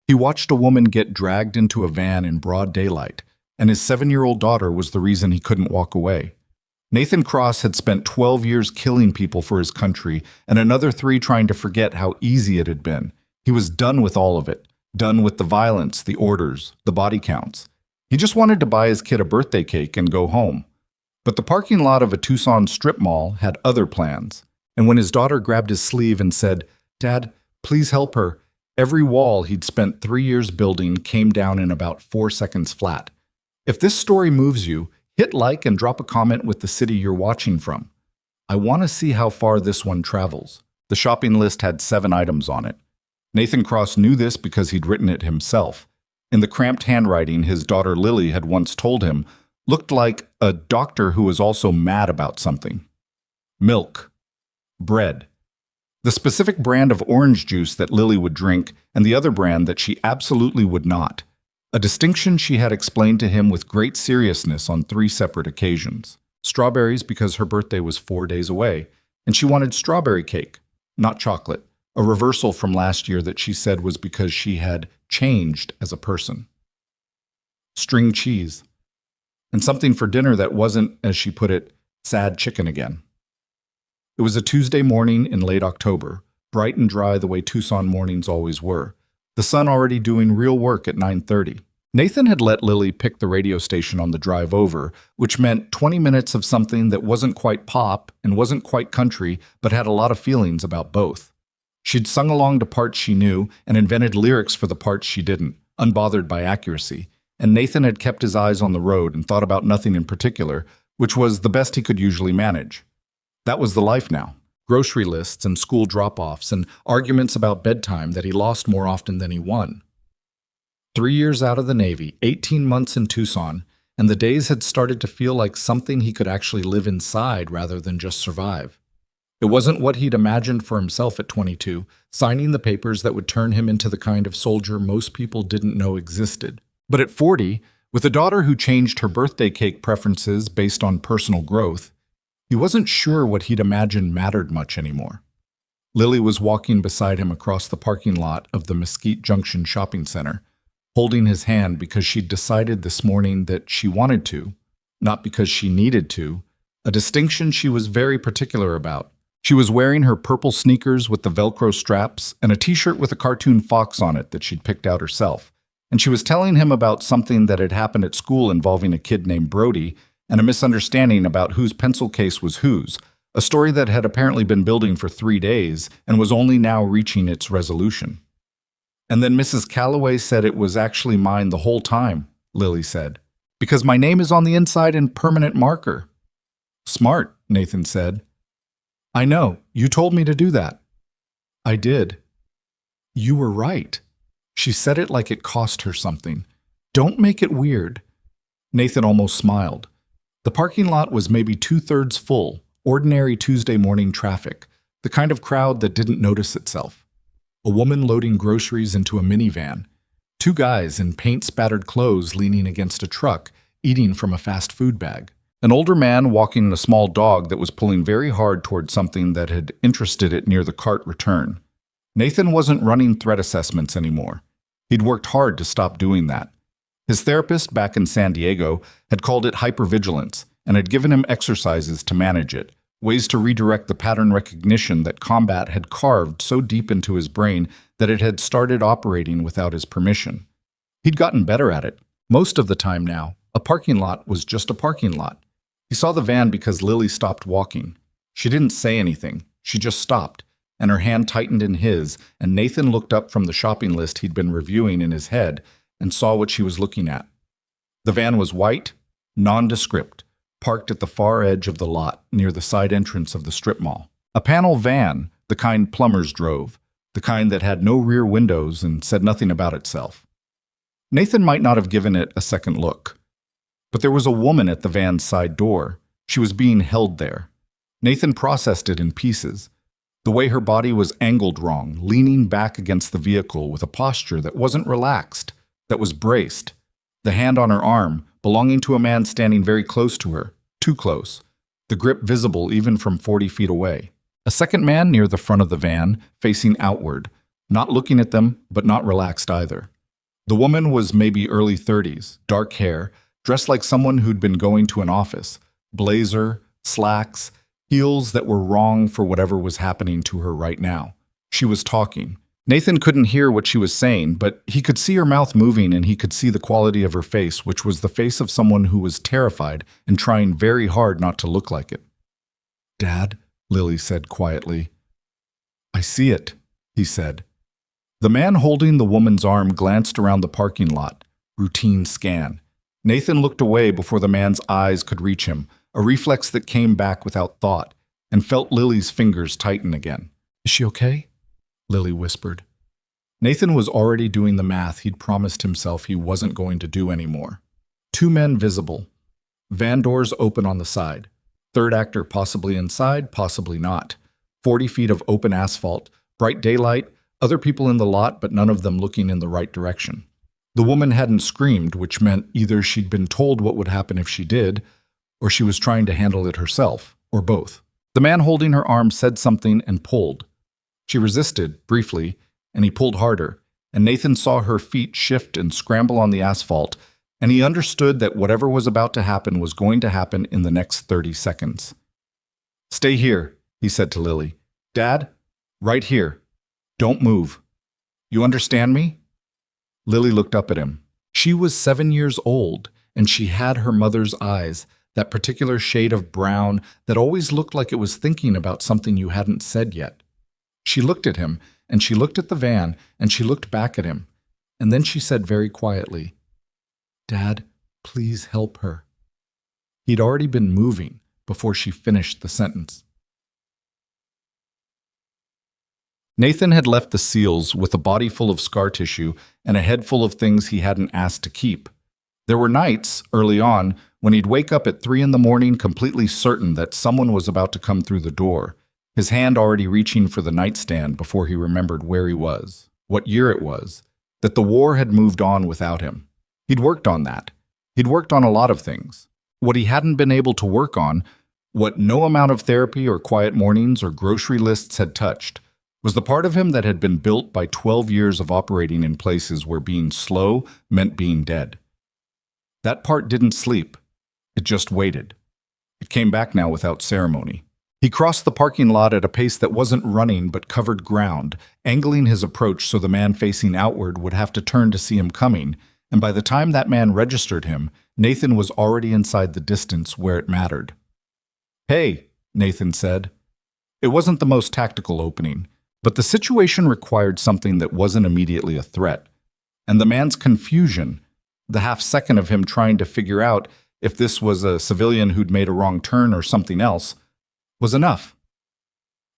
He watched a woman get dragged into a van in broad daylight, and his 7-year-old daughter was the reason he couldn't walk away. Nathan Cross had spent 12 years killing people for his country and another 3 trying to forget how easy it had been. He was done with all of it, done with the violence, the orders, the body counts. He just wanted to buy his kid a birthday cake and go home. But the parking lot of a Tucson strip mall had other plans, and when his daughter grabbed his sleeve and said, "Dad, please help her," every wall he'd spent 3 years building came down in about 4 seconds flat. If this story moves you, hit like and drop a comment with the city you're watching from. I want to see how far this one travels. The shopping list had 7 items on it. Nathan Cross knew this because he'd written it himself. In the cramped handwriting his daughter Lily had once told him, looked like a doctor who was also mad about something. Milk. Bread. The specific brand of orange juice that Lily would drink, and the other brand that she absolutely would not. A distinction she had explained to him with great seriousness on 3 separate occasions. Strawberries because her birthday was 4 days away, and she wanted strawberry cake, not chocolate, a reversal from last year that she said was because she had changed as a person. String cheese. And something for dinner that wasn't, as she put it, sad chicken again. It was a Tuesday morning in late October, bright and dry the way Tucson mornings always were. The sun already doing real work at 9:30. Nathan had let Lily pick the radio station on the drive over, which meant 20 minutes of something that wasn't quite pop and wasn't quite country, but had a lot of feelings about both. She'd sung along to parts she knew and invented lyrics for the parts she didn't, unbothered by accuracy, and Nathan had kept his eyes on the road and thought about nothing in particular, which was the best he could usually manage. That was the life now. Grocery lists and school drop-offs and arguments about bedtime that he lost more often than he won. 3 years out of the Navy, 18 months in Tucson, and the days had started to feel like something he could actually live inside rather than just survive. It wasn't what he'd imagined for himself at 22, signing the papers that would turn him into the kind of soldier most people didn't know existed. But at 40, with a daughter who changed her birthday cake preferences based on personal growth, he wasn't sure what he'd imagined mattered much anymore. Lily was walking beside him across the parking lot of the Mesquite Junction shopping center, holding his hand because she'd decided this morning that she wanted to, not because she needed to, a distinction she was very particular about. She was wearing her purple sneakers with the Velcro straps and a t-shirt with a cartoon fox on it that she'd picked out herself, and she was telling him about something that had happened at school involving a kid named Brody and a misunderstanding about whose pencil case was whose, a story that had apparently been building for 3 days and was only now reaching its resolution. And then Mrs. Calloway said it was actually mine the whole time, Lily said, because my name is on the inside in permanent marker. Smart, Nathan said. I know, you told me to do that. I did. You were right. She said it like it cost her something. Don't make it weird. Nathan almost smiled. The parking lot was maybe 2/3 full, ordinary Tuesday morning traffic, the kind of crowd that didn't notice itself. A woman loading groceries into a minivan. 2 guys in paint-spattered clothes leaning against a truck, eating from a fast food bag. An older man walking a small dog that was pulling very hard toward something that had interested it near the cart return. Nathan wasn't running threat assessments anymore. He'd worked hard to stop doing that. His therapist back in San Diego had called it hypervigilance and had given him exercises to manage it, ways to redirect the pattern recognition that combat had carved so deep into his brain that it had started operating without his permission. He'd gotten better at it. Most of the time now, a parking lot was just a parking lot. He saw the van because Lily stopped walking. She didn't say anything. She just stopped, and her hand tightened in his, and Nathan looked up from the shopping list he'd been reviewing in his head and saw what she was looking at. The van was white, nondescript, parked at the far edge of the lot near the side entrance of the strip mall. A panel van, the kind plumbers drove, the kind that had no rear windows and said nothing about itself. Nathan might not have given it a second look. But there was a woman at the van's side door. She was being held there. Nathan processed it in pieces. The way her body was angled wrong, leaning back against the vehicle with a posture that wasn't relaxed, that was braced. The hand on her arm, belonging to a man standing very close to her, too close, the grip visible even from 40 feet away. A second man near the front of the van, facing outward, not looking at them, but not relaxed either. The woman was maybe early 30s, dark hair, dressed like someone who'd been going to an office, blazer, slacks, heels that were wrong for whatever was happening to her right now. She was talking. Nathan couldn't hear what she was saying, but he could see her mouth moving and he could see the quality of her face, which was the face of someone who was terrified and trying very hard not to look like it. "Dad," Lily said quietly. "I see it," he said. The man holding the woman's arm glanced around the parking lot. Routine scan. Nathan looked away before the man's eyes could reach him, a reflex that came back without thought, and felt Lily's fingers tighten again. "Is she okay?" Lily whispered. Nathan was already doing the math he'd promised himself he wasn't going to do anymore. Two men visible. Van doors open on the side. Third actor possibly inside, possibly not. 40 feet of open asphalt, bright daylight, other people in the lot, but none of them looking in the right direction. The woman hadn't screamed, which meant either she'd been told what would happen if she did, or she was trying to handle it herself, or both. The man holding her arm said something and pulled. She resisted, briefly, and he pulled harder, and Nathan saw her feet shift and scramble on the asphalt, and he understood that whatever was about to happen was going to happen in the next 30 seconds. "Stay here," he said to Lily. "Dad, right here. Don't move. You understand me?" Lily looked up at him. She was 7 years old, and she had her mother's eyes, that particular shade of brown that always looked like it was thinking about something you hadn't said yet. She looked at him, and she looked at the van, and she looked back at him, and then she said very quietly, "Dad, please help her." He'd already been moving before she finished the sentence. Nathan had left the SEALs with a body full of scar tissue and a head full of things he hadn't asked to keep. There were nights, early on, when he'd wake up at 3 a.m. completely certain that someone was about to come through the door, his hand already reaching for the nightstand before he remembered where he was, what year it was, that the war had moved on without him. He'd worked on that. He'd worked on a lot of things. What he hadn't been able to work on, what no amount of therapy or quiet mornings or grocery lists had touched, was the part of him that had been built by 12 years of operating in places where being slow meant being dead. That part didn't sleep. It just waited. It came back now without ceremony. He crossed the parking lot at a pace that wasn't running but covered ground, angling his approach so the man facing outward would have to turn to see him coming, and by the time that man registered him, Nathan was already inside the distance where it mattered. "Hey," Nathan said. It wasn't the most tactical opening, but the situation required something that wasn't immediately a threat, and the man's confusion, the half second of him trying to figure out if this was a civilian who'd made a wrong turn or something else, was enough.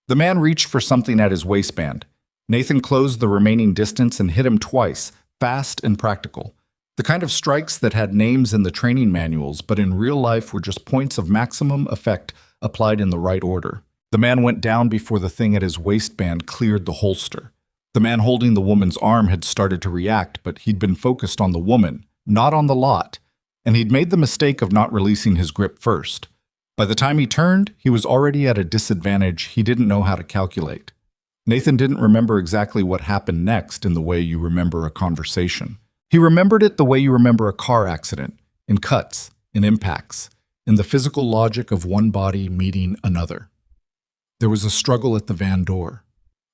The man reached for something at his waistband. Nathan closed the remaining distance and hit him twice, fast and practical. The kind of strikes that had names in the training manuals, but in real life were just points of maximum effect applied in the right order. The man went down before the thing at his waistband cleared the holster. The man holding the woman's arm had started to react, but he'd been focused on the woman, not on the lot, and he'd made the mistake of not releasing his grip first. By the time he turned, he was already at a disadvantage he didn't know how to calculate. Nathan didn't remember exactly what happened next in the way you remember a conversation. He remembered it the way you remember a car accident, in cuts, in impacts, in the physical logic of one body meeting another. There was a struggle at the van door.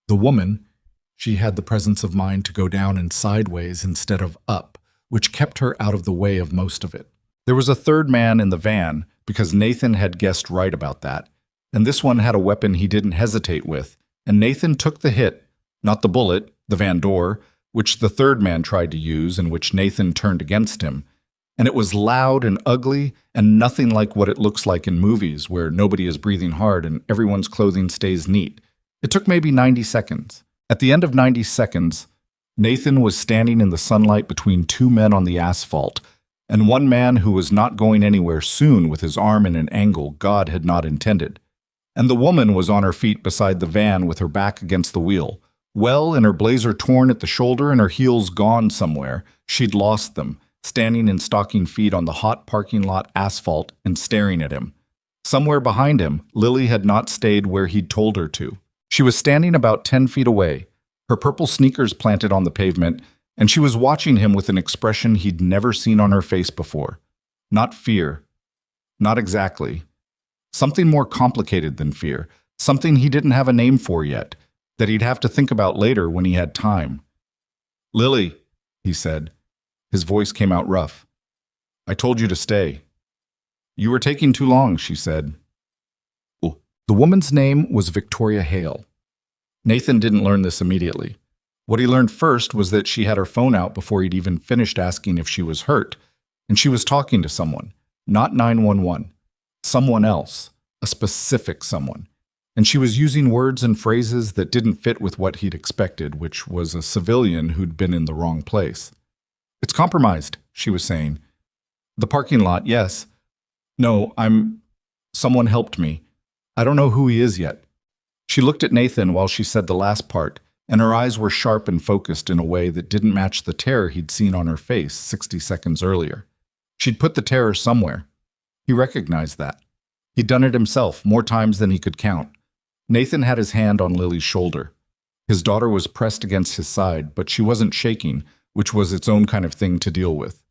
The woman, she had the presence of mind to go down and sideways instead of up, which kept her out of the way of most of it. There was a third man in the van, because Nathan had guessed right about that, and this one had a weapon he didn't hesitate with, and Nathan took the hit, not the bullet, the van door, which the third man tried to use and which Nathan turned against him, and it was loud and ugly and nothing like what it looks like in movies where nobody is breathing hard and everyone's clothing stays neat. It took maybe 90 seconds. At the end of 90 seconds, Nathan was standing in the sunlight between two men on the asphalt, and one man who was not going anywhere soon with his arm in an angle God had not intended. And the woman was on her feet beside the van with her back against the wheel. Well, and her blazer torn at the shoulder and her heels gone somewhere, she'd lost them, standing in stocking feet on the hot parking lot asphalt and staring at him. Somewhere behind him, Lily had not stayed where he'd told her to. She was standing about 10 feet away, her purple sneakers planted on the pavement, And she was watching him with an expression he'd never seen on her face before. Not fear. Not exactly. Something more complicated than fear. Something he didn't have a name for yet, that he'd have to think about later when he had time. "Lily," he said. His voice came out rough. "I told you to stay." "You were taking too long," she said. Oh. The woman's name was Victoria Hale. Nathan didn't learn this immediately. What he learned first was that she had her phone out before he'd even finished asking if she was hurt, and she was talking to someone, not 911, someone else, a specific someone. And she was using words and phrases that didn't fit with what he'd expected, which was a civilian who'd been in the wrong place. "It's compromised," she was saying. "The parking lot, yes. No, someone helped me. I don't know who he is yet." She looked at Nathan while she said the last part, and her eyes were sharp and focused in a way that didn't match the terror he'd seen on her face 60 seconds earlier. She'd put the terror somewhere. He recognized that. He'd done it himself more times than he could count. Nathan had his hand on Lily's shoulder. His daughter was pressed against his side, but she wasn't shaking, which was its own kind of thing to deal with.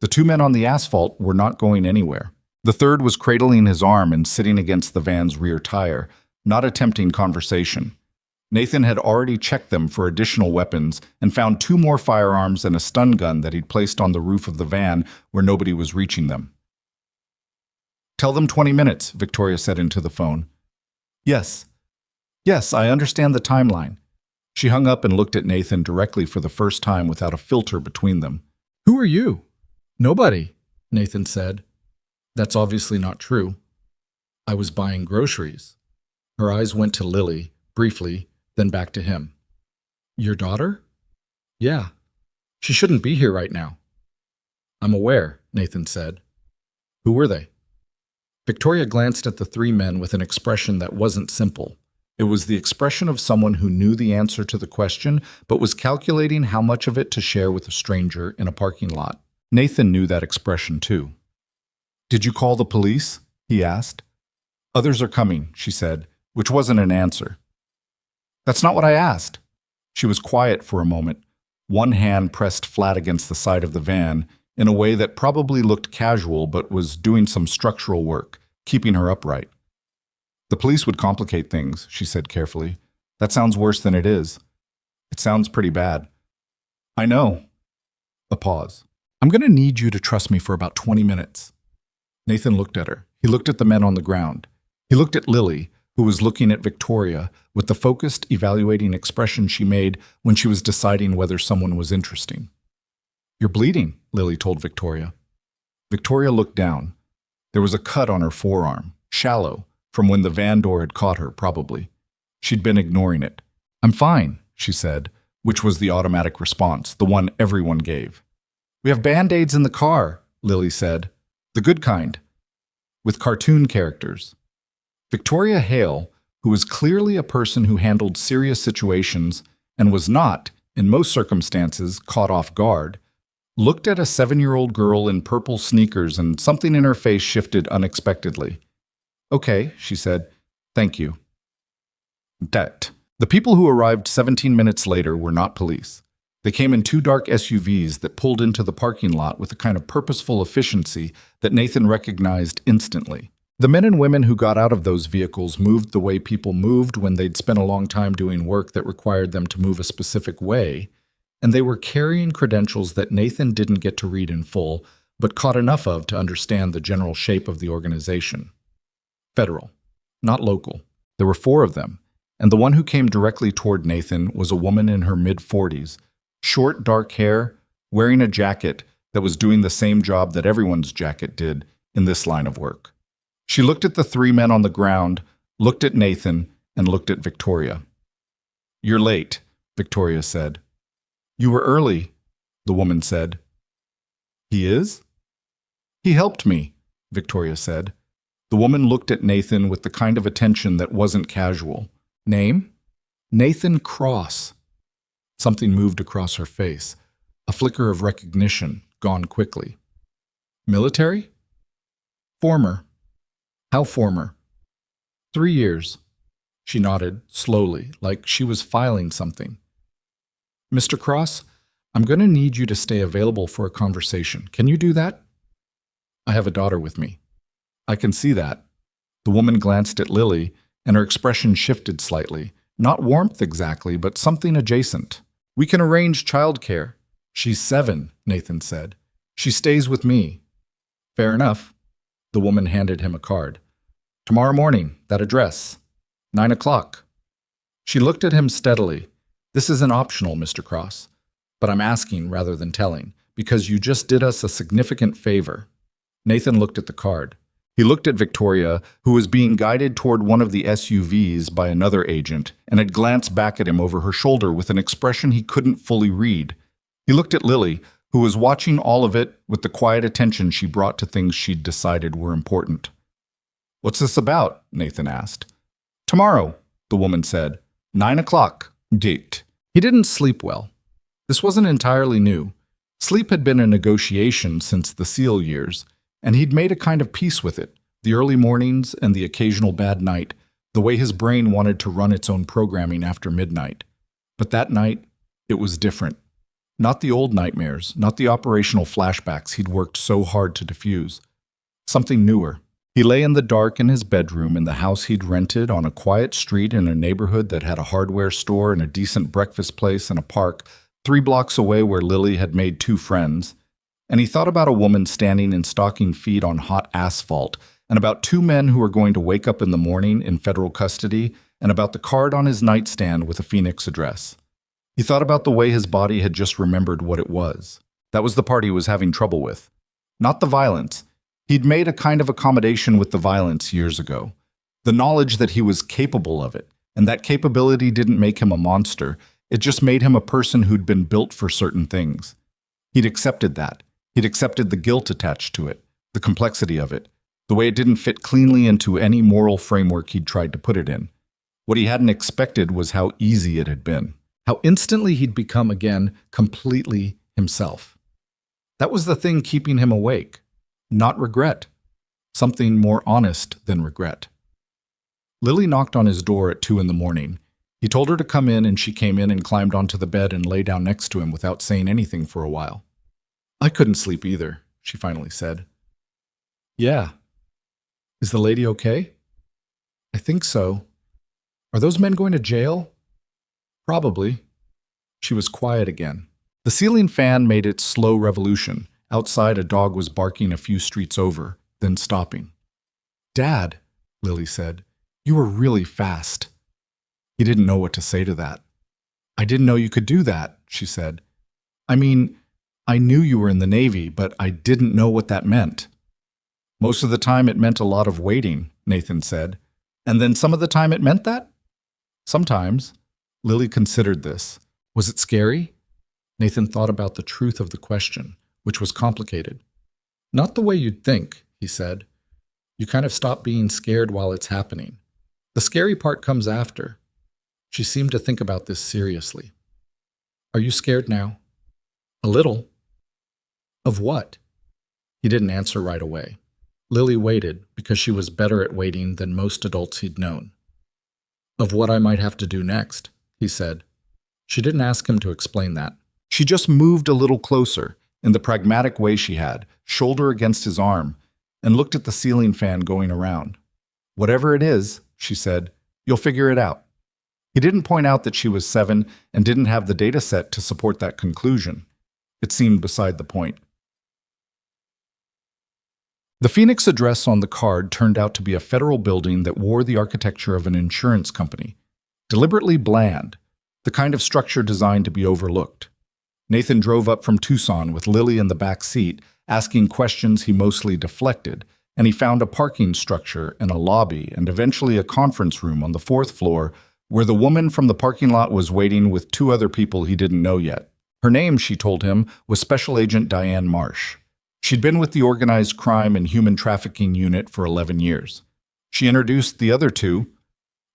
The two men on the asphalt were not going anywhere. The third was cradling his arm and sitting against the van's rear tire, not attempting conversation. Nathan had already checked them for additional weapons and found 2 more firearms and a stun gun that he'd placed on the roof of the van where nobody was reaching them. "Tell them 20 minutes, Victoria said into the phone. Yes, I understand the timeline." She hung up and looked at Nathan directly for the first time without a filter between them. "Who are you?" "Nobody," Nathan said. "That's obviously not true." "I was buying groceries." Her eyes went to Lily, briefly, then back to him. "Your daughter?" "Yeah. She shouldn't be here right now." "I'm aware," Nathan said. "Who were they?" Victoria glanced at the 3 men with an expression that wasn't simple. It was the expression of someone who knew the answer to the question, but was calculating how much of it to share with a stranger in a parking lot. Nathan knew that expression too. "Did you call the police?" he asked. "Others are coming," she said, which wasn't an answer. "That's not what I asked." She was quiet for a moment, one hand pressed flat against the side of the van, in a way that probably looked casual but was doing some structural work, keeping her upright. "The police would complicate things," she said carefully. "That sounds worse than it is. It sounds pretty bad." "I know." A pause. "I'm going to need you to trust me for about 20 minutes. Nathan looked at her. He looked at the men on the ground. He looked at Lily, who was looking at Victoria with the focused, evaluating expression she made when she was deciding whether someone was interesting. "You're bleeding," Lily told Victoria. Victoria looked down. There was a cut on her forearm, shallow, from when the van door had caught her, probably. She'd been ignoring it. "I'm fine," she said, which was the automatic response, the one everyone gave. "We have Band-Aids in the car," Lily said. "The good kind. With cartoon characters." Victoria Hale, who was clearly a person who handled serious situations and was not, in most circumstances, caught off guard, looked at a 7-year-old girl in purple sneakers and something in her face shifted unexpectedly. "Okay," she said. "Thank you." The people who arrived 17 minutes later were not police. They came in 2 dark SUVs that pulled into the parking lot with a kind of purposeful efficiency that Nathan recognized instantly. The men and women who got out of those vehicles moved the way people moved when they'd spent a long time doing work that required them to move a specific way, and they were carrying credentials that Nathan didn't get to read in full, but caught enough of to understand the general shape of the organization. Federal, not local. There were 4 of them, and the one who came directly toward Nathan was a woman in her mid-40s, short, dark hair, wearing a jacket that was doing the same job that everyone's jacket did in this line of work. She looked at the 3 men on the ground, looked at Nathan, and looked at Victoria. "You're late," Victoria said. "You were early," the woman said. "He is?" "He helped me," Victoria said. The woman looked at Nathan with the kind of attention that wasn't casual. "Name?" "Nathan Cross." Something moved across her face, a flicker of recognition, gone quickly. "Military?" "Former." "How former?" 3 years. She nodded, slowly, like she was filing something. "Mr. Cross, I'm going to need you to stay available for a conversation. Can you do that? I have a daughter with me. I can see that. The woman glanced at Lily, and her expression shifted slightly. Not warmth exactly, but something adjacent. We can arrange childcare. She's 7, Nathan said. She stays with me. Fair enough. The woman handed him a card. Tomorrow morning, that address. 9 o'clock. She looked at him steadily. This isn't optional, Mr. Cross. But I'm asking rather than telling, because you just did us a significant favor. Nathan looked at the card. He looked at Victoria, who was being guided toward one of the SUVs by another agent, and had glanced back at him over her shoulder with an expression he couldn't fully read. He looked at Lily, who was watching all of it with the quiet attention she brought to things she'd decided were important. What's this about? Nathan asked. Tomorrow, the woman said. 9 o'clock. Date. He didn't sleep well. This wasn't entirely new. Sleep had been a negotiation since the SEAL years, and he'd made a kind of peace with it, the early mornings and the occasional bad night, the way his brain wanted to run its own programming after midnight. But that night, it was different. Not the old nightmares, not the operational flashbacks he'd worked so hard to diffuse. Something newer. He lay in the dark in his bedroom in the house he'd rented on a quiet street in a neighborhood that had a hardware store and a decent breakfast place and a park 3 blocks away where Lily had made 2 friends. And he thought about a woman standing in stocking feet on hot asphalt, and about 2 men who were going to wake up in the morning in federal custody, and about the card on his nightstand with a Phoenix address. He thought about the way his body had just remembered what it was. That was the part he was having trouble with. Not the violence. He'd made a kind of accommodation with the violence years ago. The knowledge that he was capable of it, and that capability didn't make him a monster. It just made him a person who'd been built for certain things. He'd accepted that. He'd accepted the guilt attached to it, the complexity of it, the way it didn't fit cleanly into any moral framework he'd tried to put it in. What he hadn't expected was how easy it had been, how instantly he'd become again completely himself. That was the thing keeping him awake, not regret, something more honest than regret. Lily knocked on his door at 2 in the morning. He told her to come in, and she came in and climbed onto the bed and lay down next to him without saying anything for a while. I couldn't sleep either, she finally said. Yeah. Is the lady okay? I think so. Are those men going to jail? Probably. She was quiet again. The ceiling fan made its slow revolution. Outside, a dog was barking a few streets over, then stopping. Dad, Lily said, you were really fast. He didn't know what to say to that. I didn't know you could do that, she said. I mean, I knew you were in the Navy, but I didn't know what that meant. Most of the time it meant a lot of waiting, Nathan said. And then some of the time it meant that? Sometimes. Lily considered this. Was it scary? Nathan thought about the truth of the question, which was complicated. Not the way you'd think, he said. You kind of stop being scared while it's happening. The scary part comes after. She seemed to think about this seriously. Are you scared now? A little. Of what? He didn't answer right away. Lily waited because she was better at waiting than most adults he'd known. Of what I might have to do next, he said. She didn't ask him to explain that. She just moved a little closer, in the pragmatic way she had, shoulder against his arm, and looked at the ceiling fan going around. Whatever it is, she said, you'll figure it out. He didn't point out that she was 7 and didn't have the data set to support that conclusion. It seemed beside the point. The Phoenix address on the card turned out to be a federal building that wore the architecture of an insurance company. Deliberately bland, the kind of structure designed to be overlooked. Nathan drove up from Tucson with Lily in the back seat, asking questions he mostly deflected, and he found a parking structure and a lobby and eventually a conference room on the 4th floor where the woman from the parking lot was waiting with 2 other people he didn't know yet. Her name, she told him, was Special Agent Diane Marsh. She'd been with the Organized Crime and Human Trafficking Unit for 11 years. She introduced the other 2,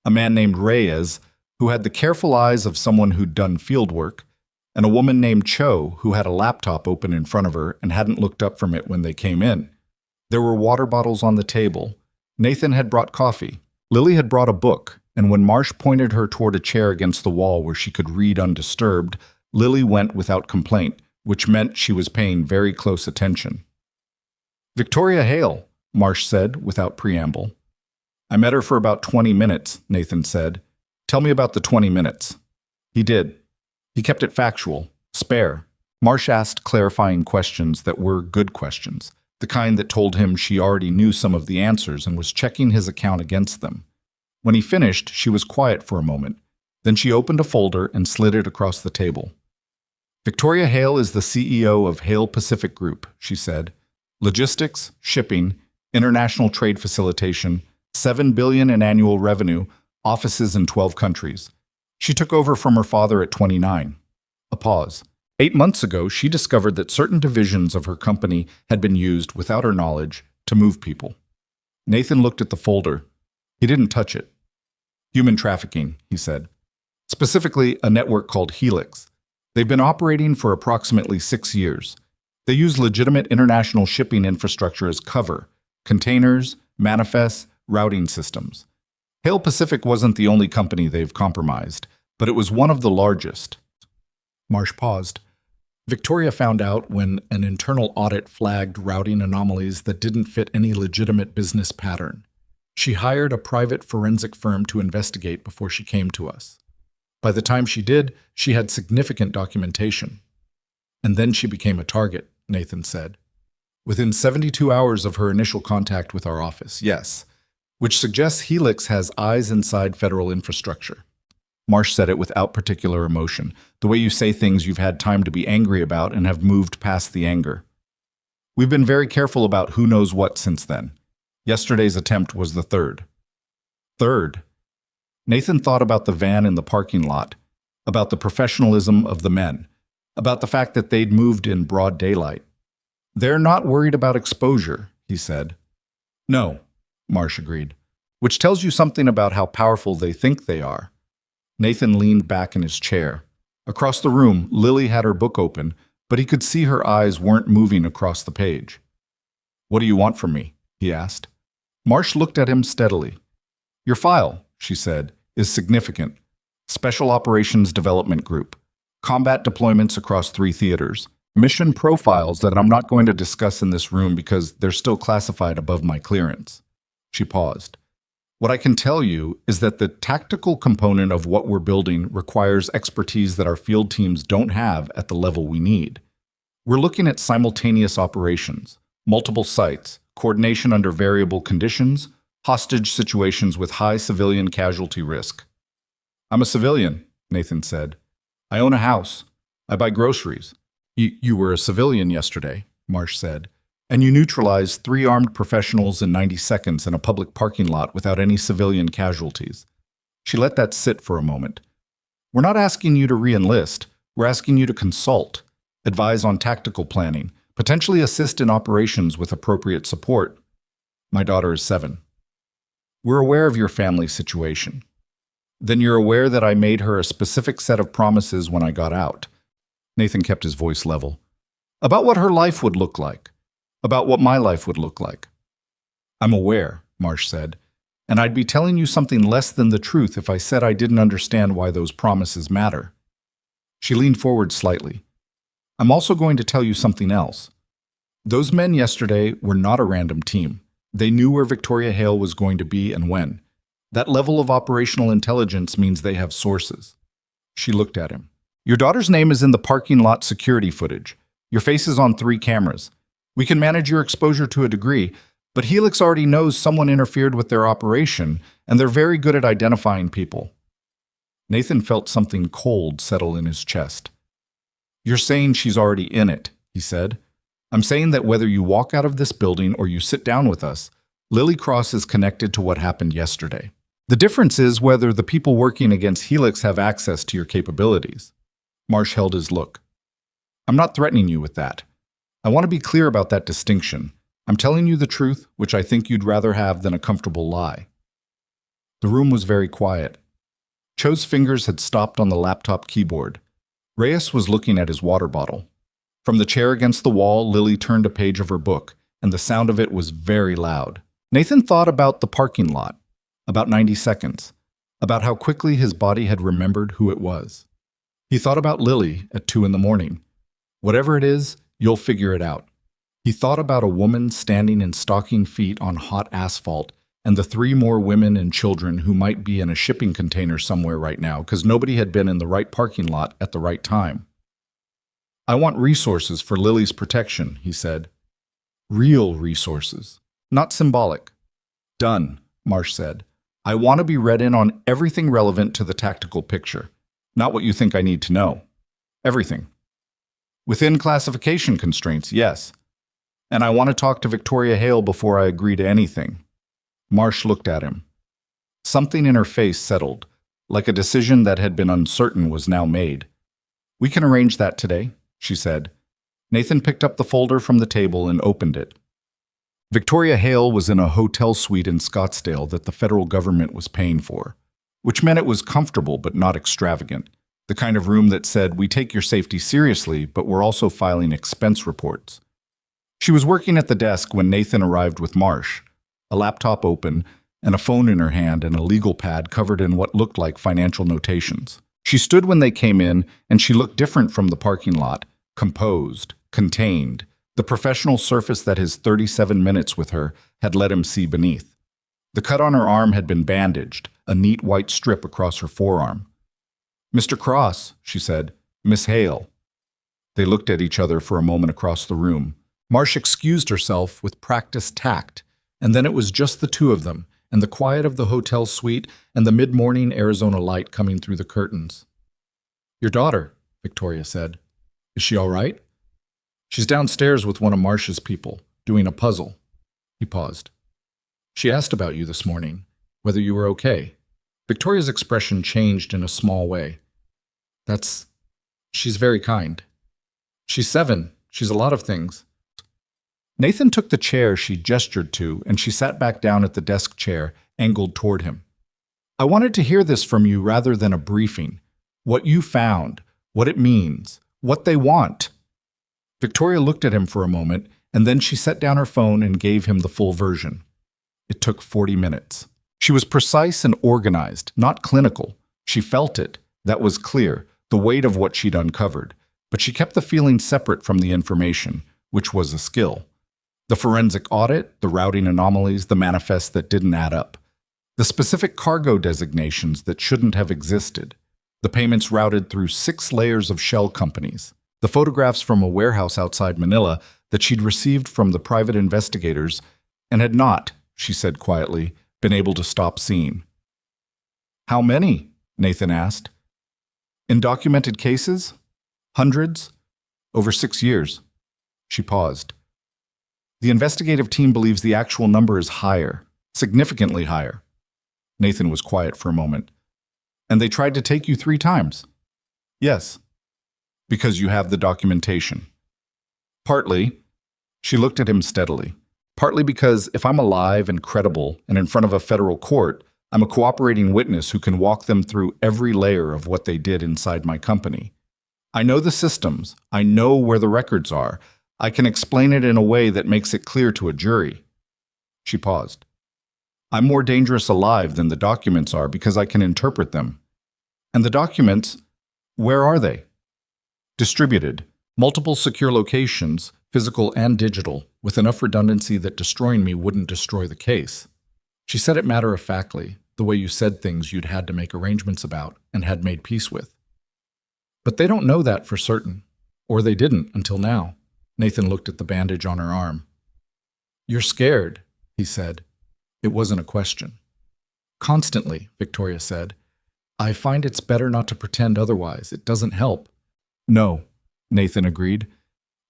a man named Reyes, who had the careful eyes of someone who'd done field work, and a woman named Cho, who had a laptop open in front of her and hadn't looked up from it when they came in. There were water bottles on the table. Nathan had brought coffee. Lily had brought a book, and when Marsh pointed her toward a chair against the wall where she could read undisturbed, Lily went without complaint, which meant she was paying very close attention. "Victoria Hale," Marsh said without preamble. "I met her for about 20 minutes, Nathan said. "Tell me about the 20 minutes. He did. He kept it factual, spare. Marsh asked clarifying questions that were good questions, the kind that told him she already knew some of the answers and was checking his account against them. When he finished, she was quiet for a moment. Then she opened a folder and slid it across the table. "Victoria Hale is the CEO of Hale Pacific Group," she said. "Logistics, shipping, international trade facilitation, $7 billion in annual revenue, offices in 12 countries. She took over from her father at 29. A pause. 8 months ago, she discovered that certain divisions of her company had been used, without her knowledge, to move people." Nathan looked at the folder. He didn't touch it. "Human trafficking," he said. "Specifically, a network called Helix. They've been operating for approximately 6 years. They use legitimate international shipping infrastructure as cover: containers, manifests, routing systems. Hale Pacific wasn't the only company they've compromised, but it was one of the largest." Marsh paused. "Victoria found out when an internal audit flagged routing anomalies that didn't fit any legitimate business pattern. She hired a private forensic firm to investigate before she came to us. By the time she did, she had significant documentation. And then she became a target," Nathan said. "Within 72 hours of her initial contact with our office, yes. Which suggests Helix has eyes inside federal infrastructure." Marsh said it without particular emotion, the way you say things you've had time to be angry about and have moved past the anger. "We've been very careful about who knows what since then. Yesterday's attempt was the third." Third? Nathan thought about the van in the parking lot, about the professionalism of the men, about the fact that they'd moved in broad daylight. "They're not worried about exposure," he said. "No," Marsh agreed, "which tells you something about how powerful they think they are." Nathan leaned back in his chair. Across the room, Lily had her book open, but he could see her eyes weren't moving across the page. "What do you want from me?" he asked. Marsh looked at him steadily. "Your file," she said, "is significant. Special Operations Development Group. Combat deployments across 3 theaters. Mission profiles that I'm not going to discuss in this room because they're still classified above my clearance." She paused. "What I can tell you is that the tactical component of what we're building requires expertise that our field teams don't have at the level we need. We're looking at simultaneous operations, multiple sites, coordination under variable conditions, hostage situations with high civilian casualty risk." "I'm a civilian," Nathan said. "I own a house. I buy groceries." You were a civilian yesterday," Marsh said, "and you neutralized 3 armed professionals in 90 seconds in a public parking lot without any civilian casualties." She let that sit for a moment. "We're not asking you to re-enlist. We're asking you to consult, advise on tactical planning, potentially assist in operations with appropriate support." "My daughter is 7. "We're aware of your family situation." "Then you're aware that I made her a specific set of promises when I got out." Nathan kept his voice level. "About what her life would look like. About what my life would look like." "I'm aware," Marsh said, "and I'd be telling you something less than the truth if I said I didn't understand why those promises matter." She leaned forward slightly. "I'm also going to tell you something else. Those men yesterday were not a random team. They knew where Victoria Hale was going to be and when. That level of operational intelligence means they have sources." She looked at him. "Your daughter's name is in the parking lot security footage. Your face is on 3 cameras. We can manage your exposure to a degree, but Helix already knows someone interfered with their operation, and they're very good at identifying people." Nathan felt something cold settle in his chest. "You're saying she's already in it," he said. "I'm saying that whether you walk out of this building or you sit down with us, Lily Cross is connected to what happened yesterday. The difference is whether the people working against Helix have access to your capabilities." Marsh held his look. "I'm not threatening you with that. I want to be clear about that distinction. I'm telling you the truth, which I think you'd rather have than a comfortable lie." The room was very quiet. Cho's fingers had stopped on the laptop keyboard. Reyes was looking at his water bottle. From the chair against the wall, Lily turned a page of her book, and the sound of it was very loud. Nathan thought about the parking lot, about 90 seconds, about how quickly his body had remembered who it was. He thought about Lily at 2 in the morning. Whatever it is, you'll figure it out. He thought about a woman standing in stocking feet on hot asphalt and the 3 more women and children who might be in a shipping container somewhere right now because nobody had been in the right parking lot at the right time. I want resources for Lily's protection, he said. Real resources, not symbolic. Done, Marsh said. I want to be read in on everything relevant to the tactical picture. Not what you think I need to know. Everything. Within classification constraints, yes. And I want to talk to Victoria Hale before I agree to anything. Marsh looked at him. Something in her face settled, like a decision that had been uncertain was now made. We can arrange that today, she said. Nathan picked up the folder from the table and opened it. Victoria Hale was in a hotel suite in Scottsdale that the federal government was paying for, which meant it was comfortable but not extravagant, the kind of room that said, we take your safety seriously, but we're also filing expense reports. She was working at the desk when Nathan arrived with Marsh, a laptop open and a phone in her hand and a legal pad covered in what looked like financial notations. She stood when they came in, and she looked different from the parking lot, composed, contained, the professional surface that his 37 minutes with her had let him see beneath. The cut on her arm had been bandaged, a neat white strip across her forearm. Mr. Cross, she said. Miss Hale. They looked at each other for a moment across the room. Marsh excused herself with practiced tact, and then it was just the two of them, and the quiet of the hotel suite and the mid-morning Arizona light coming through the curtains. Your daughter, Victoria said. Is she all right? She's downstairs with one of Marsh's people, doing a puzzle. He paused. She asked about you this morning, whether you were okay. Victoria's expression changed in a small way. She's very kind. She's 7. She's a lot of things. Nathan took the chair she gestured to, and she sat back down at the desk chair, angled toward him. I wanted to hear this from you rather than a briefing. What you found, what it means, what they want. Victoria looked at him for a moment, and then she set down her phone and gave him the full version. It took 40 minutes. She was precise and organized, not clinical. She felt it. That was clear, the weight of what she'd uncovered. But she kept the feeling separate from the information, which was a skill. The forensic audit, the routing anomalies, the manifests that didn't add up. The specific cargo designations that shouldn't have existed. The payments routed through 6 layers of shell companies. The photographs from a warehouse outside Manila that she'd received from the private investigators and had not, she said quietly, been able to stop seeing. How many? Nathan asked. In documented cases? Hundreds? Over 6 years. She paused. The investigative team believes the actual number is higher, significantly higher. Nathan was quiet for a moment. And they tried to take you 3 times? Yes. Because you have the documentation. Partly, she looked at him steadily. Partly because if I'm alive and credible and in front of a federal court, I'm a cooperating witness who can walk them through every layer of what they did inside my company. I know the systems. I know where the records are. I can explain it in a way that makes it clear to a jury. She paused. I'm more dangerous alive than the documents are because I can interpret them. And the documents, where are they? Distributed, multiple secure locations, physical and digital, with enough redundancy that destroying me wouldn't destroy the case. She said it matter-of-factly, the way you said things you'd had to make arrangements about and had made peace with. But they don't know that for certain, or they didn't until now. Nathan looked at the bandage on her arm. You're scared, he said. It wasn't a question. Constantly, Victoria said. I find it's better not to pretend otherwise. It doesn't help. No, Nathan agreed.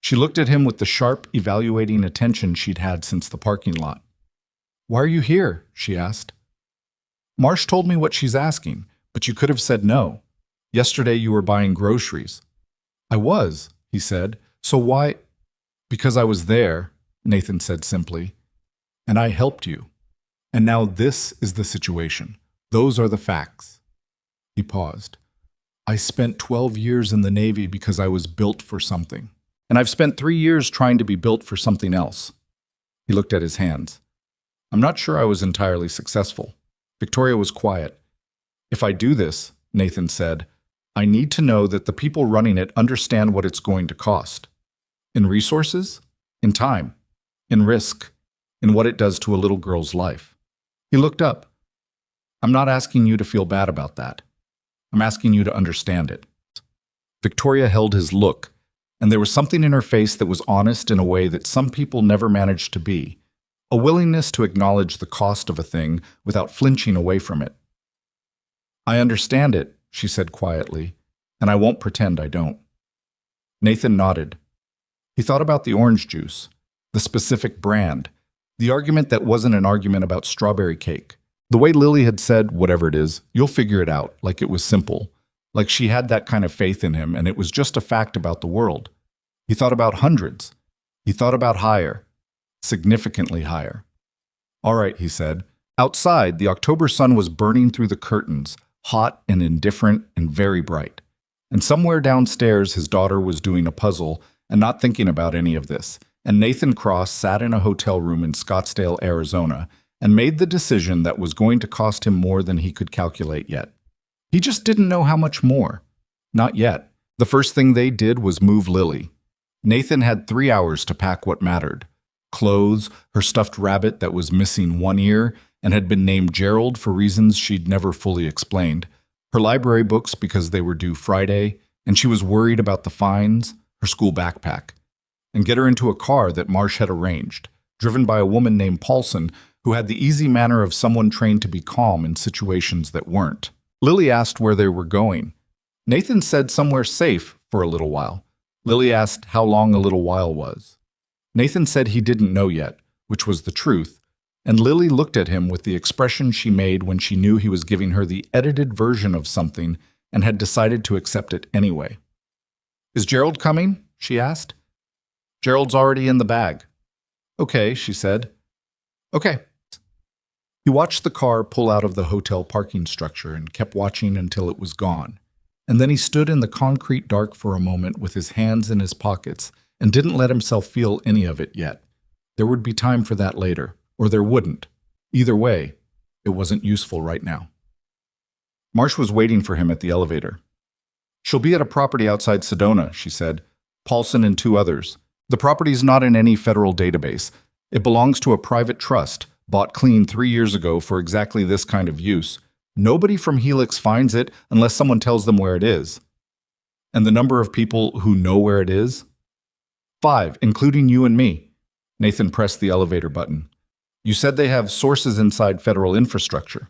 She looked at him with the sharp, evaluating attention she'd had since the parking lot. Why are you here? She asked. Marsh told me what she's asking, but you could have said no. Yesterday you were buying groceries. I was, he said. So why? Because I was there, Nathan said simply. And I helped you. And now this is the situation. Those are the facts. He paused. I spent 12 years in the Navy because I was built for something. And I've spent 3 years trying to be built for something else. He looked at his hands. I'm not sure I was entirely successful. Victoria was quiet. If I do this, Nathan said, I need to know that the people running it understand what it's going to cost. In resources, in time, in risk, in what it does to a little girl's life. He looked up. I'm not asking you to feel bad about that. I'm asking you to understand it. Victoria held his look, and there was something in her face that was honest in a way that some people never managed to be, a willingness to acknowledge the cost of a thing without flinching away from it. I understand it, she said quietly, and I won't pretend I don't. Nathan nodded. He thought about the orange juice, the specific brand, the argument that wasn't an argument about strawberry cake. The way Lily had said, whatever it is, you'll figure it out, like it was simple, like she had that kind of faith in him and it was just a fact about the world. He thought about hundreds. He thought about higher, significantly higher. All right, he said. Outside, the October sun was burning through the curtains, hot and indifferent and very bright. And somewhere downstairs, his daughter was doing a puzzle and not thinking about any of this. And Nathan Cross sat in a hotel room in Scottsdale, Arizona, and made the decision that was going to cost him more than he could calculate yet. He just didn't know how much more. Not yet. The first thing they did was move Lily. Nathan had 3 hours to pack what mattered. Clothes, her stuffed rabbit that was missing one ear and had been named Gerald for reasons she'd never fully explained, her library books because they were due Friday, and she was worried about the fines, her school backpack, and get her into a car that Marsh had arranged, driven by a woman named Paulson who had the easy manner of someone trained to be calm in situations that weren't. Lily asked where they were going. Nathan said somewhere safe for a little while. Lily asked how long a little while was. Nathan said he didn't know yet, which was the truth, and Lily looked at him with the expression she made when she knew he was giving her the edited version of something and had decided to accept it anyway. Is Gerald coming? She asked. Gerald's already in the bag. Okay, she said. Okay. He watched the car pull out of the hotel parking structure and kept watching until it was gone. And then he stood in the concrete dark for a moment with his hands in his pockets and didn't let himself feel any of it yet. There would be time for that later, or there wouldn't. Either way, it wasn't useful right now. Marsh was waiting for him at the elevator. She'll be at a property outside Sedona, she said. Paulson and 2 others. The property's not in any federal database. It belongs to a private trust, bought clean 3 years ago for exactly this kind of use. Nobody from Helix finds it unless someone tells them where it is. And the number of people who know where it is? 5, including you and me. Nathan pressed the elevator button. You said they have sources inside federal infrastructure,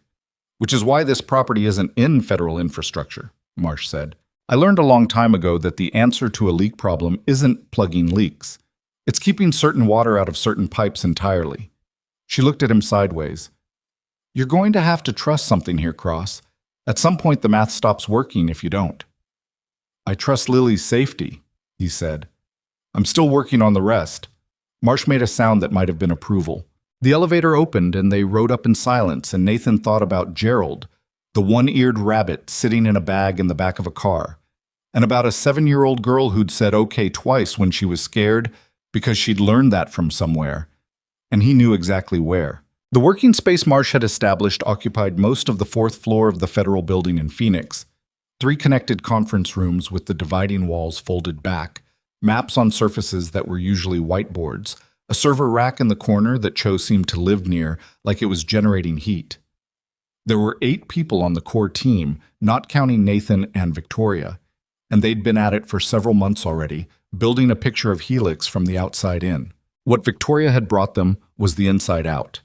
which is why this property isn't in federal infrastructure, Marsh said. I learned a long time ago that the answer to a leak problem isn't plugging leaks. It's keeping certain water out of certain pipes entirely. She looked at him sideways. You're going to have to trust something here, Cross. At some point the math stops working if you don't. I trust Lily's safety, he said. I'm still working on the rest. Marsh made a sound that might have been approval. The elevator opened and they rode up in silence, and Nathan thought about Gerald, the one-eared rabbit sitting in a bag in the back of a car, and about a 7-year-old girl who'd said okay twice when she was scared because she'd learned that from somewhere, and he knew exactly where. The working space Marsh had established occupied most of the 4th floor of the federal building in Phoenix. 3 connected conference rooms with the dividing walls folded back, maps on surfaces that were usually whiteboards, a server rack in the corner that Cho seemed to live near like it was generating heat. There were 8 people on the core team, not counting Nathan and Victoria, and they'd been at it for several months already, building a picture of Helix from the outside in. What Victoria had brought them was the inside out.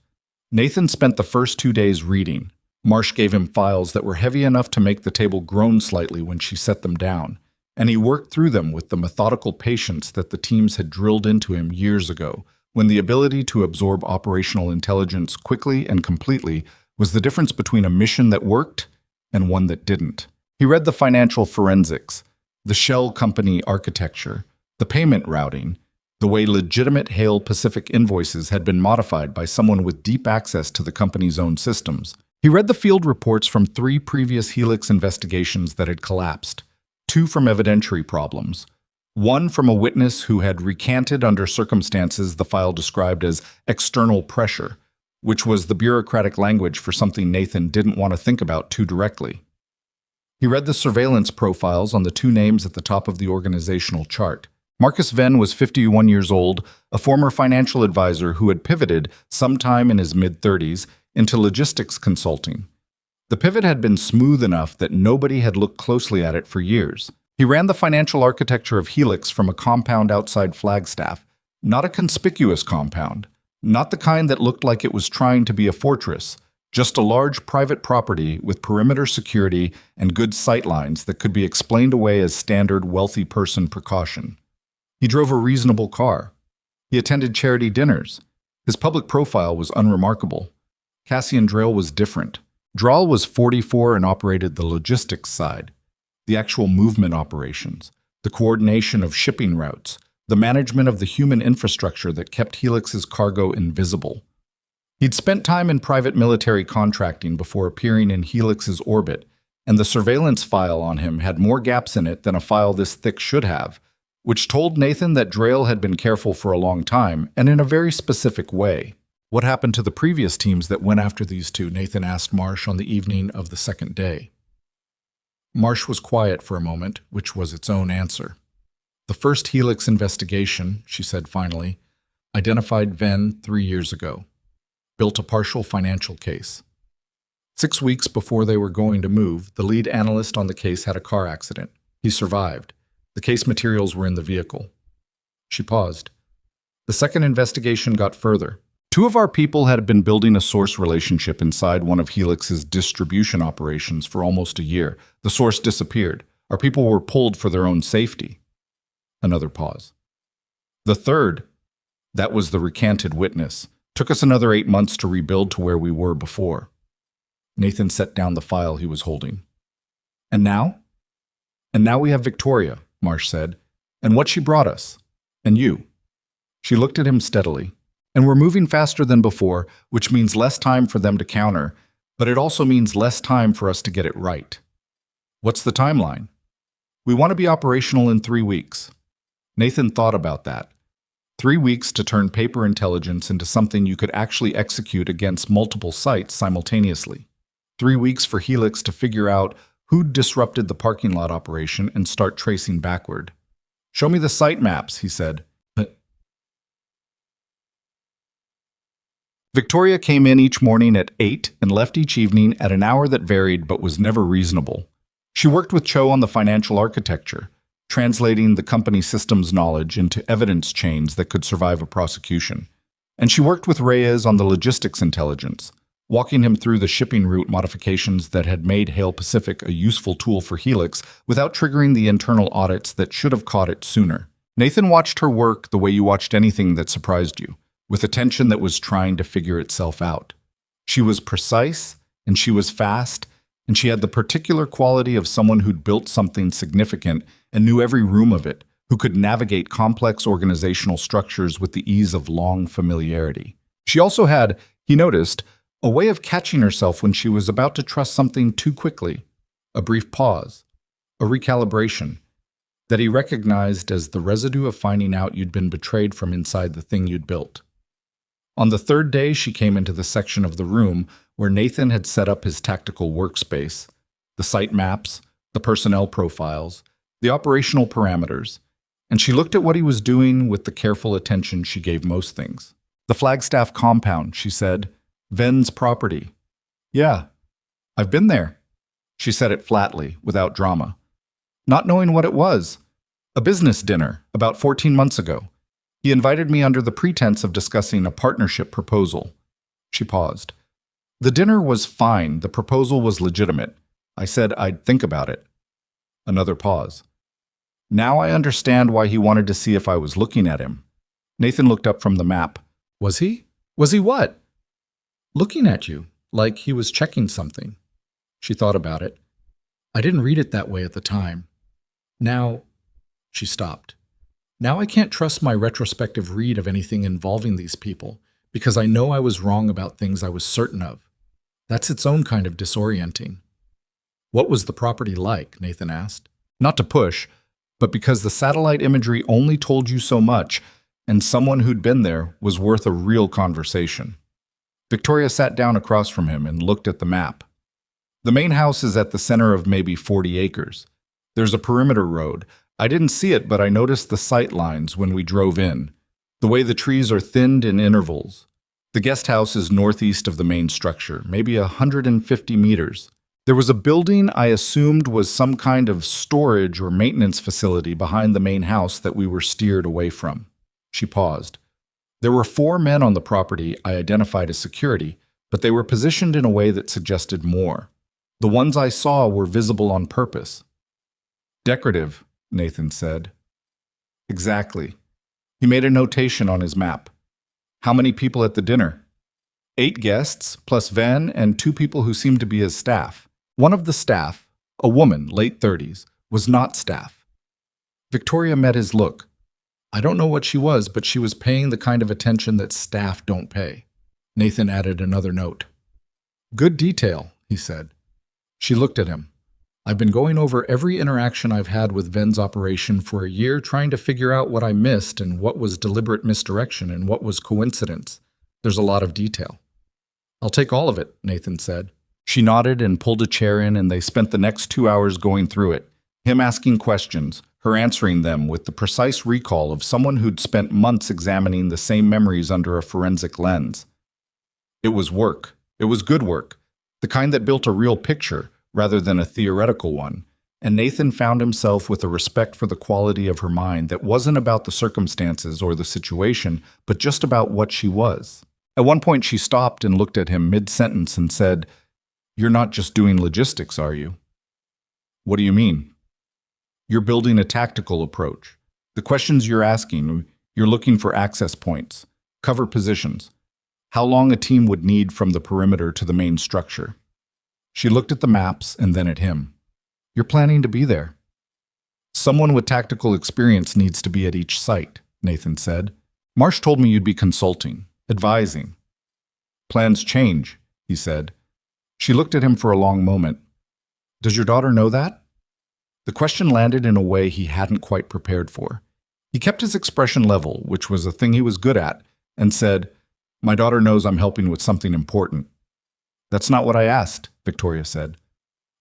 Nathan spent the first 2 days reading. Marsh gave him files that were heavy enough to make the table groan slightly when she set them down, and he worked through them with the methodical patience that the teams had drilled into him years ago, when the ability to absorb operational intelligence quickly and completely was the difference between a mission that worked and one that didn't. He read the financial forensics, the shell company architecture, the payment routing, the way legitimate Hale Pacific invoices had been modified by someone with deep access to the company's own systems. He read the field reports from 3 previous Helix investigations that had collapsed, 2 from evidentiary problems, 1 from a witness who had recanted under circumstances the file described as external pressure, which was the bureaucratic language for something Nathan didn't want to think about too directly. He read the surveillance profiles on the two names at the top of the organizational chart. Marcus Venn was 51 years old, a former financial advisor who had pivoted sometime in his mid-30s into logistics consulting. The pivot had been smooth enough that nobody had looked closely at it for years. He ran the financial architecture of Helix from a compound outside Flagstaff, not a conspicuous compound, not the kind that looked like it was trying to be a fortress, just a large private property with perimeter security and good sightlines that could be explained away as standard wealthy person precaution. He drove a reasonable car. He attended charity dinners. His public profile was unremarkable. Cassian Drail was different. Drahl was 44 and operated the logistics side, the actual movement operations, the coordination of shipping routes, the management of the human infrastructure that kept Helix's cargo invisible. He'd spent time in private military contracting before appearing in Helix's orbit, and the surveillance file on him had more gaps in it than a file this thick should have, which told Nathan that Drail had been careful for a long time and in a very specific way. What happened to the previous teams that went after these two? Nathan asked Marsh on the evening of the second day. Marsh was quiet for a moment, which was its own answer. The first Helix investigation, she said finally, identified Venn 3 years ago. Built a partial financial case. 6 weeks before they were going to move, the lead analyst on the case had a car accident. He survived. The case materials were in the vehicle. She paused. The second investigation got further. 2 of our people had been building a source relationship inside one of Helix's distribution operations for almost a year. The source disappeared. Our people were pulled for their own safety. Another pause. The third, that was the recanted witness, took us another 8 months to rebuild to where we were before. Nathan set down the file he was holding. And now? And now we have Victoria, Marsh said, and what she brought us. And you. She looked at him steadily. And we're moving faster than before, which means less time for them to counter, but it also means less time for us to get it right. What's the timeline? We want to be operational in 3 weeks. Nathan thought about that. 3 weeks to turn paper intelligence into something you could actually execute against multiple sites simultaneously. 3 weeks for Helix to figure out who'd disrupted the parking lot operation and start tracing backward. Show me the site maps, he said. Victoria came in each morning at 8 and left each evening at an hour that varied but was never reasonable. She worked with Cho on the financial architecture, translating the company systems knowledge into evidence chains that could survive a prosecution. And she worked with Reyes on the logistics intelligence, walking him through the shipping route modifications that had made Hail Pacific a useful tool for Helix without triggering the internal audits that should have caught it sooner. Nathan watched her work the way you watched anything that surprised you, with attention that was trying to figure itself out. She was precise, and she was fast, and she had the particular quality of someone who'd built something significant and knew every room of it, who could navigate complex organizational structures with the ease of long familiarity. She also had, he noticed, a way of catching herself when she was about to trust something too quickly, a brief pause, a recalibration, that he recognized as the residue of finding out you'd been betrayed from inside the thing you'd built. On the third day, she came into the section of the room where Nathan had set up his tactical workspace, the site maps, the personnel profiles, the operational parameters, and she looked at what he was doing with the careful attention she gave most things. The Flagstaff compound, she said. Venn's property. Yeah, I've been there. She said it flatly, without drama. Not knowing what it was. A business dinner, about 14 months ago. He invited me under the pretense of discussing a partnership proposal. She paused. The dinner was fine. The proposal was legitimate. I said I'd think about it. Another pause. Now I understand why he wanted to see if I was looking at him. Nathan looked up from the map. Was he? Was he what? Looking at you, like he was checking something. She thought about it. I didn't read it that way at the time. Now, she stopped. Now I can't trust my retrospective read of anything involving these people, because I know I was wrong about things I was certain of. That's its own kind of disorienting. What was the property like? Nathan asked. Not to push, but because the satellite imagery only told you so much, and someone who'd been there was worth a real conversation. Victoria sat down across from him and looked at the map. The main house is at the center of maybe 40 acres. There's a perimeter road. I didn't see it, but I noticed the sight lines when we drove in. The way the trees are thinned in intervals. The guest house is northeast of the main structure, maybe 150 meters. There was a building I assumed was some kind of storage or maintenance facility behind the main house that we were steered away from. She paused. There were 4 men on the property I identified as security, but they were positioned in a way that suggested more. The ones I saw were visible on purpose. Decorative, Nathan said. Exactly. He made a notation on his map. How many people at the dinner? 8 guests, plus Van and 2 people who seemed to be his staff. One of the staff, a woman, late 30s, was not staff. Victoria met his look. I don't know what she was, but she was paying the kind of attention that staff don't pay. Nathan added another note. Good detail, he said. She looked at him. I've been going over every interaction I've had with Ven's operation for a year, trying to figure out what I missed and what was deliberate misdirection and what was coincidence. There's a lot of detail. I'll take all of it, Nathan said. She nodded and pulled a chair in, and they spent the next 2 hours going through it, him asking questions, her answering them with the precise recall of someone who'd spent months examining the same memories under a forensic lens. It was work. It was good work, the kind that built a real picture rather than a theoretical one, and Nathan found himself with a respect for the quality of her mind that wasn't about the circumstances or the situation, but just about what she was. At one point she stopped and looked at him mid-sentence and said, You're not just doing logistics, are you? What do you mean? You're building a tactical approach. The questions you're asking, you're looking for access points, cover positions, how long a team would need from the perimeter to the main structure. She looked at the maps and then at him. You're planning to be there. Someone with tactical experience needs to be at each site, Nathan said. Marsh told me you'd be consulting, advising. Plans change, he said. She looked at him for a long moment. Does your daughter know that? The question landed in a way he hadn't quite prepared for. He kept his expression level, which was a thing he was good at, and said, My daughter knows I'm helping with something important. That's not what I asked, Victoria said.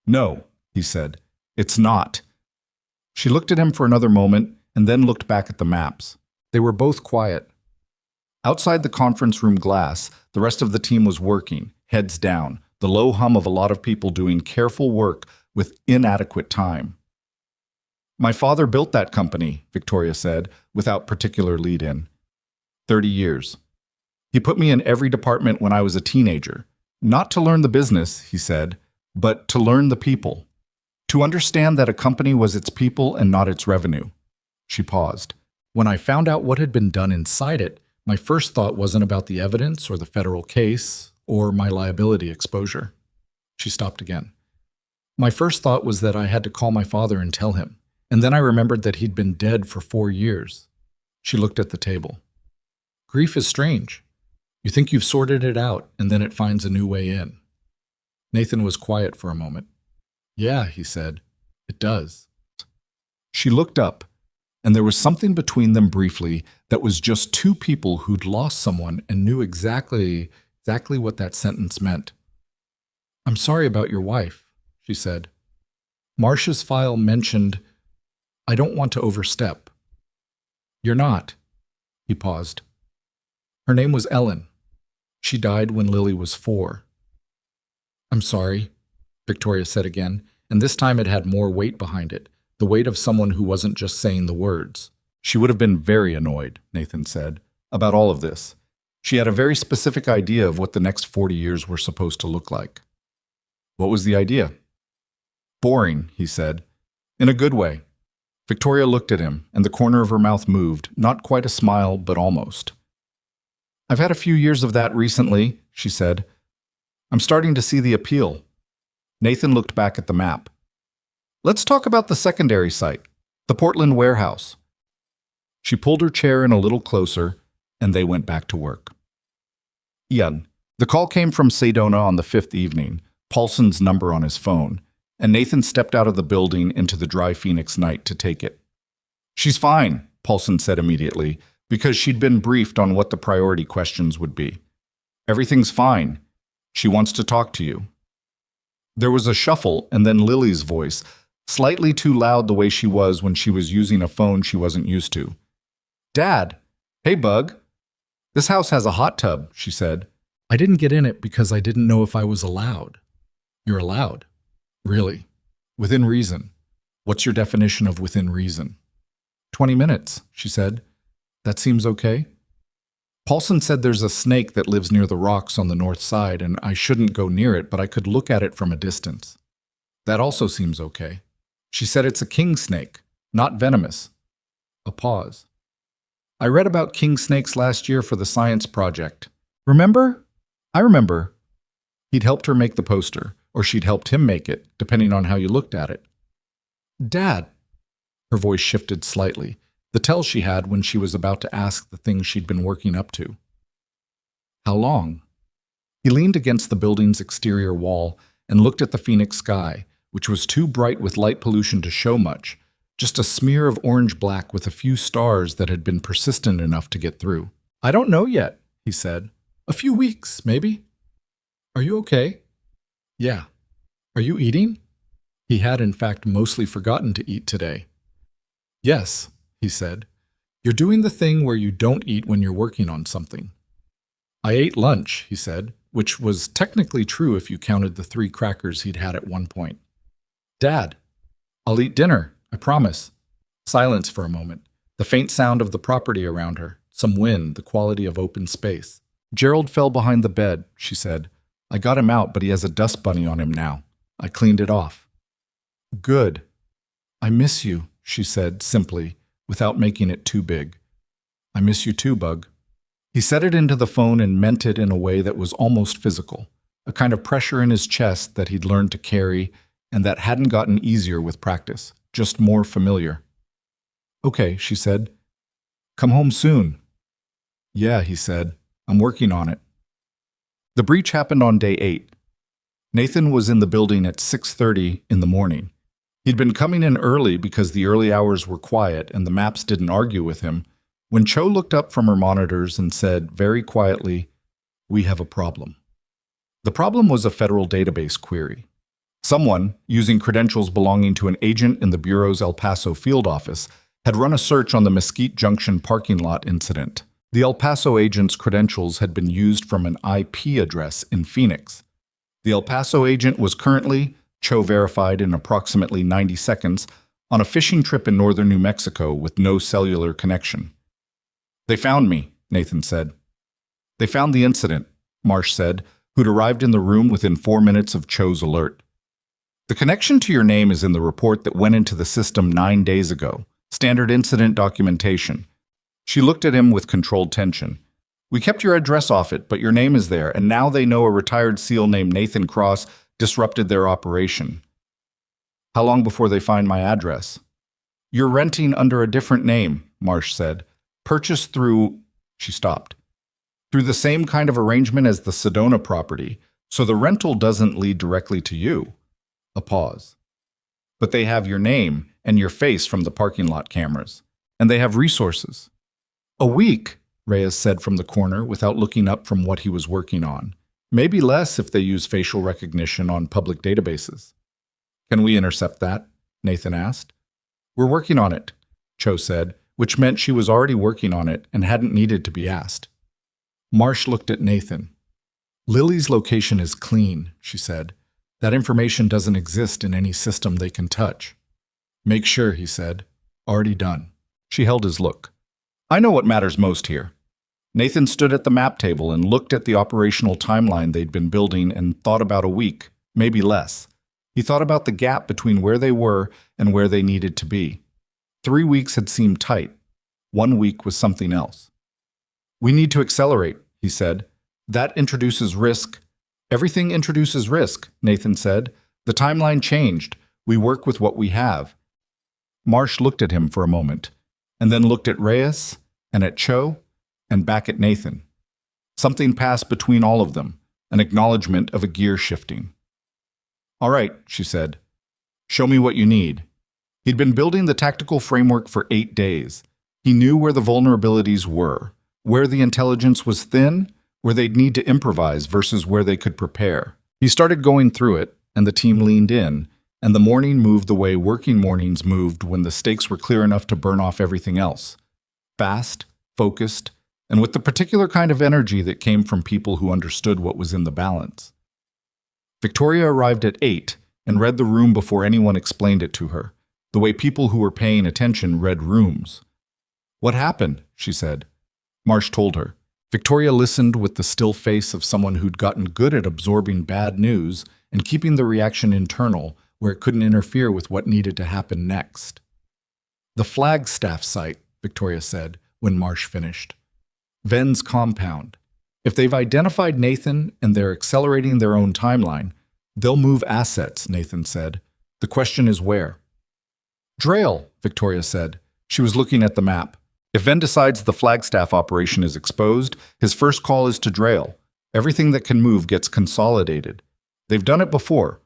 No, he said. It's not. She looked at him for another moment and then looked back at the maps. They were both quiet. Outside the conference room glass, the rest of the team was working, heads down, the low hum of a lot of people doing careful work with inadequate time. My father built that company, Victoria said, without particular lead-in. 30 years. He put me in every department when I was a teenager. Not to learn the business, he said, but to learn the people. To understand that a company was its people and not its revenue. She paused. When I found out what had been done inside it, my first thought wasn't about the evidence or the federal case or my liability exposure. She stopped again. My first thought was that I had to call my father and tell him, and then I remembered that he'd been dead for 4 years. She looked at the table. Grief is strange. You think you've sorted it out, and then it finds a new way in. Nathan was quiet for a moment. Yeah, he said, it does. She looked up, and there was something between them briefly that was just 2 people who'd lost someone and knew exactly what that sentence meant. I'm sorry about your wife, she said. Marsh's file mentioned, I don't want to overstep. You're not. He paused. Her name was Ellen. She died when Lily was 4. I'm sorry, Victoria said again, and this time it had more weight behind it, the weight of someone who wasn't just saying the words. She would have been very annoyed, Nathan said, about all of this. She had a very specific idea of what the next 40 years were supposed to look like. What was the idea? Boring, he said, in a good way. Victoria looked at him, and the corner of her mouth moved, not quite a smile, but almost. I've had a few years of that recently, she said. I'm starting to see the appeal. Nathan looked back at the map. Let's talk about the secondary site, the Portland warehouse. She pulled her chair in a little closer, and they went back to work. Ian. The call came from Sedona on the 5th evening, Paulson's number on his phone, and Nathan stepped out of the building into the dry Phoenix night to take it. She's fine, Paulson said immediately, because she'd been briefed on what the priority questions would be. Everything's fine. She wants to talk to you. There was a shuffle, and then Lily's voice, slightly too loud the way she was when she was using a phone she wasn't used to. "Dad! Hey, Bug! This house has a hot tub," she said. "I didn't get in it because I didn't know if I was allowed." "You're allowed." "Really? Within reason. What's your definition of within reason?" 20 minutes, she said. "That seems okay?" Paulson said there's a snake that lives near the rocks on the north side, and I shouldn't go near it, but I could look at it from a distance. That also seems okay. She said it's a king snake, not venomous. A pause. "I read about king snakes last year for the science project. Remember?" "I remember." He'd helped her make the poster, or she'd helped him make it, depending on how you looked at it. "Dad." Her voice shifted slightly, the tell she had when she was about to ask the thing she'd been working up to. "How long?" He leaned against the building's exterior wall and looked at the Phoenix sky, which was too bright with light pollution to show much, just a smear of orange-black with a few stars that had been persistent enough to get through. "I don't know yet," he said. "A few weeks, maybe." "Are you okay?" "Yeah." "Are you eating?" He had, in fact, mostly forgotten to eat today. "Yes," he said. "You're doing the thing where you don't eat when you're working on something." "I ate lunch," he said, which was technically true if you counted the 3 crackers he'd had at one point. "Dad." "I'll eat dinner, I promise." Silence for a moment, the faint sound of the property around her, some wind, the quality of open space. "Gerald fell behind the bed," she said. "I got him out, but he has a dust bunny on him now. I cleaned it off." "Good." "I miss you," she said simply, without making it too big. "I miss you too, Bug." He said it into the phone and meant it in a way that was almost physical, a kind of pressure in his chest that he'd learned to carry and that hadn't gotten easier with practice, just more familiar. "Okay," she said. "Come home soon." "Yeah," he said. "I'm working on it." The breach happened on day 8. Nathan was in the building at 6:30 in the morning. He'd been coming in early because the early hours were quiet and the maps didn't argue with him, when Cho looked up from her monitors and said very quietly, "We have a problem." The problem was a federal database query. Someone, using credentials belonging to an agent in the Bureau's El Paso field office, had run a search on the Mesquite Junction parking lot incident. The El Paso agent's credentials had been used from an IP address in Phoenix. The El Paso agent was currently, Cho verified in approximately 90 seconds, on a fishing trip in northern New Mexico with no cellular connection. "They found me," Nathan said. "They found the incident," Marsh said, who'd arrived in the room within 4 minutes of Cho's alert. "The connection to your name is in the report that went into the system 9 days ago. Standard incident documentation." She looked at him with controlled tension. "We kept your address off it, but your name is there, and now they know a retired SEAL named Nathan Cross disrupted their operation." "How long before they find my address?" "You're renting under a different name," Marsh said. "Purchased through—" She stopped. "Through the same kind of arrangement as the Sedona property, so the rental doesn't lead directly to you." A pause. "But they have your name and your face from the parking lot cameras. And they have resources." "A week," Reyes said from the corner without looking up from what he was working on. "Maybe less if they use facial recognition on public databases." "Can we intercept that?" Nathan asked. "We're working on it," Cho said, which meant she was already working on it and hadn't needed to be asked. Marsh looked at Nathan. "Lily's location is clean," she said. "That information doesn't exist in any system they can touch." "Make sure," he said. "Already done." She held his look. "I know what matters most here." Nathan stood at the map table and looked at the operational timeline they'd been building and thought about a week, maybe less. He thought about the gap between where they were and where they needed to be. 3 weeks had seemed tight. 1 week was something else. "We need to accelerate," he said. "That introduces risk." "Everything introduces risk," Nathan said. "The timeline changed. We work with what we have." Marsh looked at him for a moment, and then looked at Reyes, and at Cho, and back at Nathan. Something passed between all of them, an acknowledgement of a gear shifting. "All right," she said. "Show me what you need." He'd been building the tactical framework for 8 days. He knew where the vulnerabilities were, where the intelligence was thin, where they'd need to improvise versus where they could prepare. He started going through it, and the team leaned in, and the morning moved the way working mornings moved when the stakes were clear enough to burn off everything else. Fast, focused, and with the particular kind of energy that came from people who understood what was in the balance. Victoria arrived at 8 and read the room before anyone explained it to her, the way people who were paying attention read rooms. "What happened?" she said. Marsh told her. Victoria listened with the still face of someone who'd gotten good at absorbing bad news and keeping the reaction internal where it couldn't interfere with what needed to happen next. "The Flagstaff site," Victoria said when Marsh finished. "Ven's compound. If they've identified Nathan and they're accelerating their own timeline, they'll move assets," Nathan said. "The question is where." "Drayle," Victoria said. She was looking at the map. "If Ven decides the Flagstaff operation is exposed, his first call is to Drayle. Everything that can move gets consolidated. They've done it before.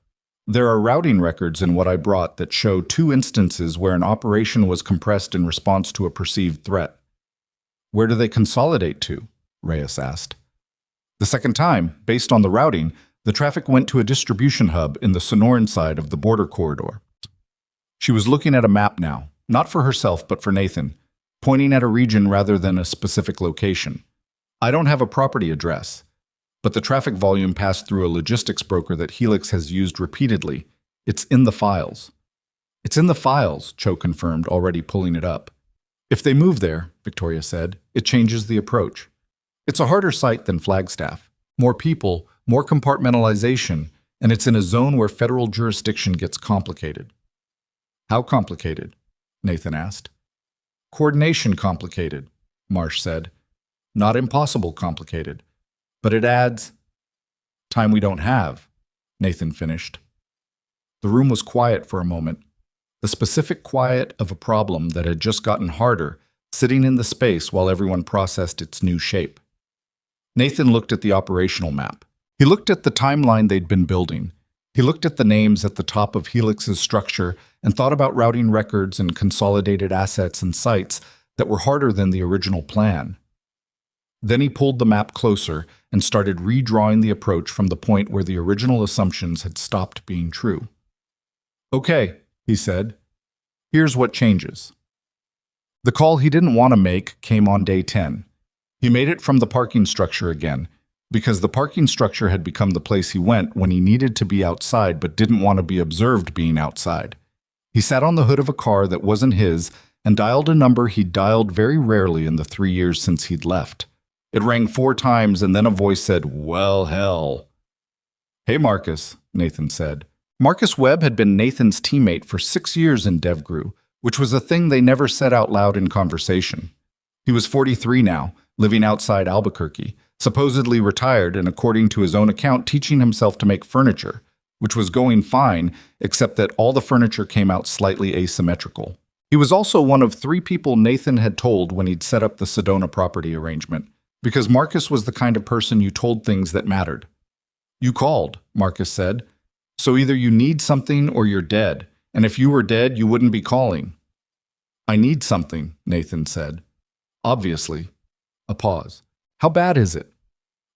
There are routing records in what I brought that show 2 instances where an operation was compressed in response to a perceived threat." "Where do they consolidate to?" Reyes asked. "The second time, based on the routing, the traffic went to a distribution hub in the Sonoran side of the border corridor." She was looking at a map now, not for herself but for Nathan, pointing at a region rather than a specific location. "I don't have a property address, but the traffic volume passed through a logistics broker that Helix has used repeatedly. It's in the files." "It's in the files," Cho confirmed, already pulling it up. "If they move there," Victoria said, "it changes the approach. It's a harder site than Flagstaff. More people, more compartmentalization, and it's in a zone where federal jurisdiction gets complicated." "How complicated?" Nathan asked. "Coordination complicated," Marsh said. "Not impossible complicated. But it adds time we don't have," Nathan finished. The room was quiet for a moment, the specific quiet of a problem that had just gotten harder, sitting in the space while everyone processed its new shape. Nathan looked at the operational map. He looked at the timeline they'd been building. He looked at the names at the top of Helix's structure and thought about routing records and consolidated assets and sites that were harder than the original plan. Then he pulled the map closer and started redrawing the approach from the point where the original assumptions had stopped being true. "Okay," he said. "Here's what changes." The call he didn't want to make came on day 10. He made it from the parking structure again, because the parking structure had become the place he went when he needed to be outside but didn't want to be observed being outside. He sat on the hood of a car that wasn't his and dialed a number he'd dialed very rarely in the 3 years since he'd left. It rang 4 times and then a voice said, "Well, hell." "Hey, Marcus," Nathan said. Marcus Webb had been Nathan's teammate for 6 years in DevGru, which was a thing they never said out loud in conversation. He was 43 now, living outside Albuquerque, supposedly retired and, according to his own account, teaching himself to make furniture, which was going fine, except that all the furniture came out slightly asymmetrical. He was also one of 3 people Nathan had told when he'd set up the Sedona property arrangement, because Marcus was the kind of person you told things that mattered. "You called," Marcus said. "So either you need something or you're dead, and if you were dead, you wouldn't be calling." "I need something," Nathan said. "Obviously." A pause. "How bad is it?"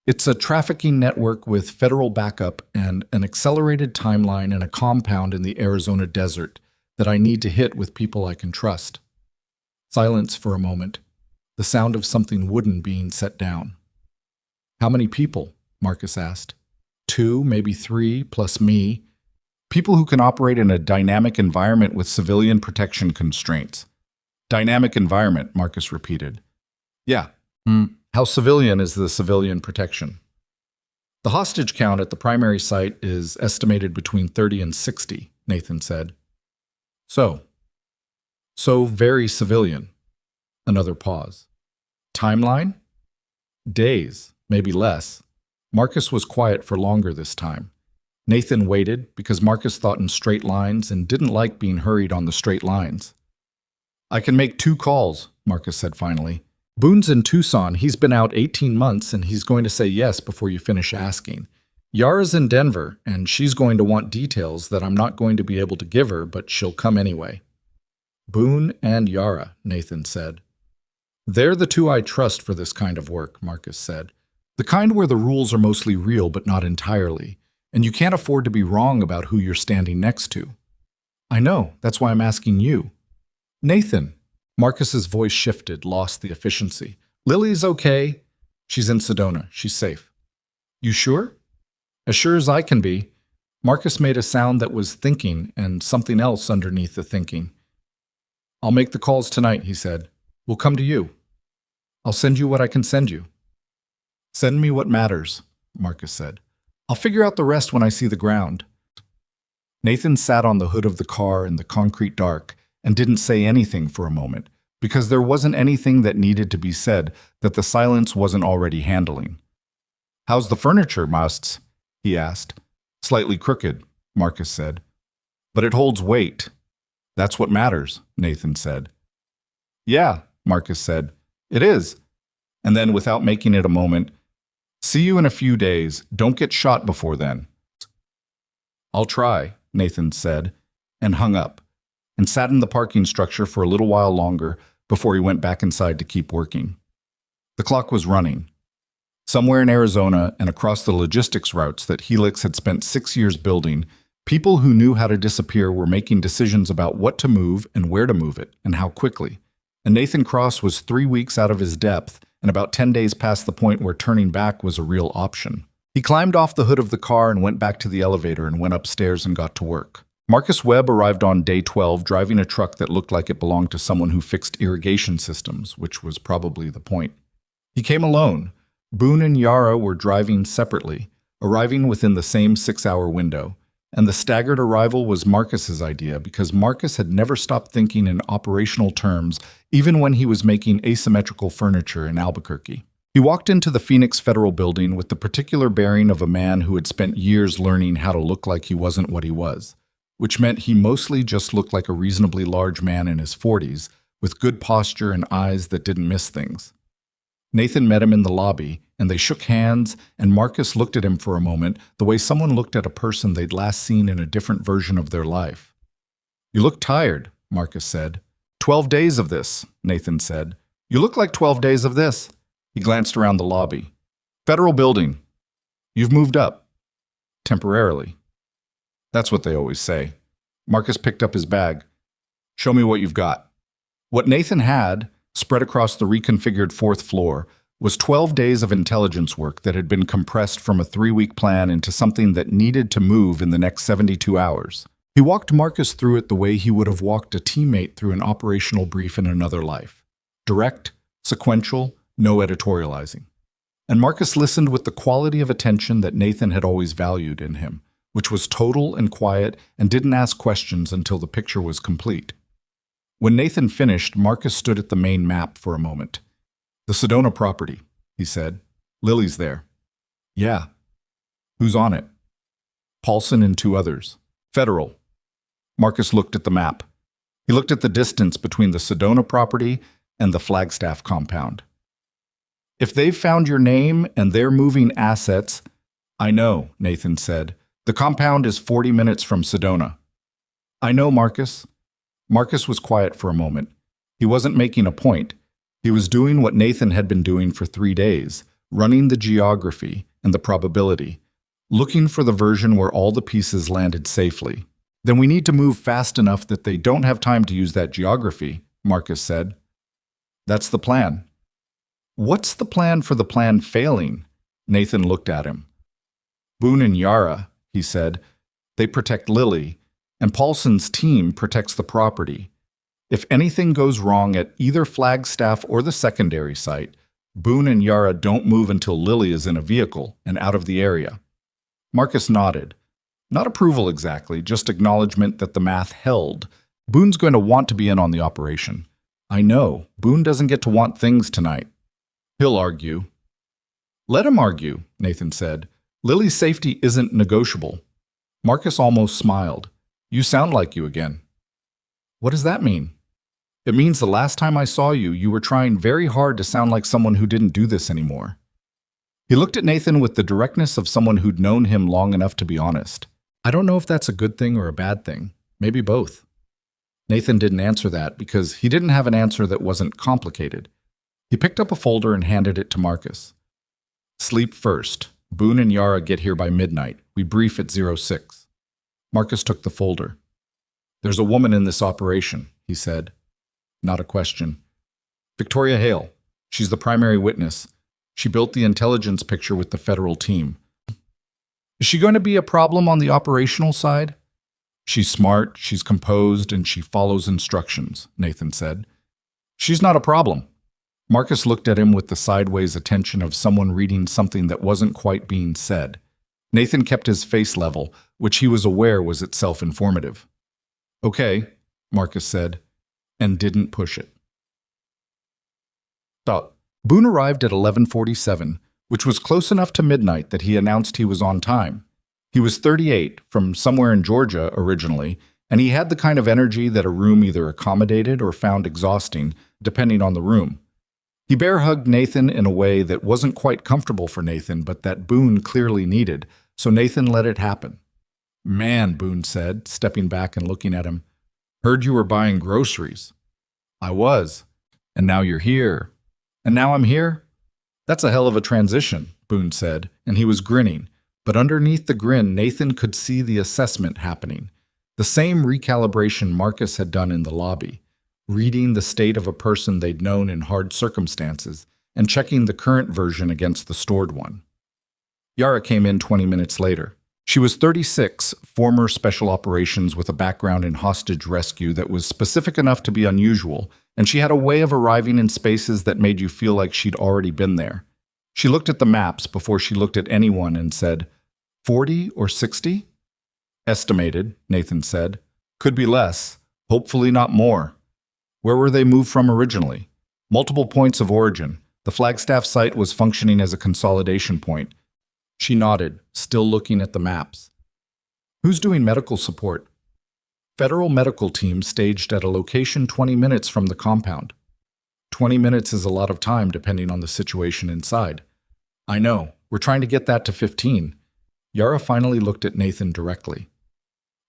"It's a trafficking network with federal backup and an accelerated timeline in a compound in the Arizona desert that I need to hit with people I can trust." Silence for a moment, the sound of something wooden being set down. "How many people?" Marcus asked. 2, maybe 3, plus me. People who can operate in a dynamic environment with civilian protection constraints." "Dynamic environment," Marcus repeated. "Yeah. How civilian is the civilian protection?" "The hostage count at the primary site is estimated between 30 and 60, Nathan said. So very civilian." Another pause. "Timeline?" "Days, maybe less." Marcus was quiet for longer this time. Nathan waited because Marcus thought in straight lines and didn't like being hurried on the straight lines. "I can make 2 calls, Marcus said finally. "Boone's in Tucson. He's been out 18 months and he's going to say yes before you finish asking. Yara's in Denver and she's going to want details that I'm not going to be able to give her, but she'll come anyway." "Boone and Yara," Nathan said. "They're the 2 I trust for this kind of work," Marcus said. "The kind where the rules are mostly real but not entirely. And you can't afford to be wrong about who you're standing next to. I know, that's why I'm asking you. Nathan. Marcus's voice shifted, lost the efficiency. Lily's okay. She's in Sedona. She's safe. You sure? As sure as I can be. Marcus made a sound that was thinking and something else underneath the thinking. I'll make the calls tonight, he said. We'll come to you. I'll send you what I can send you. Send me what matters, Marcus said. I'll figure out the rest when I see the ground. Nathan sat on the hood of the car in the concrete dark and didn't say anything for a moment, because there wasn't anything that needed to be said that the silence wasn't already handling. How's the furniture, Musts? He asked. Slightly crooked, Marcus said. But it holds weight. That's what matters, Nathan said. Yeah, Marcus said. It is. And then, without making it a moment, see you in a few days. Don't get shot before then. I'll try, Nathan said, and hung up, and sat in the parking structure for a little while longer before he went back inside to keep working. The clock was running. Somewhere in Arizona and across the logistics routes that Helix had spent 6 years building, people who knew how to disappear were making decisions about what to move and where to move it, and how quickly. And Nathan Cross was 3 weeks out of his depth and about 10 days past the point where turning back was a real option. He climbed off the hood of the car and went back to the elevator and went upstairs and got to work. Marcus Webb arrived on day 12 driving a truck that looked like it belonged to someone who fixed irrigation systems, which was probably the point. He came alone. Boone and Yara were driving separately, arriving within the same 6-hour window. And the staggered arrival was Marcus's idea because Marcus had never stopped thinking in operational terms, even when he was making asymmetrical furniture in Albuquerque. He walked into the Phoenix Federal Building with the particular bearing of a man who had spent years learning how to look like he wasn't what he was, which meant he mostly just looked like a reasonably large man in his 40s, with good posture and eyes that didn't miss things. Nathan met him in the lobby, and they shook hands, and Marcus looked at him for a moment the way someone looked at a person they'd last seen in a different version of their life. You look tired, Marcus said. 12 days of this, Nathan said. You look like 12 days of this. He glanced around the lobby. Federal building. You've moved up. Temporarily. That's what they always say. Marcus picked up his bag. Show me what you've got. What Nathan had, spread across the reconfigured 4th floor, was 12 days of intelligence work that had been compressed from a 3-week plan into something that needed to move in the next 72 hours. He walked Marcus through it the way he would have walked a teammate through an operational brief in another life. Direct, sequential, no editorializing. And Marcus listened with the quality of attention that Nathan had always valued in him, which was total and quiet and didn't ask questions until the picture was complete. When Nathan finished, Marcus stood at the main map for a moment. The Sedona property, he said. Lily's there. Yeah. Who's on it? Paulson and 2 others. Federal. Marcus looked at the map. He looked at the distance between the Sedona property and the Flagstaff compound. If they've found your name and they're moving assets, I know, Nathan said. The compound is 40 minutes from Sedona. I know, Marcus. Marcus was quiet for a moment. He wasn't making a point. He was doing what Nathan had been doing for 3 days, running the geography and the probability, looking for the version where all the pieces landed safely. Then we need to move fast enough that they don't have time to use that geography, Marcus said. That's the plan. What's the plan for the plan failing? Nathan looked at him. Boone and Yara, he said. They protect Lily, and Paulson's team protects the property. If anything goes wrong at either Flagstaff or the secondary site, Boone and Yara don't move until Lily is in a vehicle and out of the area. Marcus nodded. Not approval exactly, just acknowledgement that the math held. Boone's going to want to be in on the operation. I know. Boone doesn't get to want things tonight. He'll argue. Let him argue, Nathan said. Lily's safety isn't negotiable. Marcus almost smiled. You sound like you again. What does that mean? It means the last time I saw you, you were trying very hard to sound like someone who didn't do this anymore. He looked at Nathan with the directness of someone who'd known him long enough to be honest. I don't know if that's a good thing or a bad thing. Maybe both. Nathan didn't answer that because he didn't have an answer that wasn't complicated. He picked up a folder and handed it to Marcus. Sleep first, Boone and Yara get here by midnight. We brief at 06. Marcus took the folder. There's a woman in this operation, he said. Not a question. Victoria Hale. She's the primary witness. She built the intelligence picture with the federal team. Is she going to be a problem on the operational side? She's smart, she's composed, and she follows instructions, Nathan said. She's not a problem. Marcus looked at him with the sideways attention of someone reading something that wasn't quite being said. Nathan kept his face level, which he was aware was itself informative. Okay, Marcus said, and didn't push it. Stop. Boone arrived at 11:47, which was close enough to midnight that he announced he was on time. He was 38, from somewhere in Georgia originally, and he had the kind of energy that a room either accommodated or found exhausting, depending on the room. He bear-hugged Nathan in a way that wasn't quite comfortable for Nathan, but that Boone clearly needed, so Nathan let it happen. Man, Boone said, stepping back and looking at him. Heard you were buying groceries. I was. And now you're here. And now I'm here? That's a hell of a transition, Boone said, and he was grinning. But underneath the grin, Nathan could see the assessment happening. The same recalibration Marcus had done in the lobby, reading the state of a person they'd known in hard circumstances and checking the current version against the stored one. Yara came in 20 minutes later. She was 36, former special operations with a background in hostage rescue that was specific enough to be unusual, and she had a way of arriving in spaces that made you feel like she'd already been there. She looked at the maps before she looked at anyone and said, 40 or 60? Estimated, Nathan said. Could be less, hopefully not more. Where were they moved from originally? Multiple points of origin. The Flagstaff site was functioning as a consolidation point. She nodded, still looking at the maps. Who's doing medical support? Federal medical team staged at a location 20 minutes from the compound. 20 minutes is a lot of time depending on the situation inside. I know. We're trying to get that to 15. Yara finally looked at Nathan directly.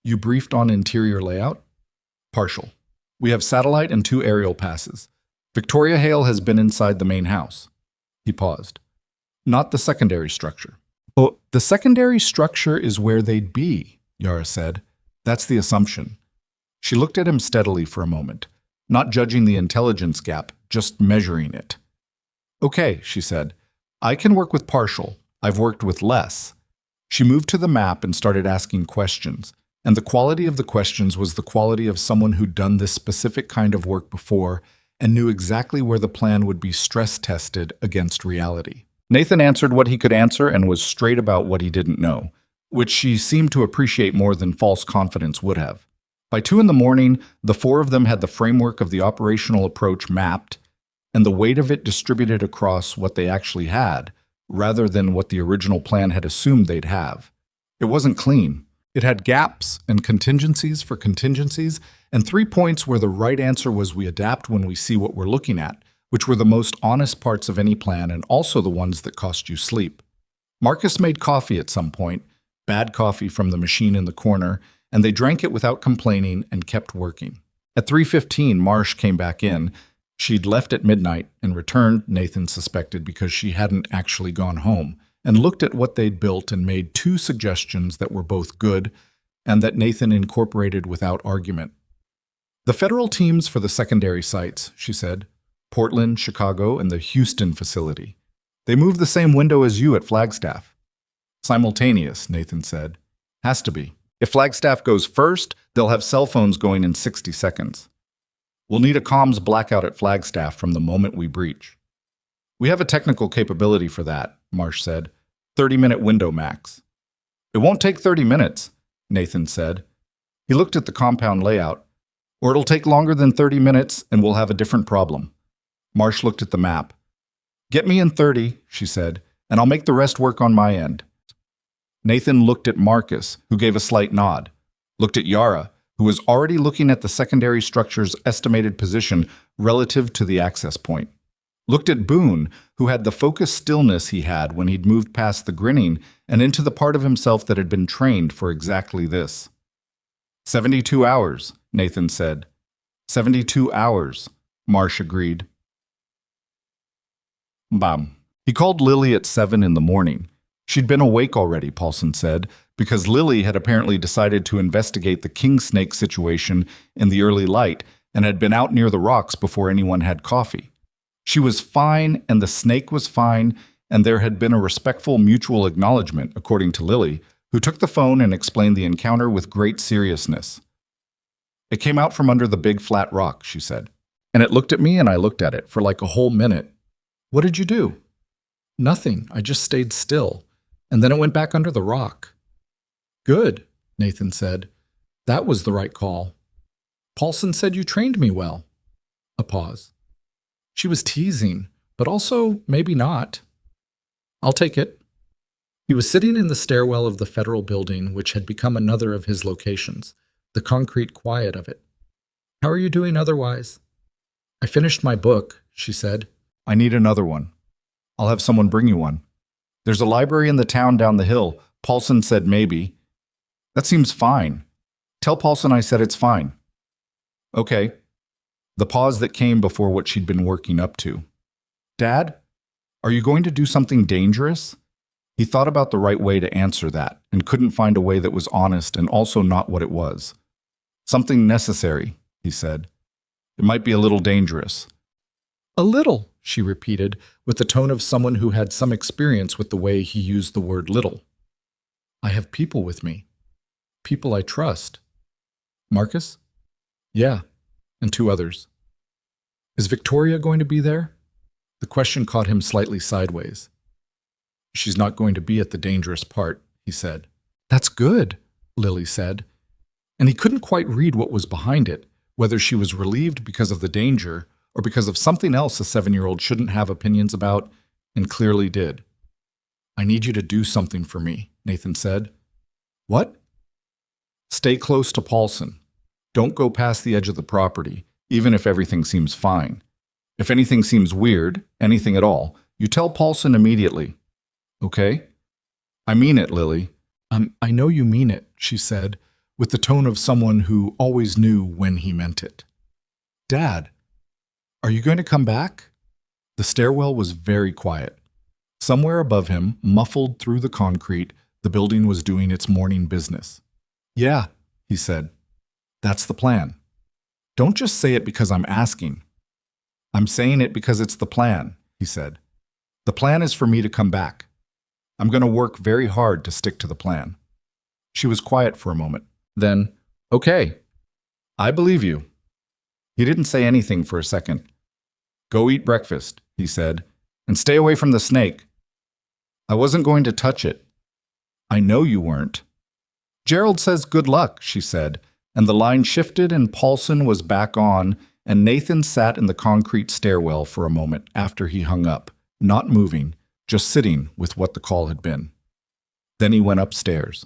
You briefed on interior layout? Partial. We have satellite and 2 aerial passes. Victoria Hale has been inside the main house. He paused. Not the secondary structure. Oh, the secondary structure is where they'd be, Yara said. That's the assumption. She looked at him steadily for a moment, not judging the intelligence gap, just measuring it. Okay, she said. I can work with partial. I've worked with less. She moved to the map and started asking questions, and the quality of the questions was the quality of someone who'd done this specific kind of work before and knew exactly where the plan would be stress-tested against reality. Nathan answered what he could answer and was straight about what he didn't know, which she seemed to appreciate more than false confidence would have. By 2 a.m, the 4 of them had the framework of the operational approach mapped and the weight of it distributed across what they actually had, rather than what the original plan had assumed they'd have. It wasn't clean. It had gaps and contingencies for contingencies, and 3 points where the right answer was we adapt when we see what we're looking at, which were the most honest parts of any plan and also the ones that cost you sleep. Marcus made coffee at some point, bad coffee from the machine in the corner, and they drank it without complaining and kept working. At 3:15, Marsh came back in. She'd left at midnight and returned, Nathan suspected, because she hadn't actually gone home, and looked at what they'd built and made 2 suggestions that were both good and that Nathan incorporated without argument. The federal teams for the secondary sites, she said, Portland, Chicago, and the Houston facility. They moved the same window as you at Flagstaff. Simultaneous, Nathan said. Has to be. If Flagstaff goes first, they'll have cell phones going in 60 seconds. We'll need a comms blackout at Flagstaff from the moment we breach. We have a technical capability for that, Marsh said. 30-minute window max. It won't take 30 minutes, Nathan said. He looked at the compound layout. Or it'll take longer than 30 minutes and we'll have a different problem. Marsh looked at the map. Get me in 30, she said, and I'll make the rest work on my end. Nathan looked at Marcus, who gave a slight nod. Looked at Yara, who was already looking at the secondary structure's estimated position relative to the access point. Looked at Boone, who had the focused stillness he had when he'd moved past the grinning and into the part of himself that had been trained for exactly this. 72 hours, Nathan said. 72 hours, Marsh agreed. Bam. He called Lily at 7 in the morning. She'd been awake already, Paulson said, because Lily had apparently decided to investigate the king snake situation in the early light and had been out near the rocks before anyone had coffee. She was fine, and the snake was fine, and there had been a respectful mutual acknowledgement, according to Lily, who took the phone and explained the encounter with great seriousness. It came out from under the big flat rock, she said. And it looked at me and I looked at it for like a whole minute. What did you do? Nothing. I just stayed still. And then it went back under the rock. Good, Nathan said. That was the right call. Paulson said you trained me well. A pause. She was teasing, but also maybe not. I'll take it. He was sitting in the stairwell of the federal building, which had become another of his locations, the concrete quiet of it. How are you doing otherwise? I finished my book, she said. I need another one. I'll have someone bring you one. There's a library in the town down the hill. Paulson said maybe. That seems fine. Tell Paulson I said it's fine. Okay. The pause that came before what she'd been working up to. Dad, are you going to do something dangerous? He thought about the right way to answer that and couldn't find a way that was honest and also not what it was. Something necessary, he said. It might be a little dangerous. A little, she repeated, with the tone of someone who had some experience with the way he used the word little. I have people with me. People I trust. Marcus? Yeah, and 2 others. Is Victoria going to be there? The question caught him slightly sideways. She's not going to be at the dangerous part, he said. That's good, Lily said. And he couldn't quite read what was behind it, whether she was relieved because of the danger or because of something else a 7-year-old shouldn't have opinions about, and clearly did. I need you to do something for me, Nathan said. What? Stay close to Paulson. Don't go past the edge of the property, even if everything seems fine. If anything seems weird, anything at all, you tell Paulson immediately. Okay? I mean it, Lily. I know you mean it, she said, with the tone of someone who always knew when he meant it. Dad, are you going to come back? The stairwell was very quiet. Somewhere above him, muffled through the concrete, the building was doing its morning business. Yeah, he said. That's the plan. Don't just say it because I'm asking. I'm saying it because it's the plan, he said. The plan is for me to come back. I'm going to work very hard to stick to the plan. She was quiet for a moment. Then, okay, I believe you. He didn't say anything for a second. Go eat breakfast, he said, and stay away from the snake. I wasn't going to touch it. I know you weren't. Gerald says good luck, she said, and the line shifted and Paulson was back on, and Nathan sat in the concrete stairwell for a moment after he hung up, not moving, just sitting with what the call had been. Then he went upstairs.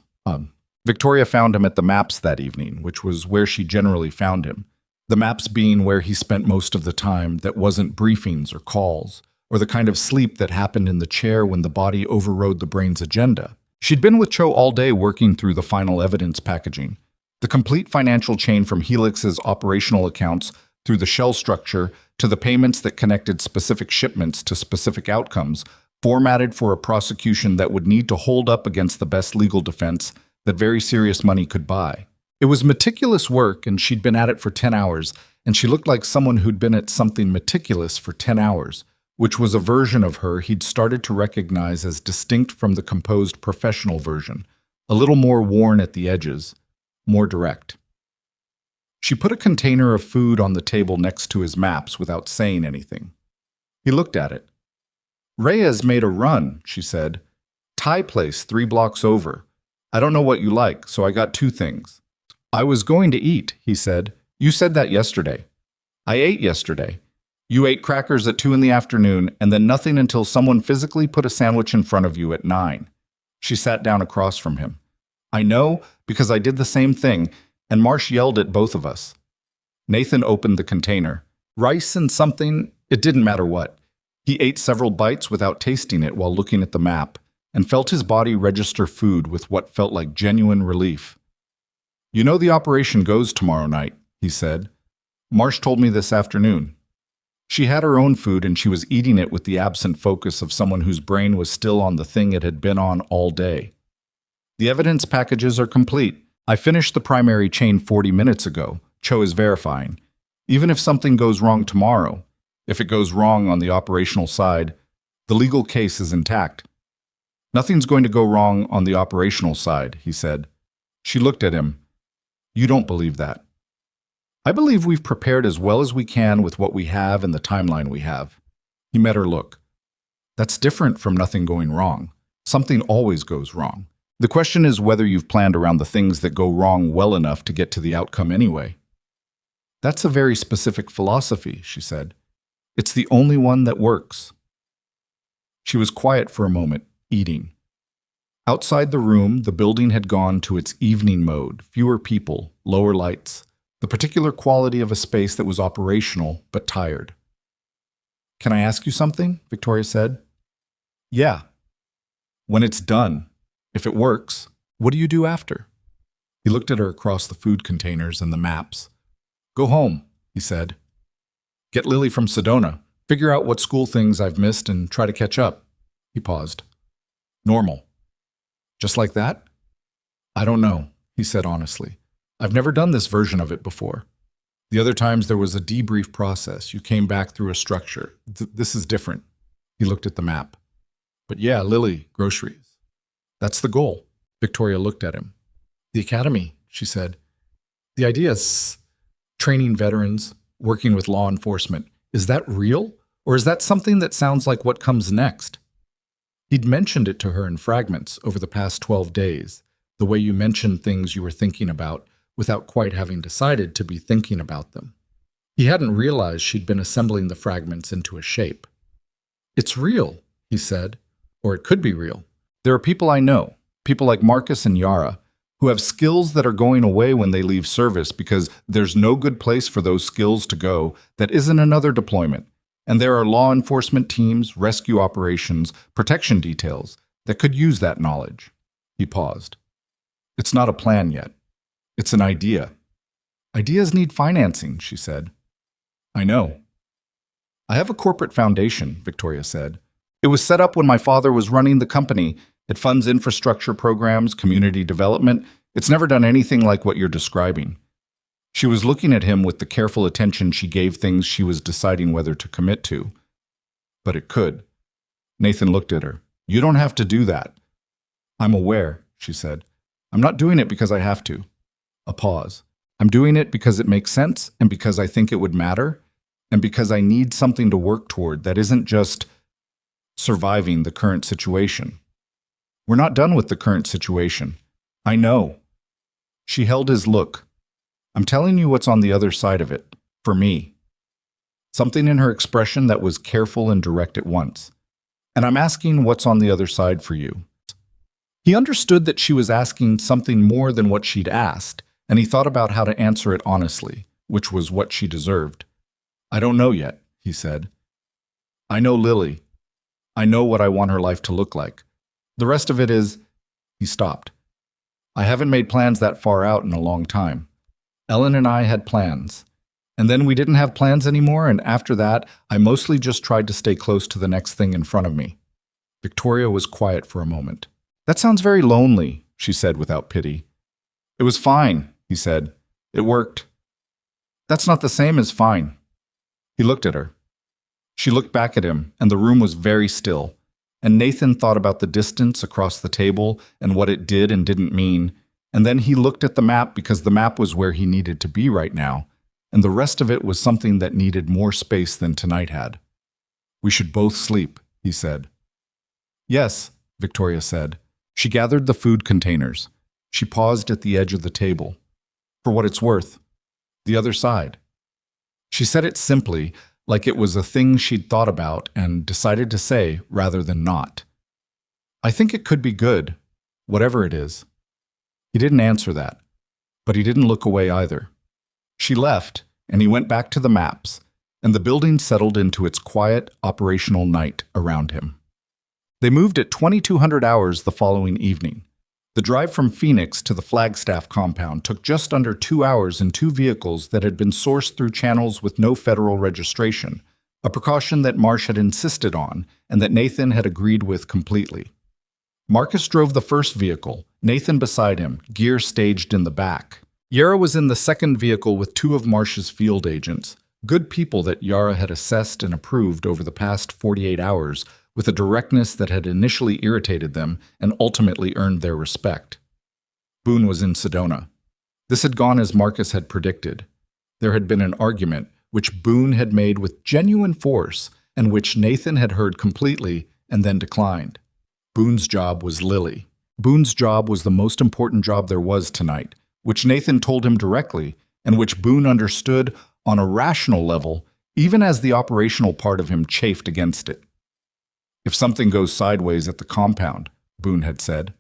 Victoria found him at the Maps that evening, which was where she generally found him. The Maps being where he spent most of the time that wasn't briefings or calls, or the kind of sleep that happened in the chair when the body overrode the brain's agenda. She'd been with Cho all day working through the final evidence packaging, the complete financial chain from Helix's operational accounts through the shell structure to the payments that connected specific shipments to specific outcomes, formatted for a prosecution that would need to hold up against the best legal defense that very serious money could buy. It was meticulous work, and she'd been at it for 10 hours, and she looked like someone who'd been at something meticulous for 10 hours, which was a version of her he'd started to recognize as distinct from the composed professional version, a little more worn at the edges, more direct. She put a container of food on the table next to his Maps without saying anything. He looked at it. Reyes made a run, she said. Thai place 3 blocks over. I don't know what you like, so I got 2 things. I was going to eat, he said. You said that yesterday. I ate yesterday. You ate crackers at 2 in the afternoon, and then nothing until someone physically put a sandwich in front of you at 9. She sat down across from him. I know, because I did the same thing, and Marsh yelled at both of us. Nathan opened the container. Rice and something, it didn't matter what. He ate several bites without tasting it while looking at the map, and felt his body register food with what felt like genuine relief. You know the operation goes tomorrow night, he said. Marsh told me this afternoon. She had her own food and she was eating it with the absent focus of someone whose brain was still on the thing it had been on all day. The evidence packages are complete. I finished the primary chain 40 minutes ago. Cho is verifying. Even if something goes wrong tomorrow, if it goes wrong on the operational side, the legal case is intact. Nothing's going to go wrong on the operational side, he said. She looked at him. You don't believe that. I believe we've prepared as well as we can with what we have and the timeline we have. He met her look. That's different from nothing going wrong. Something always goes wrong. The question is whether you've planned around the things that go wrong well enough to get to the outcome anyway. That's a very specific philosophy, she said. It's the only one that works. She was quiet for a moment, eating. Outside the room, the building had gone to its evening mode, fewer people, lower lights, the particular quality of a space that was operational but tired. Can I ask you something? Victoria said. Yeah. When it's done, if it works, what do you do after? He looked at her across the food containers and the maps. Go home, he said. Get Lily from Sedona, figure out what school things I've missed and try to catch up. He paused. Normal. Just like that? I don't know, he said honestly. I've never done this version of it before. The other times there was a debrief process. You came back through a structure. This is different. He looked at the map. But yeah, Lily, groceries. That's the goal. Victoria looked at him. The academy, she said. The idea is training veterans, working with law enforcement. Is that real? Or is that something that sounds like what comes next? He'd mentioned it to her in fragments over the past 12 days, the way you mentioned things you were thinking about without quite having decided to be thinking about them. He hadn't realized she'd been assembling the fragments into a shape. It's real, he said, or it could be real. There are people I know, people like Marcus and Yara, who have skills that are going away when they leave service because there's no good place for those skills to go that isn't another deployment. And there are law enforcement teams, rescue operations, protection details that could use that knowledge. He paused. It's not a plan yet. It's an idea. Ideas need financing, she said. I know. I have a corporate foundation, Victoria said. It was set up when my father was running the company. It funds infrastructure programs, community development. It's never done anything like what you're describing. She was looking at him with the careful attention she gave things she was deciding whether to commit to. But it could. Nathan looked at her. You don't have to do that. I'm aware, she said. I'm not doing it because I have to. A pause. I'm doing it because it makes sense and because I think it would matter and because I need something to work toward that isn't just surviving the current situation. We're not done with the current situation. I know. She held his look. I'm telling you what's on the other side of it, for me. Something in her expression that was careful and direct at once. And I'm asking what's on the other side for you. He understood that she was asking something more than what she'd asked, and he thought about how to answer it honestly, which was what she deserved. I don't know yet, he said. I know Lily. I know what I want her life to look like. The rest of it is... He stopped. I haven't made plans that far out in a long time. Ellen and I had plans. And then we didn't have plans anymore, and after that, I mostly just tried to stay close to the next thing in front of me. Victoria was quiet for a moment. That sounds very lonely, she said without pity. It was fine, he said. It worked. That's not the same as fine. He looked at her. She looked back at him, and the room was very still. And Nathan thought about the distance across the table and what it did and didn't mean. And then he looked at the map because the map was where he needed to be right now. And the rest of it was something that needed more space than tonight had. We should both sleep, he said. Yes, Victoria said. She gathered the food containers. She paused at the edge of the table. For what it's worth. The other side. She said it simply, like it was a thing she'd thought about and decided to say rather than not. I think it could be good, whatever it is. He didn't answer that, but he didn't look away either. She left, and he went back to the maps, and the building settled into its quiet, operational night around him. They moved at 2200 hours the following evening. The drive from Phoenix to the Flagstaff compound took just under 2 hours in 2 vehicles that had been sourced through channels with no federal registration, a precaution that Marsh had insisted on and that Nathan had agreed with completely. Marcus drove the first vehicle, Nathan beside him, gear staged in the back. Yara was in the second vehicle with two of Marsh's field agents, good people that Yara had assessed and approved over the past 48 hours with a directness that had initially irritated them and ultimately earned their respect. Boone was in Sedona. This had gone as Marcus had predicted. There had been an argument, which Boone had made with genuine force and which Nathan had heard completely and then declined. Boone's job was Lily. Boone's job was the most important job there was tonight, which Nathan told him directly and which Boone understood on a rational level, even as the operational part of him chafed against it. If something goes sideways at the compound, Boone had said.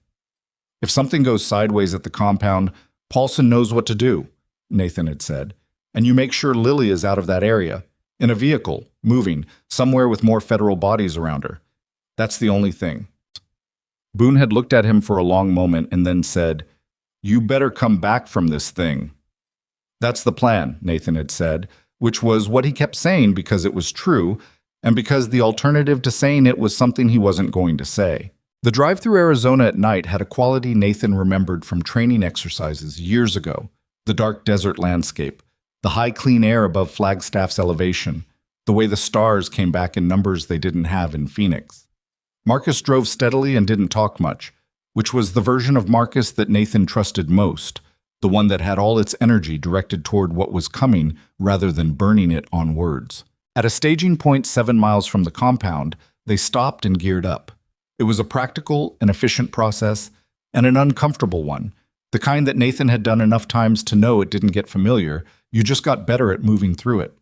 If something goes sideways at the compound, Paulson knows what to do, Nathan had said, and you make sure Lily is out of that area, in a vehicle, moving, somewhere with more federal bodies around her. That's the only thing. Boone had looked at him for a long moment and then said, "You better come back from this thing." "That's the plan," Nathan had said, which was what he kept saying because it was true, and because the alternative to saying it was something he wasn't going to say. The drive through Arizona at night had a quality Nathan remembered from training exercises years ago: the dark desert landscape, the high clean air above Flagstaff's elevation, the way the stars came back in numbers they didn't have in Phoenix. Marcus drove steadily and didn't talk much, which was the version of Marcus that Nathan trusted most, the one that had all its energy directed toward what was coming rather than burning it on words. At a staging point 7 miles from the compound, they stopped and geared up. It was a practical and efficient process, and an uncomfortable one, the kind that Nathan had done enough times to know it didn't get familiar, you just got better at moving through it.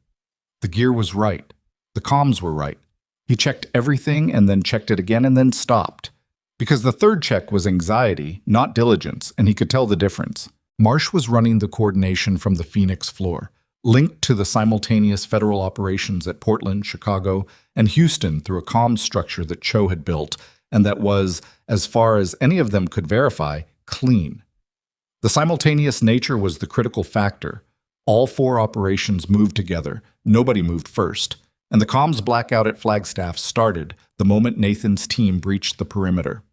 The gear was right. The comms were right. He checked everything and then checked it again and then stopped. Because the third check was anxiety, not diligence, and he could tell the difference. Marsh was running the coordination from the Phoenix floor, linked to the simultaneous federal operations at Portland, Chicago, and Houston through a comms structure that Cho had built, and that was, as far as any of them could verify, clean. The simultaneous nature was the critical factor. All 4 operations moved together. Nobody moved first. And the comms blackout at Flagstaff started the moment Nathan's team breached the perimeter.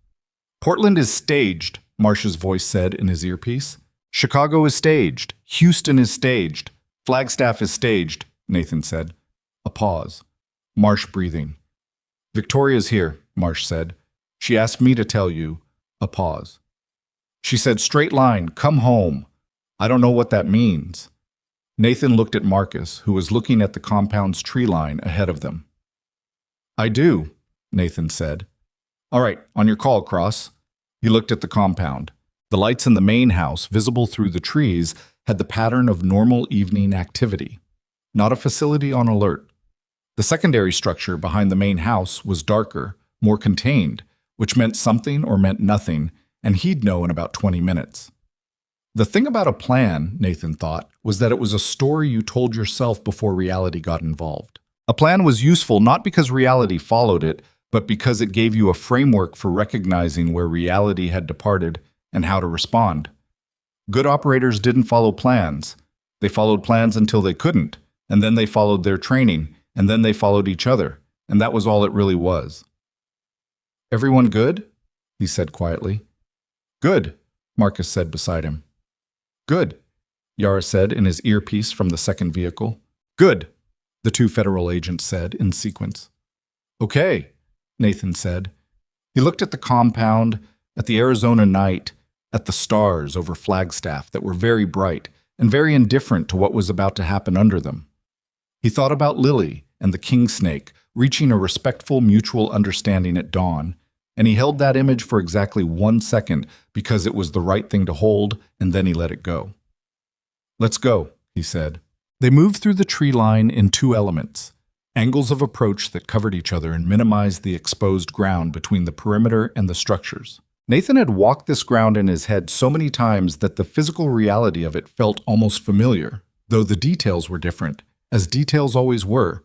"Portland is staged," Marsh's voice said in his earpiece. "Chicago is staged. Houston is staged. Flagstaff is staged," Nathan said. A pause. Marsh breathing. "Victoria's here," Marsh said. "She asked me to tell you." A pause. "She said straight line, come home. I don't know what that means." Nathan looked at Marcus, who was looking at the compound's tree line ahead of them. "I do," Nathan said. "All right, on your call, Cross." He looked at the compound. The lights in the main house, visible through the trees, had the pattern of normal evening activity, not a facility on alert. The secondary structure behind the main house was darker, more contained, which meant something or meant nothing, and he'd know in about 20 minutes. The thing about a plan, Nathan thought, was that it was a story you told yourself before reality got involved. A plan was useful not because reality followed it, but because it gave you a framework for recognizing where reality had departed and how to respond. Good operators didn't follow plans. They followed plans until they couldn't, and then they followed their training, and then they followed each other, and that was all it really was. "Everyone good?" he said quietly. "Good," Marcus said beside him. "Good," Yara said in his earpiece from the second vehicle. "Good," the 2 federal agents said in sequence. "Okay," Nathan said. He looked at the compound, at the Arizona night, at the stars over Flagstaff that were very bright and very indifferent to what was about to happen under them. He thought about Lily and the king snake reaching a respectful mutual understanding at dawn, and he held that image for exactly 1 second because it was the right thing to hold, and then he let it go. "Let's go," he said. They moved through the tree line in 2 elements, angles of approach that covered each other and minimized the exposed ground between the perimeter and the structures. Nathan had walked this ground in his head so many times that the physical reality of it felt almost familiar, though the details were different, as details always were.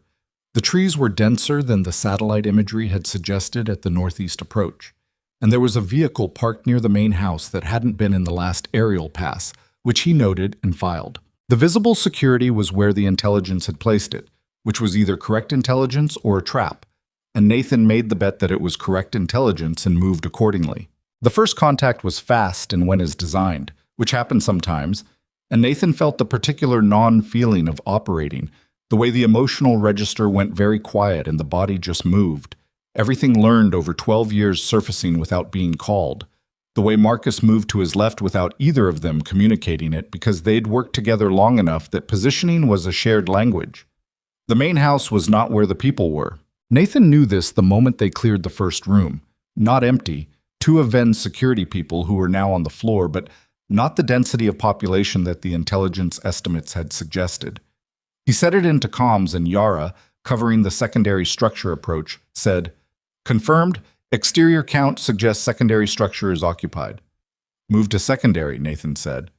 The trees were denser than the satellite imagery had suggested at the northeast approach, and there was a vehicle parked near the main house that hadn't been in the last aerial pass, which he noted and filed. The visible security was where the intelligence had placed it, which was either correct intelligence or a trap, and Nathan made the bet that it was correct intelligence and moved accordingly. The first contact was fast and went as designed, which happens sometimes, and Nathan felt the particular non-feeling of operating, the way the emotional register went very quiet and the body just moved. Everything learned over 12 years surfacing without being called. The way Marcus moved to his left without either of them communicating it because they'd worked together long enough that positioning was a shared language. The main house was not where the people were. Nathan knew this the moment they cleared the first room. Not empty, two of Ven's security people who were now on the floor, but not the density of population that the intelligence estimates had suggested. He set it into comms, and Yara, covering the secondary structure approach, said, "Confirmed, exterior count suggests secondary structure is occupied." "Move to secondary," Nathan said.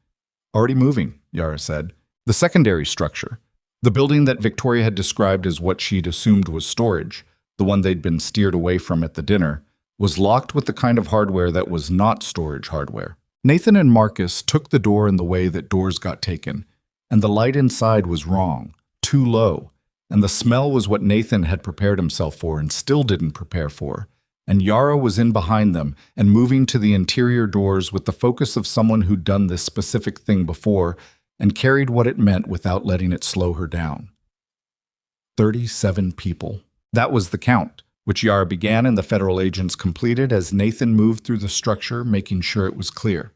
"Already moving," Yara said. The secondary structure, the building that Victoria had described as what she'd assumed was storage, the one they'd been steered away from at the dinner, was locked with the kind of hardware that was not storage hardware. Nathan and Marcus took the door in the way that doors got taken, and the light inside was wrong, too low, and the smell was what Nathan had prepared himself for and still didn't prepare for. And Yara was in behind them and moving to the interior doors with the focus of someone who'd done this specific thing before and carried what it meant without letting it slow her down. 37 people. That was the count, which Yara began and the federal agents completed as Nathan moved through the structure, making sure it was clear.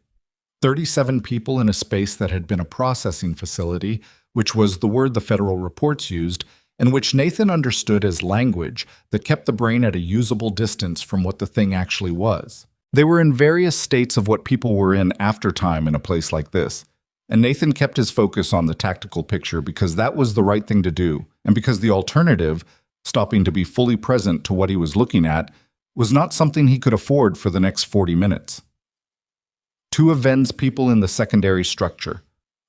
37 people in a space that had been a processing facility, which was the word the federal reports used, and which Nathan understood as language that kept the brain at a usable distance from what the thing actually was. They were in various states of what people were in after time in a place like this, and Nathan kept his focus on the tactical picture because that was the right thing to do, and because the alternative, stopping to be fully present to what he was looking at, was not something he could afford for the next 40 minutes. 2 of Ven's people in the secondary structure,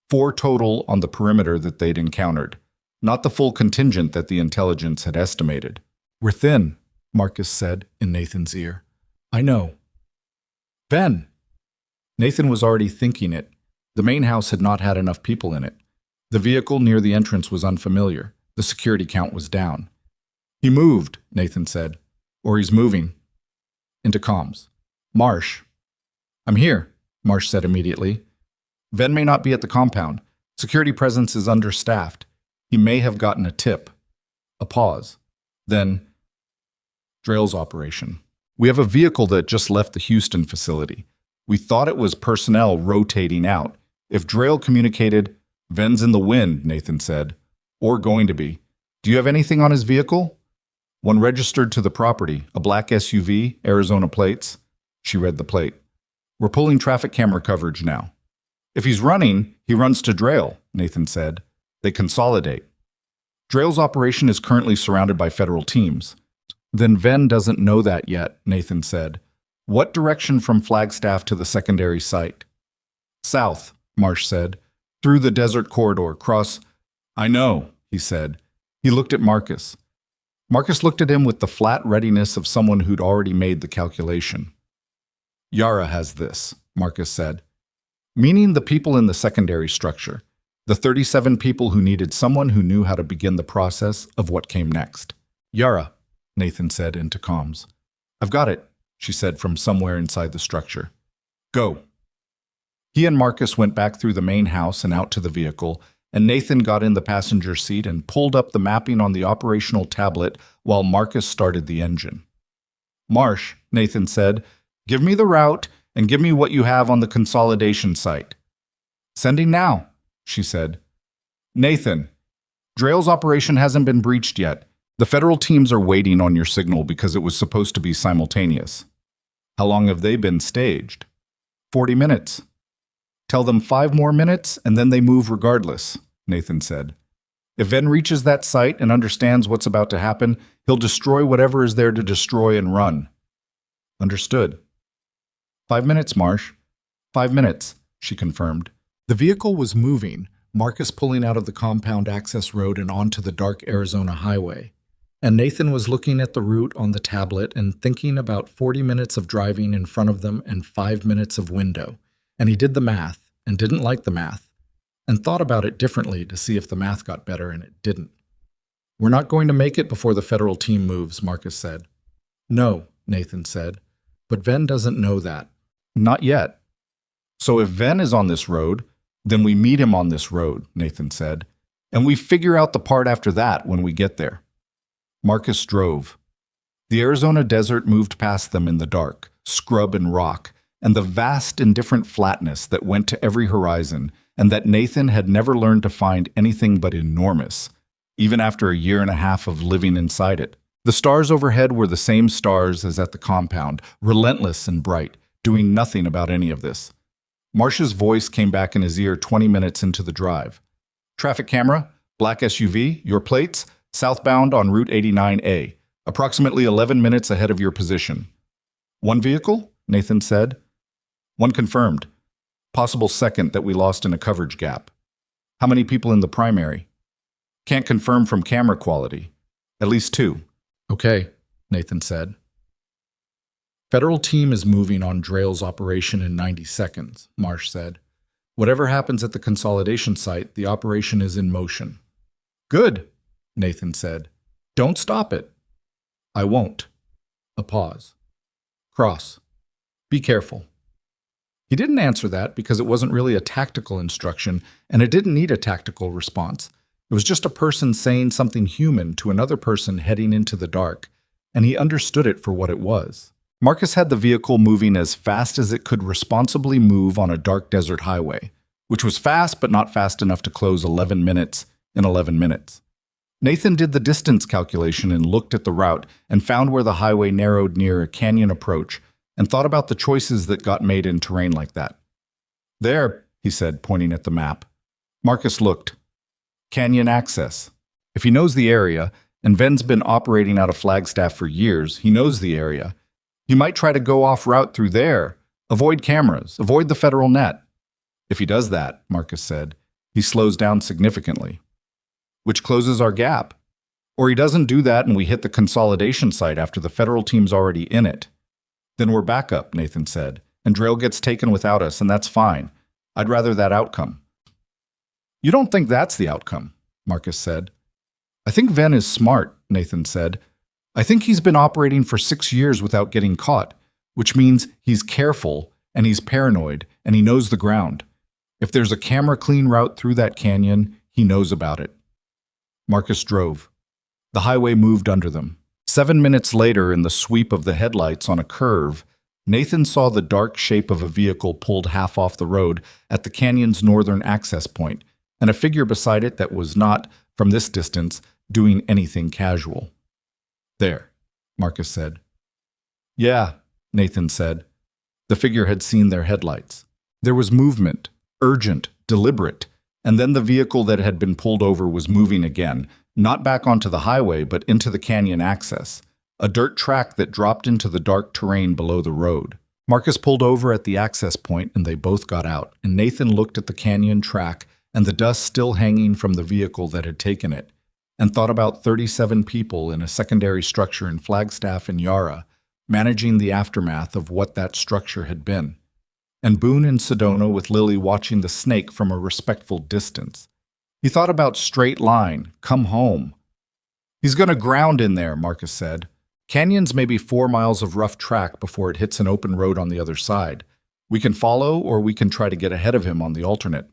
4 total on the perimeter that they'd encountered, not the full contingent that the intelligence had estimated. "We're thin," Marcus said in Nathan's ear. "I know." "Ben!" Nathan was already thinking it. The main house had not had enough people in it. The vehicle near the entrance was unfamiliar. The security count was down. "He moved," Nathan said. "Or he's moving." Into comms. "Marsh." "I'm here," Marsh said immediately. "Ven may not be at the compound. Security presence is understaffed. He may have gotten a tip." A pause. Then, Drail's operation. "We have a vehicle that just left the Houston facility. We thought it was personnel rotating out. If Drail communicated, Ven's in the wind," Nathan said. "Or going to be. Do you have anything on his vehicle?" "One registered to the property, a black SUV, Arizona plates." She read the plate. "We're pulling traffic camera coverage now." "If he's running, he runs to Drail," Nathan said. "They consolidate." "Drail's operation is currently surrounded by federal teams." "Then Ven doesn't know that yet," Nathan said. "What direction from Flagstaff to the secondary site?" "South," Marsh said. "Through the desert corridor, cross—" "I know," he said. He looked at Marcus. Marcus looked at him with the flat readiness of someone who'd already made the calculation. "Yara has this," Marcus said. "Meaning the people in the secondary structure. The 37 people who needed someone who knew how to begin the process of what came next." "Yara," Nathan said into comms. "I've got it," she said from somewhere inside the structure. "Go." He and Marcus went back through the main house and out to the vehicle, and Nathan got in the passenger seat and pulled up the mapping on the operational tablet while Marcus started the engine. "Marsh," Nathan said, "give me the route and give me what you have on the consolidation site." "Sending now," she said. "Nathan, Drail's operation hasn't been breached yet. The federal teams are waiting on your signal because it was supposed to be simultaneous." "How long have they been staged?" 40 minutes. "Tell them 5 more minutes and then they move regardless," Nathan said. "If Ven reaches that site and understands what's about to happen, he'll destroy whatever is there to destroy and run." "Understood." 5 minutes, Marsh." 5 minutes, she confirmed. The vehicle was moving, Marcus pulling out of the compound access road and onto the dark Arizona highway. And Nathan was looking at the route on the tablet and thinking about 40 minutes of driving in front of them and 5 minutes of window. And he did the math, and didn't like the math, and thought about it differently to see if the math got better, and it didn't. We're not going to make it before the federal team moves, Marcus said. No, Nathan said, but Ven doesn't know that. Not yet. So if Ven is on this road, then we meet him on this road, Nathan said, and we figure out the part after that when we get there. Marcus drove. The Arizona desert moved past them in the dark, scrub and rock, and the vast indifferent flatness that went to every horizon, and that Nathan had never learned to find anything but enormous, even after a year and a half of living inside it. The stars overhead were the same stars as at the compound, relentless and bright, doing nothing about any of this. Marsh's voice came back in his ear 20 minutes into the drive. Traffic camera, black SUV, your plates, southbound on Route 89A, approximately 11 minutes ahead of your position. One vehicle? Nathan said. One confirmed. Possible second that we lost in a coverage gap. How many people in the primary? Can't confirm from camera quality. At least 2. Okay, Nathan said. Federal team is moving on Drail's operation in 90 seconds, Marsh said. Whatever happens at the consolidation site, the operation is in motion. Good, Nathan said. Don't stop it. I won't. A pause. Cross. Be careful. He didn't answer that because it wasn't really a tactical instruction, and it didn't need a tactical response. It was just a person saying something human to another person heading into the dark, and he understood it for what it was. Marcus had the vehicle moving as fast as it could responsibly move on a dark desert highway, which was fast but not fast enough to close 11 minutes in 11 minutes. Nathan did the distance calculation and looked at the route and found where the highway narrowed near a canyon approach and thought about the choices that got made in terrain like that. There, he said, pointing at the map. Marcus looked. Canyon access. If he knows the area, and Ven's been operating out of Flagstaff for years, he knows the area. He might try to go off route through there, avoid cameras, avoid the federal net. If he does that, Marcus said, he slows down significantly, which closes our gap. Or he doesn't do that and we hit the consolidation site after the federal team's already in it. Then we're back up, Nathan said, and Drail gets taken without us, and that's fine. I'd rather that outcome. You don't think that's the outcome, Marcus said. I think Ven is smart, Nathan said. I think he's been operating for 6 years without getting caught, which means he's careful and he's paranoid and he knows the ground. If there's a camera-clean route through that canyon, he knows about it. Marcus drove. The highway moved under them. 7 minutes later, in the sweep of the headlights on a curve, Nathan saw the dark shape of a vehicle pulled half off the road at the canyon's northern access point, and a figure beside it that was not, from this distance, doing anything casual. There, Marcus said. Yeah, Nathan said. The figure had seen their headlights. There was movement, urgent, deliberate, and then the vehicle that had been pulled over was moving again, not back onto the highway, but into the canyon access, a dirt track that dropped into the dark terrain below the road. Marcus pulled over at the access point and they both got out, and Nathan looked at the canyon track and the dust still hanging from the vehicle that had taken it, and thought about 37 people in a secondary structure in Flagstaff and Yara, managing the aftermath of what that structure had been, and Boone in Sedona with Lily watching the snake from a respectful distance. He thought about Straight Line, Come Home. He's going to ground in there, Marcus said. Canyon's maybe 4 miles of rough track before it hits an open road on the other side. We can follow, or we can try to get ahead of him on the alternate.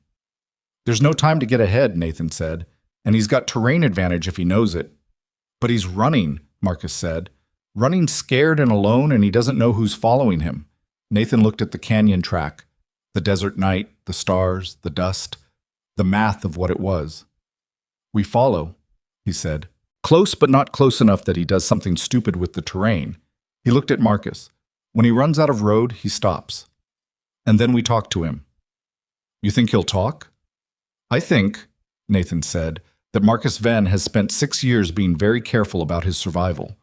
There's no time to get ahead, Nathan said, and he's got terrain advantage if he knows it. But he's running, Marcus said. Running scared and alone, and he doesn't know who's following him. Nathan looked at the canyon track, the desert night, the stars, the dust, the math of what it was. We follow, he said. Close, but not close enough that he does something stupid with the terrain. He looked at Marcus. When he runs out of road, he stops. And then we talk to him. You think he'll talk? I think, Nathan said, that Marcus Ven has spent 6 years being very careful about his survival.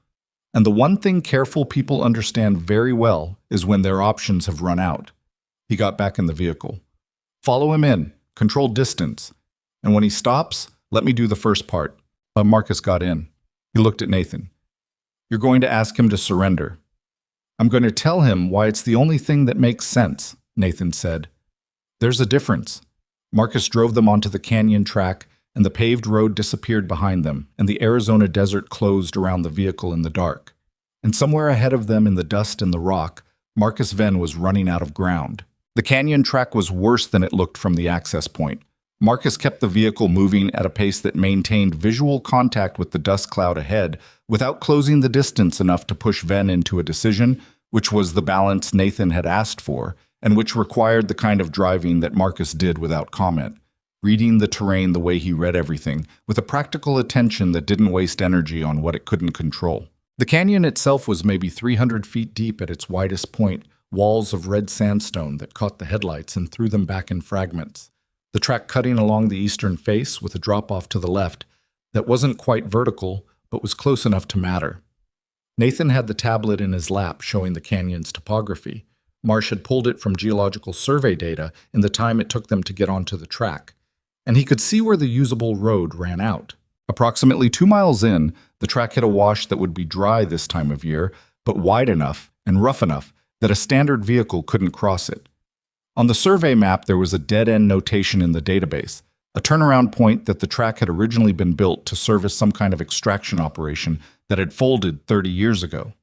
And the one thing careful people understand very well is when their options have run out. He got back in the vehicle. Follow him in, control distance. And when he stops, let me do the first part. Marcus got in. He looked at Nathan. You're going to ask him to surrender. I'm going to tell him why it's the only thing that makes sense, Nathan said. There's a difference. Marcus drove them onto the canyon track, and the paved road disappeared behind them, and the Arizona desert closed around the vehicle in the dark. And somewhere ahead of them in the dust and the rock, Marcus Venn was running out of ground. The canyon track was worse than it looked from the access point. Marcus kept the vehicle moving at a pace that maintained visual contact with the dust cloud ahead without closing the distance enough to push Venn into a decision, which was the balance Nathan had asked for, and which required the kind of driving that Marcus did without comment, reading the terrain the way he read everything, with a practical attention that didn't waste energy on what it couldn't control. The canyon itself was maybe 300 feet deep at its widest point, walls of red sandstone that caught the headlights and threw them back in fragments. The track cutting along the eastern face with a drop-off to the left that wasn't quite vertical, but was close enough to matter. Nathan had the tablet in his lap showing the canyon's topography. Marsh had pulled it from geological survey data in the time it took them to get onto the track, and he could see where the usable road ran out. Approximately 2 miles in, the track hit a wash that would be dry this time of year, but wide enough and rough enough that a standard vehicle couldn't cross it. On the survey map, there was a dead-end notation in the database, a turnaround point that the track had originally been built to service some kind of extraction operation that had folded 30 years ago.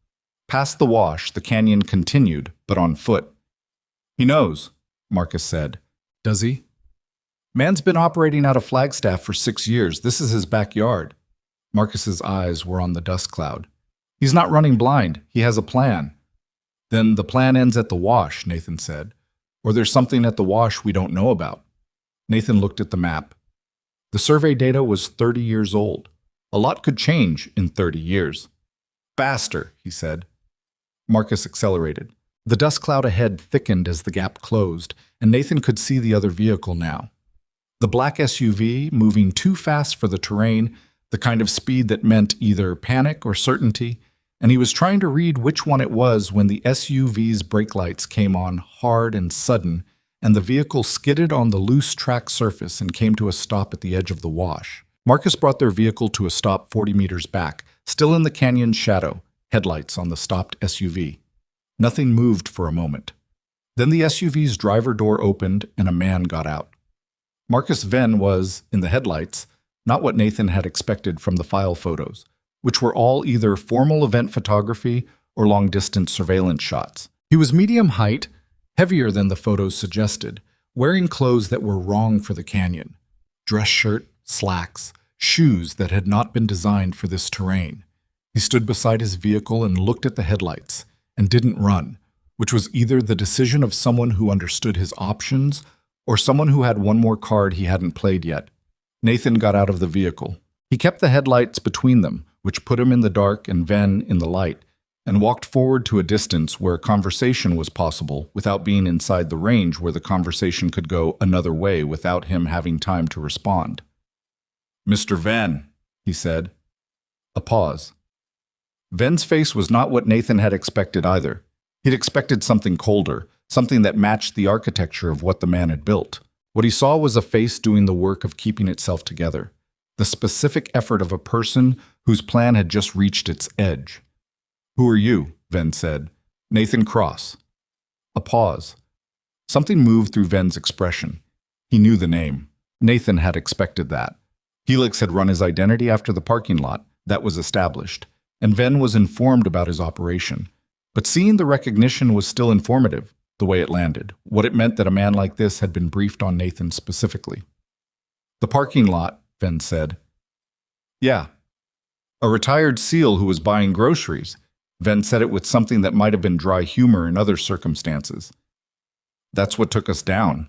Past the wash, the canyon continued, but on foot. "He knows," Marcus said. "Does he?" "Man's been operating out of Flagstaff for 6 years. This is his backyard." Marcus's eyes were on the dust cloud. "He's not running blind. He has a plan." "Then the plan ends at the wash," Nathan said. "Or there's something at the wash we don't know about." Nathan looked at the map. The survey data was 30 years old. A lot could change in 30 years. "Faster," he said. Marcus accelerated. The dust cloud ahead thickened as the gap closed, and Nathan could see the other vehicle now. The black SUV, moving too fast for the terrain, the kind of speed that meant either panic or certainty, and he was trying to read which one it was when the SUV's brake lights came on hard and sudden, and the vehicle skidded on the loose track surface and came to a stop at the edge of the wash. Marcus brought their vehicle to a stop 40 meters back, still in the canyon's shadow, headlights on the stopped SUV. Nothing moved for a moment. Then the SUV's driver door opened and a man got out. Marcus Venn was, in the headlights, not what Nathan had expected from the file photos, which were all either formal event photography or long-distance surveillance shots. He was medium height, heavier than the photos suggested, wearing clothes that were wrong for the canyon. Dress shirt, slacks, shoes that had not been designed for this terrain. He stood beside his vehicle and looked at the headlights, and didn't run, which was either the decision of someone who understood his options or someone who had one more card he hadn't played yet. Nathan got out of the vehicle. He kept the headlights between them, which put him in the dark and Venn in the light, and walked forward to a distance where conversation was possible without being inside the range where the conversation could go another way without him having time to respond. "Mr. Venn," he said. A pause. Venn's face was not what Nathan had expected either. He'd expected something colder, something that matched the architecture of what the man had built. What he saw was a face doing the work of keeping itself together, the specific effort of a person whose plan had just reached its edge. "Who are you?" Venn said. "Nathan Cross." A pause. Something moved through Venn's expression. He knew the name. Nathan had expected that. Helix had run his identity after the parking lot. That was established. And Venn was informed about his operation. But seeing the recognition was still informative, the way it landed, what it meant that a man like this had been briefed on Nathan specifically. "The parking lot," Venn said. "Yeah. A retired SEAL who was buying groceries." Venn said it with something that might have been dry humor in other circumstances. "That's what took us down.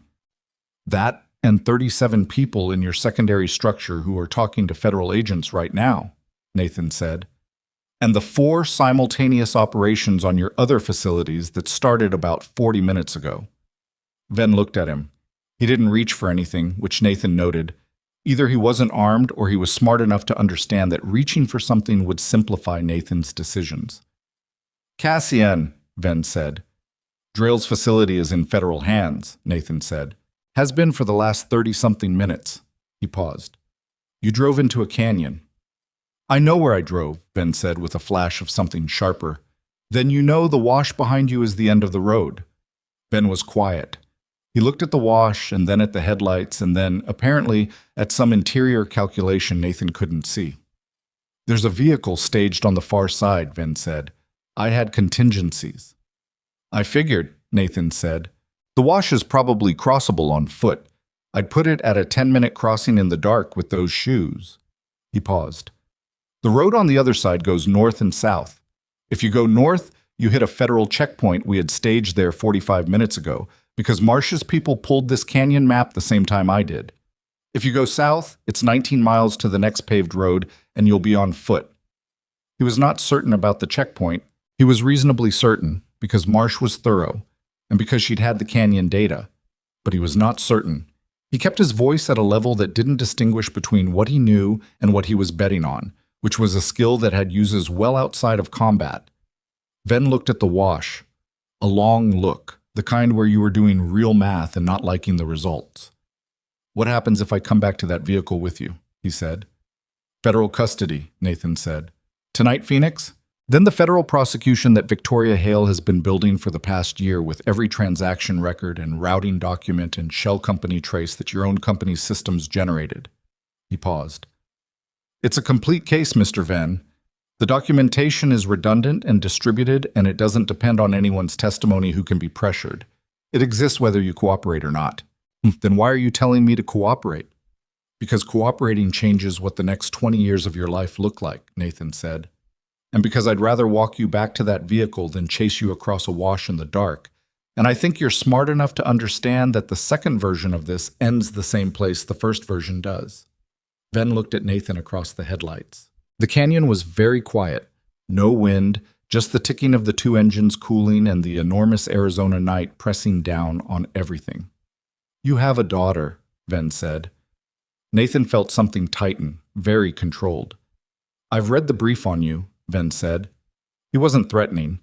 That and 37 people in your secondary structure who are talking to federal agents right now," Nathan said. "And the 4 simultaneous operations on your other facilities that started about 40 minutes ago." Venn looked at him. He didn't reach for anything, which Nathan noted. Either he wasn't armed or he was smart enough to understand that reaching for something would simplify Nathan's decisions. "Cassian," Venn said. "Drill's facility is in federal hands," Nathan said. "Has been for the last 30-something minutes." He paused. "You drove into a canyon." "I know where I drove," Venn said with a flash of something sharper. "Then you know the wash behind you is the end of the road." Venn was quiet. He looked at the wash and then at the headlights and then, apparently, at some interior calculation Nathan couldn't see. "There's a vehicle staged on the far side," Ven said. "I had contingencies." "I figured," Nathan said. "The wash is probably crossable on foot. I'd put it at a 10-minute crossing in the dark with those shoes." He paused. "The road on the other side goes north and south. If you go north, you hit a federal checkpoint we had staged there 45 minutes ago, because Marsh's people pulled this canyon map the same time I did. If you go south, it's 19 miles to the next paved road, and you'll be on foot." He was not certain about the checkpoint. He was reasonably certain, because Marsh was thorough, and because she'd had the canyon data. But he was not certain. He kept his voice at a level that didn't distinguish between what he knew and what he was betting on, which was a skill that had uses well outside of combat. Ven looked at the wash. A long look, the kind where you were doing real math and not liking the results. "What happens if I come back to that vehicle with you?" he said. "Federal custody," Nathan said. "Tonight, Phoenix? Then the federal prosecution that Victoria Hale has been building for the past year with every transaction record and routing document and shell company trace that your own company's systems generated." He paused. "It's a complete case, Mr. Ven. The documentation is redundant and distributed, and it doesn't depend on anyone's testimony who can be pressured. It exists whether you cooperate or not." "Then why are you telling me to cooperate?" "Because cooperating changes what the next 20 years of your life look like," Nathan said. "And because I'd rather walk you back to that vehicle than chase you across a wash in the dark. And I think you're smart enough to understand that the second version of this ends the same place the first version does." Ven looked at Nathan across the headlights. The canyon was very quiet. No wind, just the ticking of the two engines cooling and the enormous Arizona night pressing down on everything. "You have a daughter," Ven said. Nathan felt something tighten, very controlled. "I've read the brief on you," Ven said. He wasn't threatening.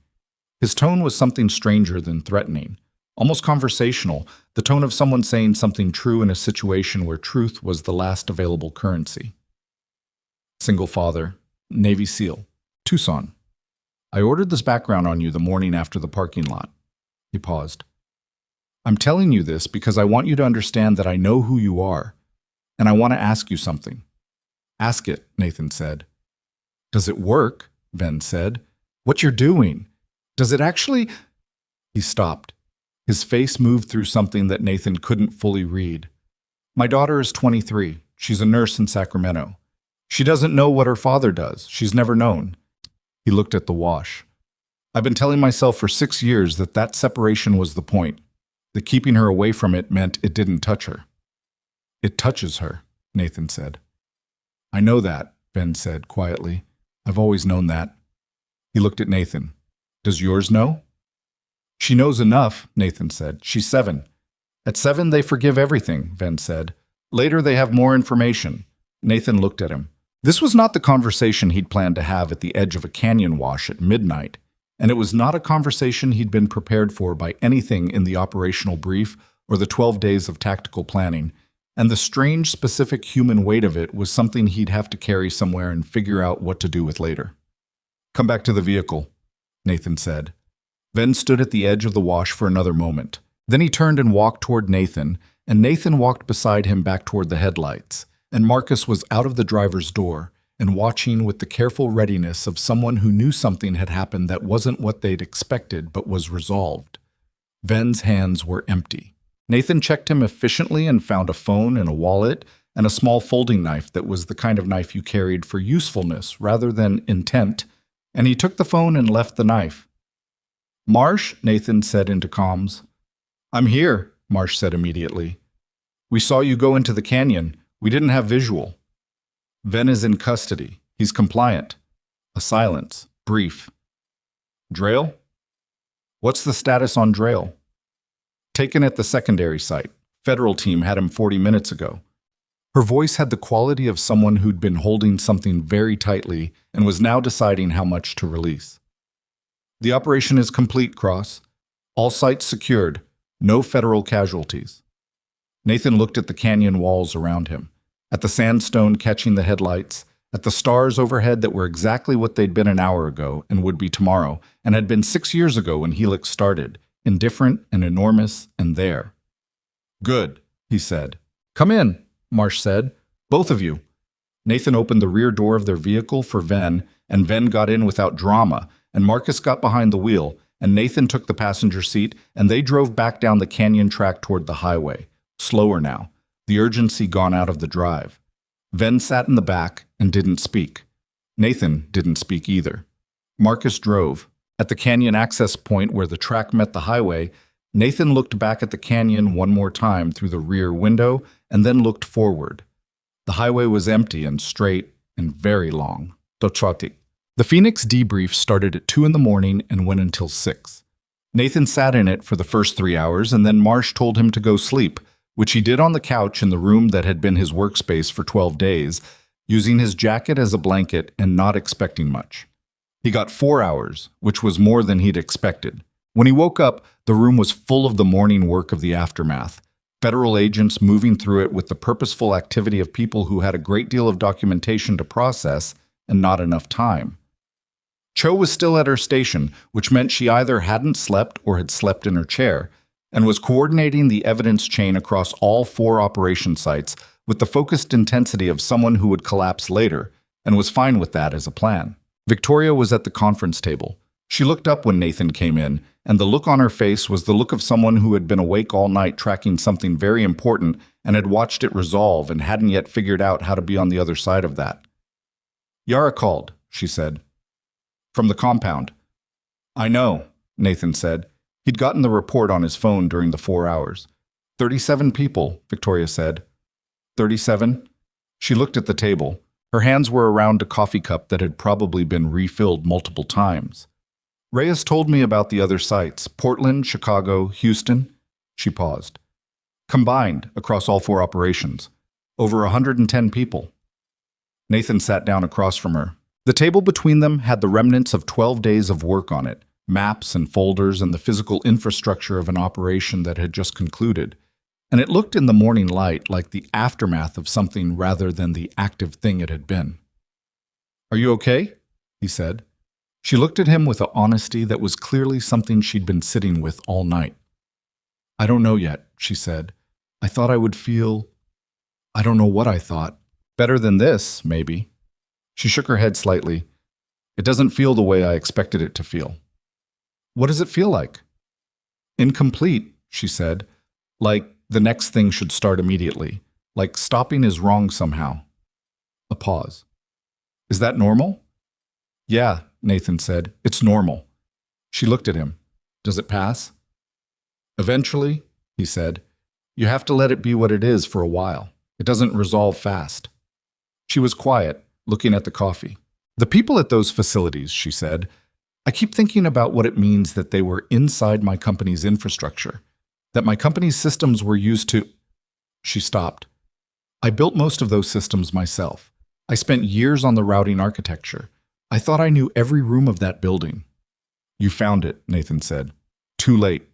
His tone was something stranger than threatening, almost conversational, the tone of someone saying something true in a situation where truth was the last available currency. "Single father, Navy SEAL, Tucson. I ordered this background on you the morning after the parking lot." He paused. "I'm telling you this because I want you to understand that I know who you are, and I want to ask you something." "Ask it," Nathan said. "Does it work?" Ven said. "What you're doing? Does it actually—" He stopped. His face moved through something that Nathan couldn't fully read. "My daughter is 23. She's a nurse in Sacramento. She doesn't know what her father does. She's never known." He looked at the wash. "I've been telling myself for 6 years that that separation was the point, that keeping her away from it meant it didn't touch her." "It touches her," Nathan said. "I know that," Ven said quietly. "I've always known that." He looked at Nathan. "Does yours know?" "She knows enough," Nathan said. "She's 7. At 7, they forgive everything," Ven said. "Later, they have more information." Nathan looked at him. This was not the conversation he'd planned to have at the edge of a canyon wash at midnight, and it was not a conversation he'd been prepared for by anything in the operational brief or the 12 days of tactical planning, and the strange, specific human weight of it was something he'd have to carry somewhere and figure out what to do with later. "Come back to the vehicle," Nathan said. Ven stood at the edge of the wash for another moment. Then he turned and walked toward Nathan, and Nathan walked beside him back toward the headlights. And Marcus was out of the driver's door and watching with the careful readiness of someone who knew something had happened that wasn't what they'd expected but was resolved. Ven's hands were empty. Nathan checked him efficiently and found a phone and a wallet and a small folding knife that was the kind of knife you carried for usefulness rather than intent, and he took the phone and left the knife. "Marsh," Nathan said into comms. "I'm here," Marsh said immediately. "We saw you go into the canyon. We didn't have visual." "Ven is in custody. He's compliant." A silence, brief. "Drayle?" "What's the status on Drayle?" "Taken at the secondary site. Federal team had him 40 minutes ago." Her voice had the quality of someone who'd been holding something very tightly and was now deciding how much to release. "The operation is complete, Cross. All sites secured. No federal casualties." Nathan looked at the canyon walls around him, at the sandstone catching the headlights, at the stars overhead that were exactly what they'd been an hour ago and would be tomorrow, and had been 6 years ago when Helix started, indifferent and enormous and there. Good, he said. Come in, Marsh said. Both of you. Nathan opened the rear door of their vehicle for Ven, and Ven got in without drama, and Marcus got behind the wheel, and Nathan took the passenger seat, and they drove back down the canyon track toward the highway, slower now, the urgency gone out of the drive. Ven sat in the back and didn't speak. Nathan didn't speak either. Marcus drove. At the canyon access point where the track met the highway, Nathan looked back at the canyon one more time through the rear window and then looked forward. The highway was empty and straight and very long. The Phoenix debrief started at 2 in the morning and went until 6. Nathan sat in it for the first 3 hours, and then Marsh told him to go sleep, which he did on the couch in the room that had been his workspace for 12 days, using his jacket as a blanket and not expecting much. He got 4 hours, which was more than he'd expected. When he woke up, the room was full of the morning work of the aftermath. Federal agents moving through it with the purposeful activity of people who had a great deal of documentation to process and not enough time. Cho was still at her station, which meant she either hadn't slept or had slept in her chair, and was coordinating the evidence chain across all 4 operation sites with the focused intensity of someone who would collapse later, and was fine with that as a plan. Victoria was at the conference table. She looked up when Nathan came in, and the look on her face was the look of someone who had been awake all night tracking something very important and had watched it resolve and hadn't yet figured out how to be on the other side of that. Yara called, she said. From the compound. I know, Nathan said. He'd gotten the report on his phone during the 4 hours. 37 people, Victoria said. 37? She looked at the table. Her hands were around a coffee cup that had probably been refilled multiple times. Reyes told me about the other sites, Portland, Chicago, Houston. She paused. Combined, across all 4 operations. Over 110 people. Nathan sat down across from her. The table between them had the remnants of 12 days of work on it, maps and folders and the physical infrastructure of an operation that had just concluded. And it looked in the morning light like the aftermath of something rather than the active thing it had been. Are you okay? He said. She looked at him with an honesty that was clearly something she'd been sitting with all night. I don't know yet, she said. I thought I would feel… I don't know what I thought. Better than this, maybe. She shook her head slightly. It doesn't feel the way I expected it to feel. What does it feel like? Incomplete, she said. Like the next thing should start immediately. Like stopping is wrong somehow. A pause. Is that normal? Yeah, Nathan said. It's normal. She looked at him. Does it pass? Eventually, he said. You have to let it be what it is for a while. It doesn't resolve fast. She was quiet, looking at the coffee. The people at those facilities, she said, I keep thinking about what it means that they were inside my company's infrastructure, that my company's systems were used to… She stopped. I built most of those systems myself. I spent years on the routing architecture. I thought I knew every room of that building. You found it, Nathan said. Too late.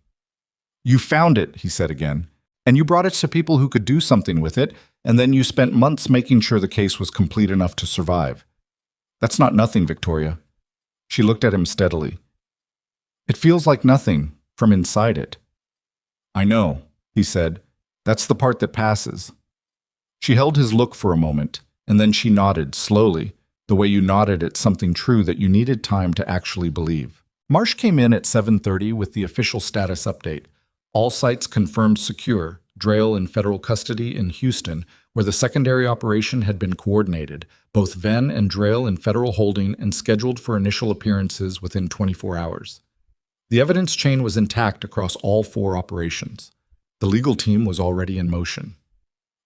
You found it, he said again, and you brought it to people who could do something with it, and then you spent months making sure the case was complete enough to survive. That's not nothing, Victoria. She looked at him steadily. It feels like nothing from inside it. I know, he said. That's the part that passes. She held his look for a moment, and then she nodded slowly, the way you nodded at something true that you needed time to actually believe. Marsh came in at 7:30 with the official status update. All sites confirmed secure, Drayle in federal custody in Houston, where the secondary operation had been coordinated, both Venn and Drayle in federal holding and scheduled for initial appearances within 24 hours. The evidence chain was intact across all 4 operations. The legal team was already in motion.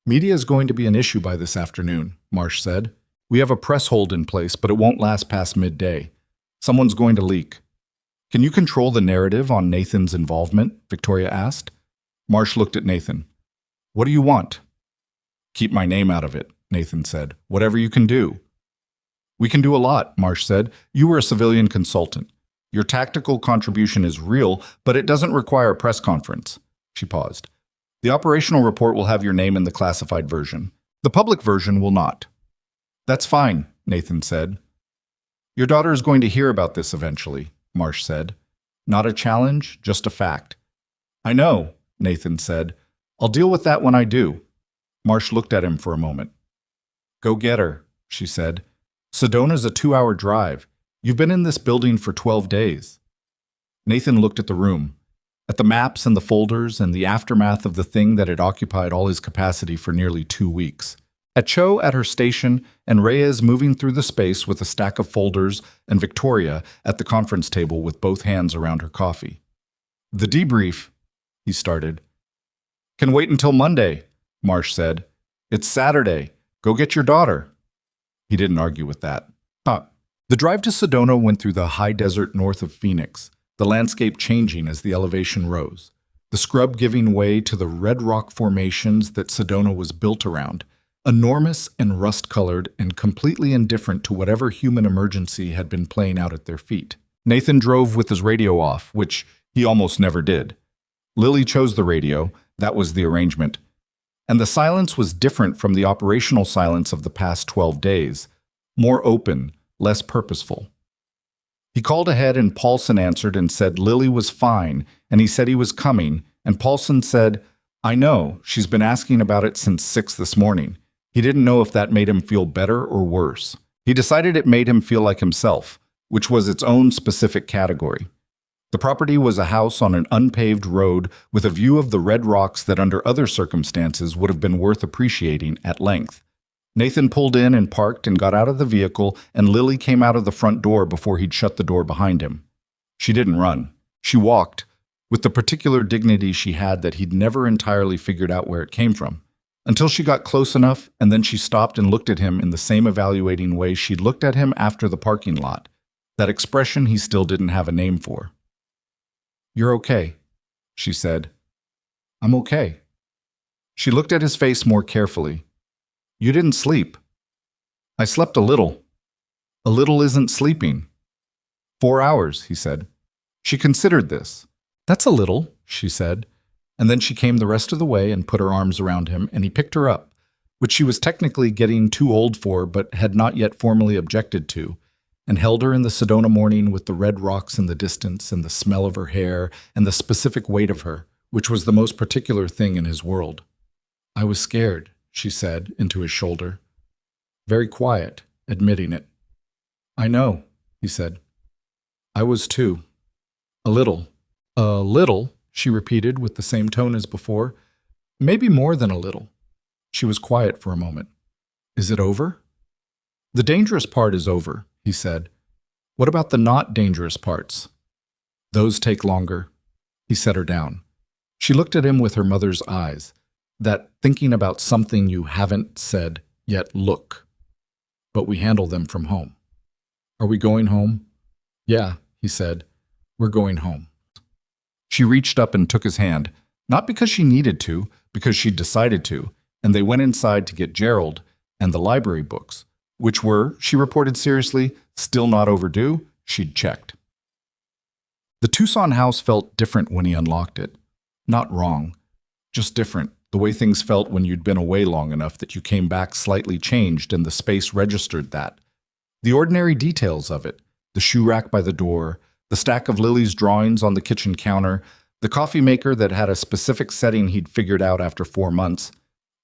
Media is going to be an issue by this afternoon, Marsh said. We have a press hold in place, but it won't last past midday. Someone's going to leak. Can you control the narrative on Nathan's involvement? Victoria asked. Marsh looked at Nathan. What do you want? Keep my name out of it, Nathan said. Whatever you can do. We can do a lot, Marsh said. You were a civilian consultant. Your tactical contribution is real, but it doesn't require a press conference. She paused. The operational report will have your name in the classified version. The public version will not. That's fine, Nathan said. Your daughter is going to hear about this eventually, Marsh said. Not a challenge, just a fact. I know, Nathan said. I'll deal with that when I do. Marsh looked at him for a moment. Go get her, she said. Sedona's a 2-hour drive. You've been in this building for 12 days. Nathan looked at the room, at the maps and the folders and the aftermath of the thing that had occupied all his capacity for nearly 2 weeks. At Cho at her station, and Reyes moving through the space with a stack of folders, and Victoria at the conference table with both hands around her coffee. The debrief, he started. Can wait until Monday, Marsh said. It's Saturday. Go get your daughter. He didn't argue with that. The drive to Sedona went through the high desert north of Phoenix, the landscape changing as the elevation rose, the scrub giving way to the red rock formations that Sedona was built around, enormous and rust-colored and completely indifferent to whatever human emergency had been playing out at their feet. Nathan drove with his radio off, which he almost never did. Lily chose the radio, that was the arrangement. And the silence was different from the operational silence of the past 12 days, more open, less purposeful. He called ahead and Paulson answered and said Lily was fine, and he said he was coming, and Paulson said, I know, she's been asking about it since 6 this morning. He didn't know if that made him feel better or worse. He decided it made him feel like himself, which was its own specific category. The property was a house on an unpaved road with a view of the red rocks that under other circumstances would have been worth appreciating at length. Nathan pulled in and parked and got out of the vehicle, and Lily came out of the front door before he'd shut the door behind him. She didn't run. She walked, with the particular dignity she had that he'd never entirely figured out where it came from. Until she got close enough, and then she stopped and looked at him in the same evaluating way she'd looked at him after the parking lot, that expression he still didn't have a name for. You're okay, she said. I'm okay. She looked at his face more carefully. You didn't sleep. I slept a little. A little isn't sleeping. 4 hours, he said. She considered this. That's a little, she said. And then she came the rest of the way and put her arms around him, and he picked her up, which she was technically getting too old for but had not yet formally objected to, and held her in the Sedona morning with the red rocks in the distance and the smell of her hair and the specific weight of her, which was the most particular thing in his world. I was scared, she said, into his shoulder. Very quiet, admitting it. I know, he said. I was too. A little. A little, she repeated with the same tone as before. Maybe more than a little. She was quiet for a moment. Is it over? The dangerous part is over, he said. What about the not dangerous parts? Those take longer. He set her down. She looked at him with her mother's eyes, that thinking about something you haven't said yet look. But we handle them from home. Are we going home? Yeah, he said. We're going home. She reached up and took his hand, not because she needed to, because she'd decided to, and they went inside to get Gerald and the library books, which were, she reported seriously, still not overdue. She'd checked. The Tucson house felt different when he unlocked it. Not wrong, just different, the way things felt when you'd been away long enough that you came back slightly changed and the space registered that. The ordinary details of it, the shoe rack by the door, the stack of Lily's drawings on the kitchen counter, the coffee maker that had a specific setting he'd figured out after 4 months,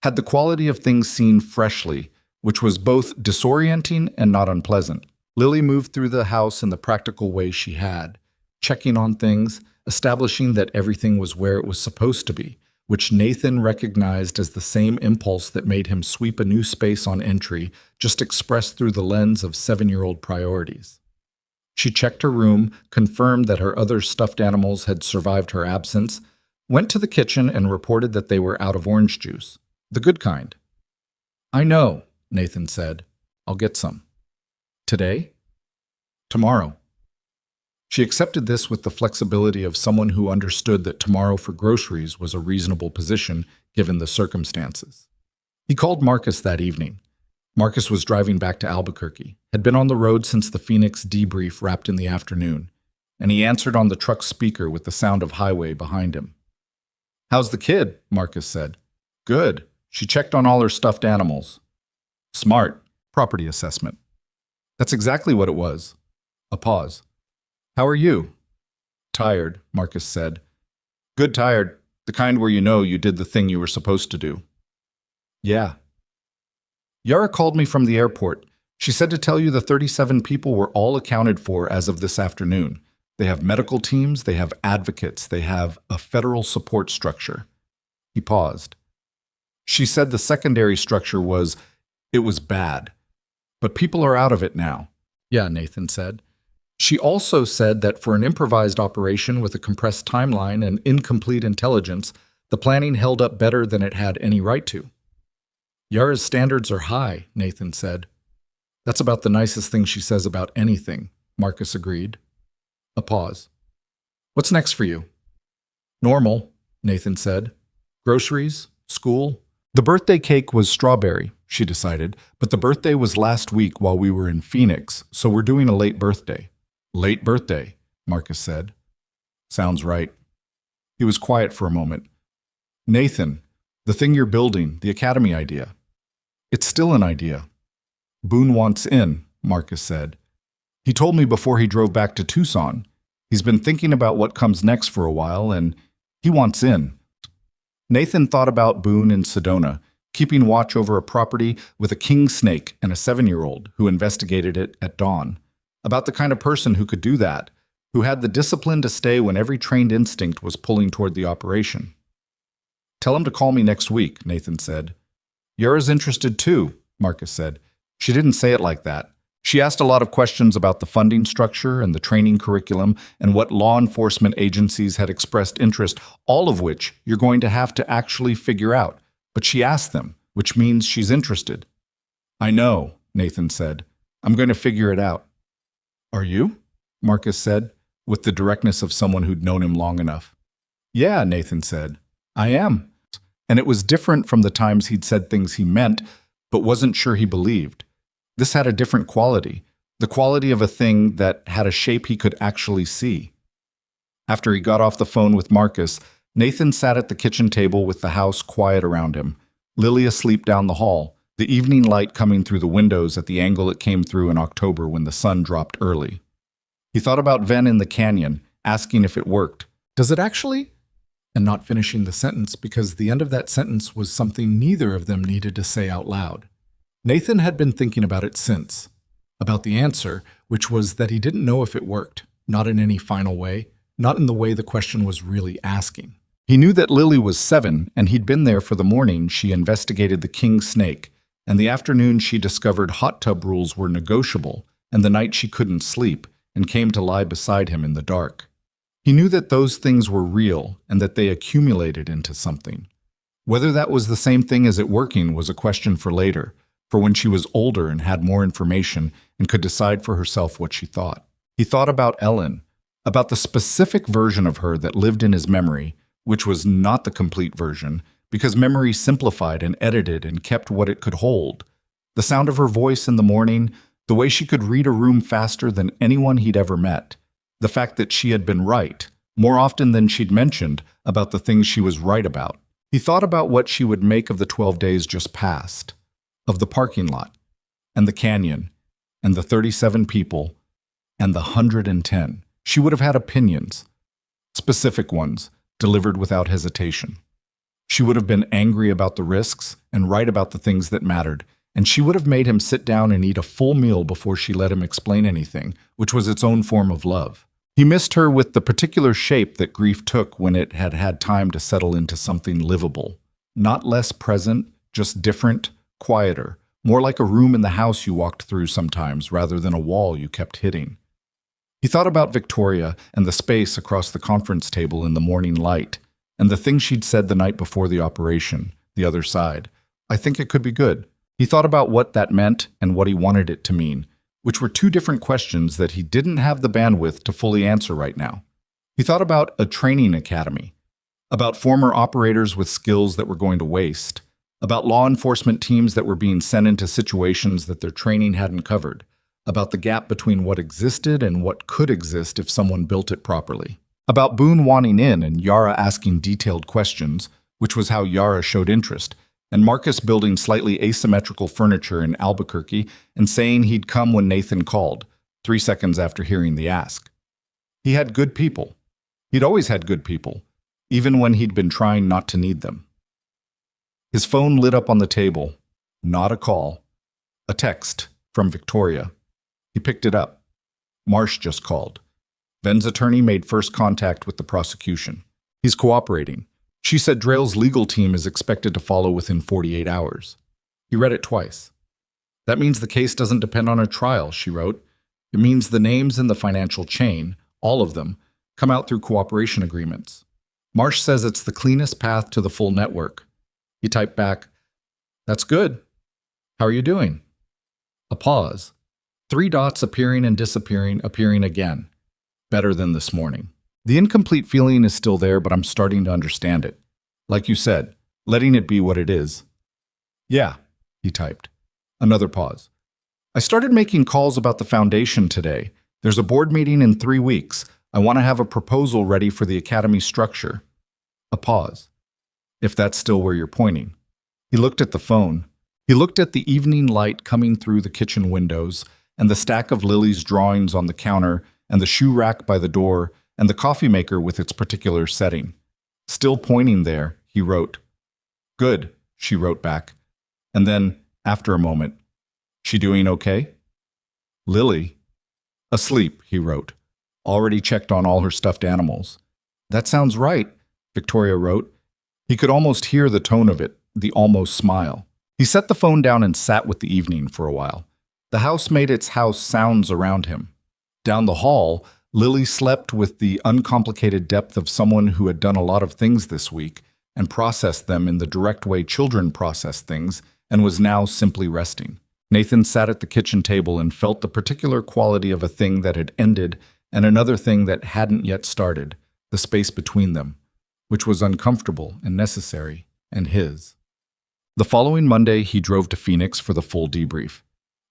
had the quality of things seen freshly, which was both disorienting and not unpleasant. Lily moved through the house in the practical way she had, checking on things, establishing that everything was where it was supposed to be, which Nathan recognized as the same impulse that made him sweep a new space on entry, just expressed through the lens of 7-year-old priorities. She checked her room, confirmed that her other stuffed animals had survived her absence, went to the kitchen and reported that they were out of orange juice, the good kind. I know, Nathan said. I'll get some. Today? Tomorrow. She accepted this with the flexibility of someone who understood that tomorrow for groceries was a reasonable position given the circumstances. He called Marcus that evening. Marcus was driving back to Albuquerque, had been on the road since the Phoenix debrief wrapped in the afternoon, and he answered on the truck's speaker with the sound of highway behind him. How's the kid? Marcus said. Good. She checked on all her stuffed animals. Smart. Property assessment. That's exactly what it was. A pause. How are you? Tired, Marcus said. Good tired. The kind where you know you did the thing you were supposed to do. Yeah. Yara called me from the airport. She said to tell you the 37 people were all accounted for as of this afternoon. They have medical teams, they have advocates, they have a federal support structure. He paused. She said the secondary structure it was bad. But people are out of it now. Yeah, Nathan said. She also said that for an improvised operation with a compressed timeline and incomplete intelligence, the planning held up better than it had any right to. Yara's standards are high, Nathan said. That's about the nicest thing she says about anything, Marcus agreed. A pause. What's next for you? Normal, Nathan said. Groceries? School? The birthday cake was strawberry, she decided, but the birthday was last week while we were in Phoenix, so we're doing a late birthday. Late birthday, Marcus said. Sounds right. He was quiet for a moment. Nathan, the thing you're building, the academy idea. It's still an idea. Boone wants in, Marcus said. He told me before he drove back to Tucson. He's been thinking about what comes next for a while, and he wants in. Nathan thought about Boone in Sedona, keeping watch over a property with a king snake and a 7-year-old who investigated it at dawn. About the kind of person who could do that, who had the discipline to stay when every trained instinct was pulling toward the operation. Tell him to call me next week, Nathan said. Yara's interested too, Marcus said. She didn't say it like that. She asked a lot of questions about the funding structure and the training curriculum and what law enforcement agencies had expressed interest, all of which you're going to have to actually figure out. But she asked them, which means she's interested. I know, Nathan said. I'm going to figure it out. Are you? Marcus said, with the directness of someone who'd known him long enough. Yeah, Nathan said. I am. And it was different from the times he'd said things he meant, but wasn't sure he believed. This had a different quality, the quality of a thing that had a shape he could actually see. After he got off the phone with Marcus, Nathan sat at the kitchen table with the house quiet around him, Lily asleep down the hall, the evening light coming through the windows at the angle it came through in October when the sun dropped early. He thought about Ven in the canyon, asking if it worked. Does it actually? And not finishing the sentence because the end of that sentence was something neither of them needed to say out loud. Nathan had been thinking about it since. About the answer, which was that he didn't know if it worked, not in any final way, not in the way the question was really asking. He knew that Lily was 7, and he'd been there for the morning she investigated the king snake, and the afternoon she discovered hot tub rules were negotiable, and the night she couldn't sleep, and came to lie beside him in the dark. He knew that those things were real, and that they accumulated into something. Whether that was the same thing as it working was a question for later, for when she was older and had more information and could decide for herself what she thought. He thought about Ellen, about the specific version of her that lived in his memory, which was not the complete version, because memory simplified and edited and kept what it could hold. The sound of her voice in the morning, the way she could read a room faster than anyone he'd ever met, the fact that she had been right, more often than she'd mentioned, about the things she was right about. He thought about what she would make of the 12 days just past, of the parking lot, and the canyon, and the 37 people, and the 110. She would have had opinions, specific ones, delivered without hesitation. She would have been angry about the risks and right about the things that mattered, and she would have made him sit down and eat a full meal before she let him explain anything, which was its own form of love. He missed her with the particular shape that grief took when it had had time to settle into something livable. Not less present, just different, quieter, more like a room in the house you walked through sometimes rather than a wall you kept hitting. He thought about Victoria and the space across the conference table in the morning light, and the thing she'd said the night before the operation, the other side. I think it could be good. He thought about what that meant and what he wanted it to mean, which were two different questions that he didn't have the bandwidth to fully answer right now. He thought about a training academy, about former operators with skills that were going to waste, about law enforcement teams that were being sent into situations that their training hadn't covered, about the gap between what existed and what could exist if someone built it properly, about Boone wanting in and Yara asking detailed questions, which was how Yara showed interest, and Marcus building slightly asymmetrical furniture in Albuquerque and saying he'd come when Nathan called, 3 seconds after hearing the ask. He had good people. He'd always had good people. even when he'd been trying not to need them. His phone lit up on the table. Not a call. A text from Victoria. He picked it up. Marsh just called. Ven's attorney made first contact with the prosecution. He's cooperating. She said Drail's legal team is expected to follow within 48 hours. He read it twice. That means the case doesn't depend on a trial, she wrote. It means the names in the financial chain, all of them, come out through cooperation agreements. Marsh says it's the cleanest path to the full network. He typed back, "That's good. How are you doing?" A pause. 3 dots appearing and disappearing, appearing again. Better than this morning. The incomplete feeling is still there, but I'm starting to understand it. Like you said, letting it be what it is. Yeah, he typed. Another pause. I started making calls about the foundation today. There's a board meeting in 3 weeks. I want to have a proposal ready for the academy structure. A pause. If that's still where you're pointing. He looked at the phone. He looked at the evening light coming through the kitchen windows, and the stack of Lily's drawings on the counter, and the shoe rack by the door, and the coffee maker with its particular setting. Still pointing there, he wrote. Good, she wrote back. And then, after a moment, she doing okay? Lily? Asleep, he wrote. Already checked on all her stuffed animals. That sounds right, Victoria wrote. He could almost hear the tone of it, the almost smile. He set the phone down and sat with the evening for a while. The house made its house sounds around him. Down the hall, Lily slept with the uncomplicated depth of someone who had done a lot of things this week and processed them in the direct way children process things and was now simply resting. Nathan sat at the kitchen table and felt the particular quality of a thing that had ended and another thing that hadn't yet started, the space between them, which was uncomfortable and necessary, and his. The following Monday, he drove to Phoenix for the full debrief.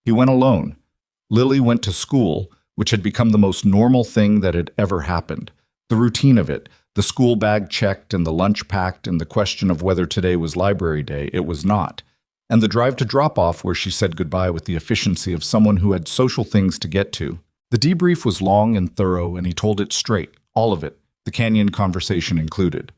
He went alone. Lily went to school, which had become the most normal thing that had ever happened. The routine of it, the school bag checked and the lunch packed and the question of whether today was library day, it was not. And the drive to drop-off where she said goodbye with the efficiency of someone who had social things to get to. The debrief was long and thorough, and he told it straight, all of it, the Canyon conversation included.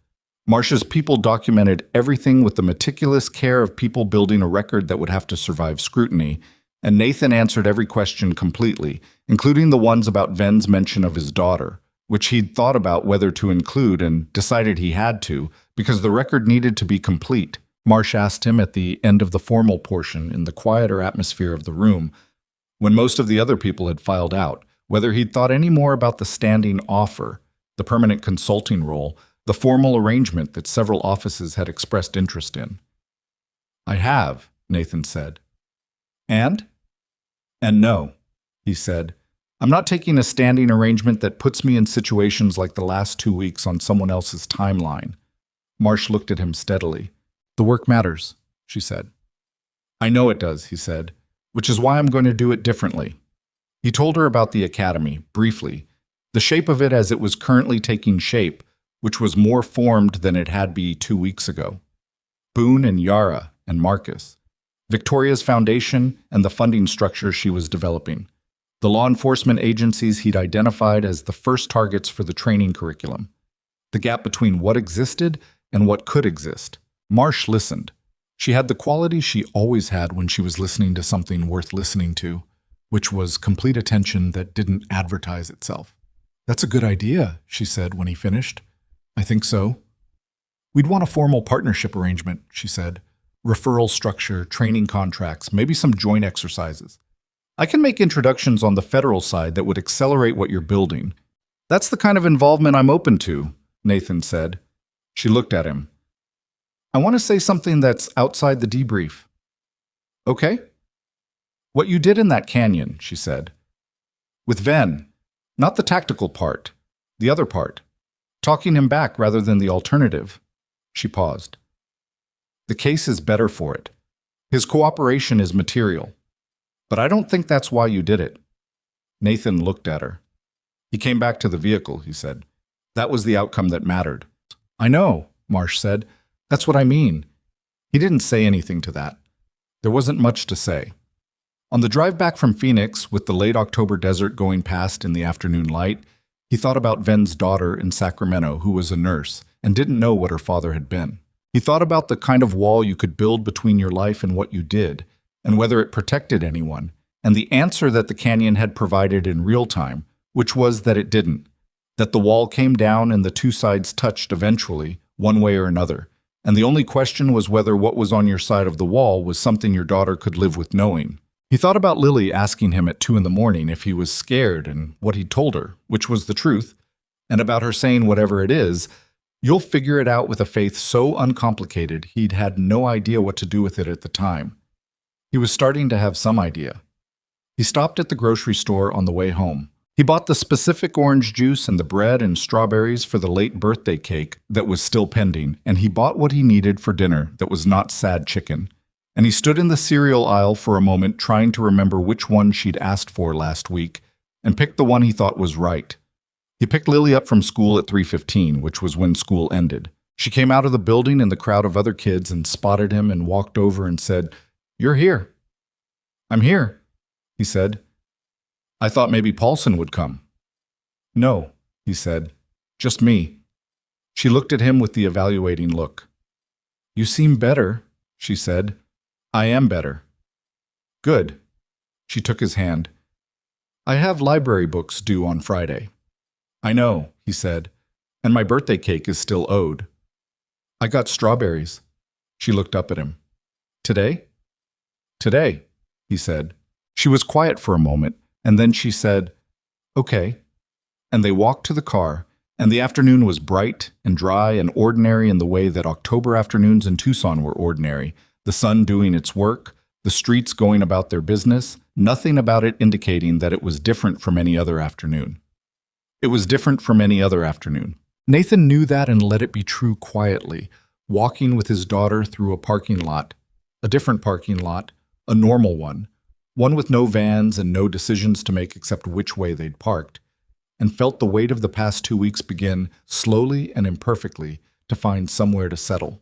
Marsh's people documented everything with the meticulous care of people building a record that would have to survive scrutiny, and Nathan answered every question completely, including the ones about Ven's mention of his daughter, which he'd thought about whether to include and decided he had to, because the record needed to be complete. Marsh asked him at the end of the formal portion, in the quieter atmosphere of the room, when most of the other people had filed out, whether he'd thought any more about the standing offer, the permanent consulting role, the formal arrangement that several offices had expressed interest in. I have, Nathan said. And? And no, he said. I'm not taking a standing arrangement that puts me in situations like the last 2 weeks on someone else's timeline. Marsh looked at him steadily. The work matters, she said. I know it does, he said, which is why I'm going to do it differently. He told her about the academy, briefly, the shape of it as it was currently taking shape, which was more formed than it had been 2 weeks ago. Boone and Yara and Marcus. Victoria's foundation and the funding structure she was developing. The law enforcement agencies he'd identified as the first targets for the training curriculum. The gap between what existed and what could exist. Marsh listened. She had the quality she always had when she was listening to something worth listening to, which was complete attention that didn't advertise itself. That's a good idea, she said when he finished. I think so. We'd want a formal partnership arrangement, she said. Referral structure, training contracts, maybe some joint exercises. I can make introductions on the federal side that would accelerate what you're building. That's the kind of involvement I'm open to, Nathan said. She looked at him. I want to say something that's outside the debrief. Okay? What you did in that canyon, she said. With Ven, not the tactical part, the other part. Talking him back rather than the alternative. She paused. The case is better for it. His cooperation is material. But I don't think that's why you did it. Nathan looked at her. He came back to the vehicle, he said. That was the outcome that mattered. I know, Marsh said. That's what I mean. He didn't say anything to that. There wasn't much to say. On the drive back from Phoenix, with the late October desert going past in the afternoon light, he thought about Ven's daughter in Sacramento, who was a nurse, and didn't know what her father had been. He thought about the kind of wall you could build between your life and what you did, and whether it protected anyone, and the answer that the canyon had provided in real time, which was that it didn't. That the wall came down and the two sides touched eventually, one way or another, and the only question was whether what was on your side of the wall was something your daughter could live with knowing. He thought about Lily asking him at 2 in the morning if he was scared and what he'd told her, which was the truth, and about her saying whatever it is, you'll figure it out with a faith so uncomplicated he'd had no idea what to do with it at the time. He was starting to have some idea. He stopped at the grocery store on the way home. He bought the specific orange juice and the bread and strawberries for the late birthday cake that was still pending, and he bought what he needed for dinner that was not sad chicken. And he stood in the cereal aisle for a moment trying to remember which one she'd asked for last week, and picked the one he thought was right. He picked Lily up from school at 3:15, which was when school ended. She came out of the building in the crowd of other kids and spotted him and walked over and said, "You're here." "I'm here," he said. "I thought maybe Paulson would come." "No," he said, "just me." She looked at him with the evaluating look. "You seem better," she said. "I am better." "Good." She took his hand. "I have library books due on Friday." "I know," he said, "and my birthday cake is still owed." "I got strawberries." She looked up at him. "Today?" "Today," he said. She was quiet for a moment, and then she said, "Okay." And they walked to the car, and the afternoon was bright and dry and ordinary in the way that October afternoons in Tucson were ordinary, the sun doing its work, the streets going about their business, nothing about it indicating that it was different from any other afternoon. It was different from any other afternoon. Nathan knew that and let it be true quietly, walking with his daughter through a parking lot, a different parking lot, a normal one with no vans and no decisions to make except which way they'd parked, and felt the weight of the past 2 weeks begin, slowly and imperfectly, to find somewhere to settle.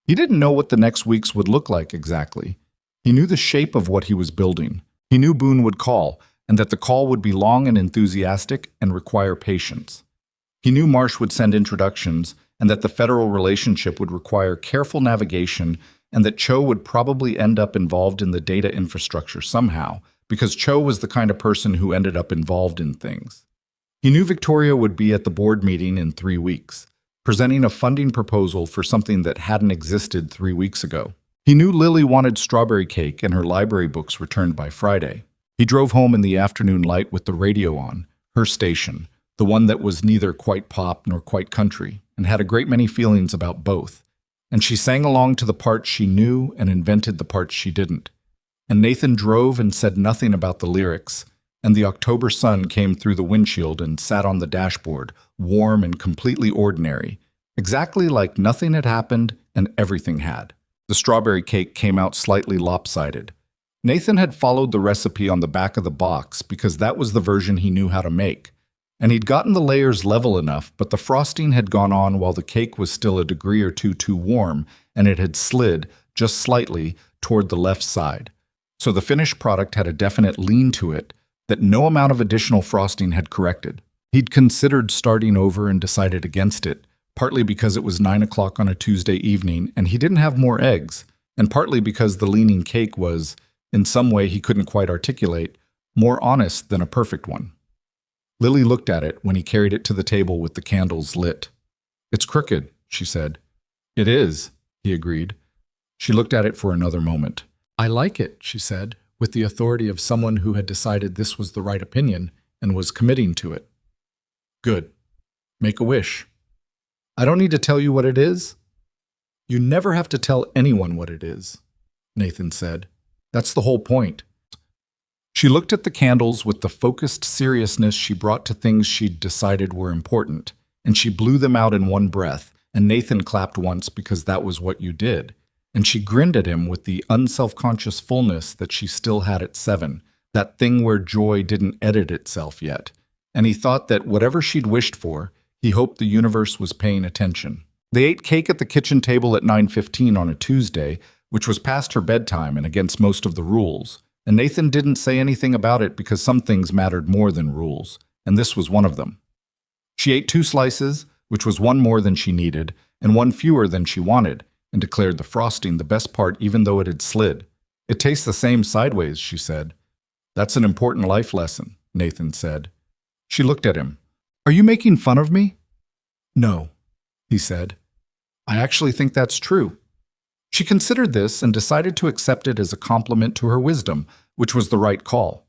He didn't know what the next weeks would look like exactly. He knew the shape of what he was building. He knew Boone would call, and that the call would be long and enthusiastic and require patience. He knew Marsh would send introductions, and that the federal relationship would require careful navigation, and that Cho would probably end up involved in the data infrastructure somehow, because Cho was the kind of person who ended up involved in things. He knew Victoria would be at the board meeting in 3 weeks, presenting a funding proposal for something that hadn't existed 3 weeks ago. He knew Lily wanted strawberry cake and her library books returned by Friday. He drove home in the afternoon light with the radio on, her station, the one that was neither quite pop nor quite country, and had a great many feelings about both. And she sang along to the parts she knew and invented the parts she didn't. And Nathan drove and said nothing about the lyrics, and the October sun came through the windshield and sat on the dashboard, warm and completely ordinary, exactly like nothing had happened and everything had. The strawberry cake came out slightly lopsided. Nathan had followed the recipe on the back of the box because that was the version he knew how to make. And he'd gotten the layers level enough, but the frosting had gone on while the cake was still a degree or two too warm, and it had slid, just slightly, toward the left side. So the finished product had a definite lean to it that no amount of additional frosting had corrected. He'd considered starting over and decided against it, partly because it was 9 o'clock on a Tuesday evening and he didn't have more eggs, and partly because the leaning cake was, in some way he couldn't quite articulate, more honest than a perfect one. Lily looked at it when he carried it to the table with the candles lit. "It's crooked," she said. "It is," he agreed. She looked at it for another moment. "I like it," she said, with the authority of someone who had decided this was the right opinion and was committing to it. "Good. Make a wish." "I don't need to tell you what it is?" "You never have to tell anyone what it is," Nathan said. "That's the whole point." She looked at the candles with the focused seriousness she brought to things she'd decided were important, and she blew them out in one breath, and Nathan clapped once because that was what you did, and she grinned at him with the unselfconscious fullness that she still had at 7, that thing where joy didn't edit itself yet, and he thought that whatever she'd wished for, he hoped the universe was paying attention. They ate cake at the kitchen table at 9:15 on a Tuesday, which was past her bedtime and against most of the rules. And Nathan didn't say anything about it because some things mattered more than rules, and this was one of them. She ate 2 slices, which was one more than she needed and one fewer than she wanted, and declared the frosting the best part even though it had slid. "It tastes the same sideways," she said. "That's an important life lesson," Nathan said. She looked at him. "Are you making fun of me?" "No," he said. "I actually think that's true." She considered this and decided to accept it as a compliment to her wisdom, which was the right call.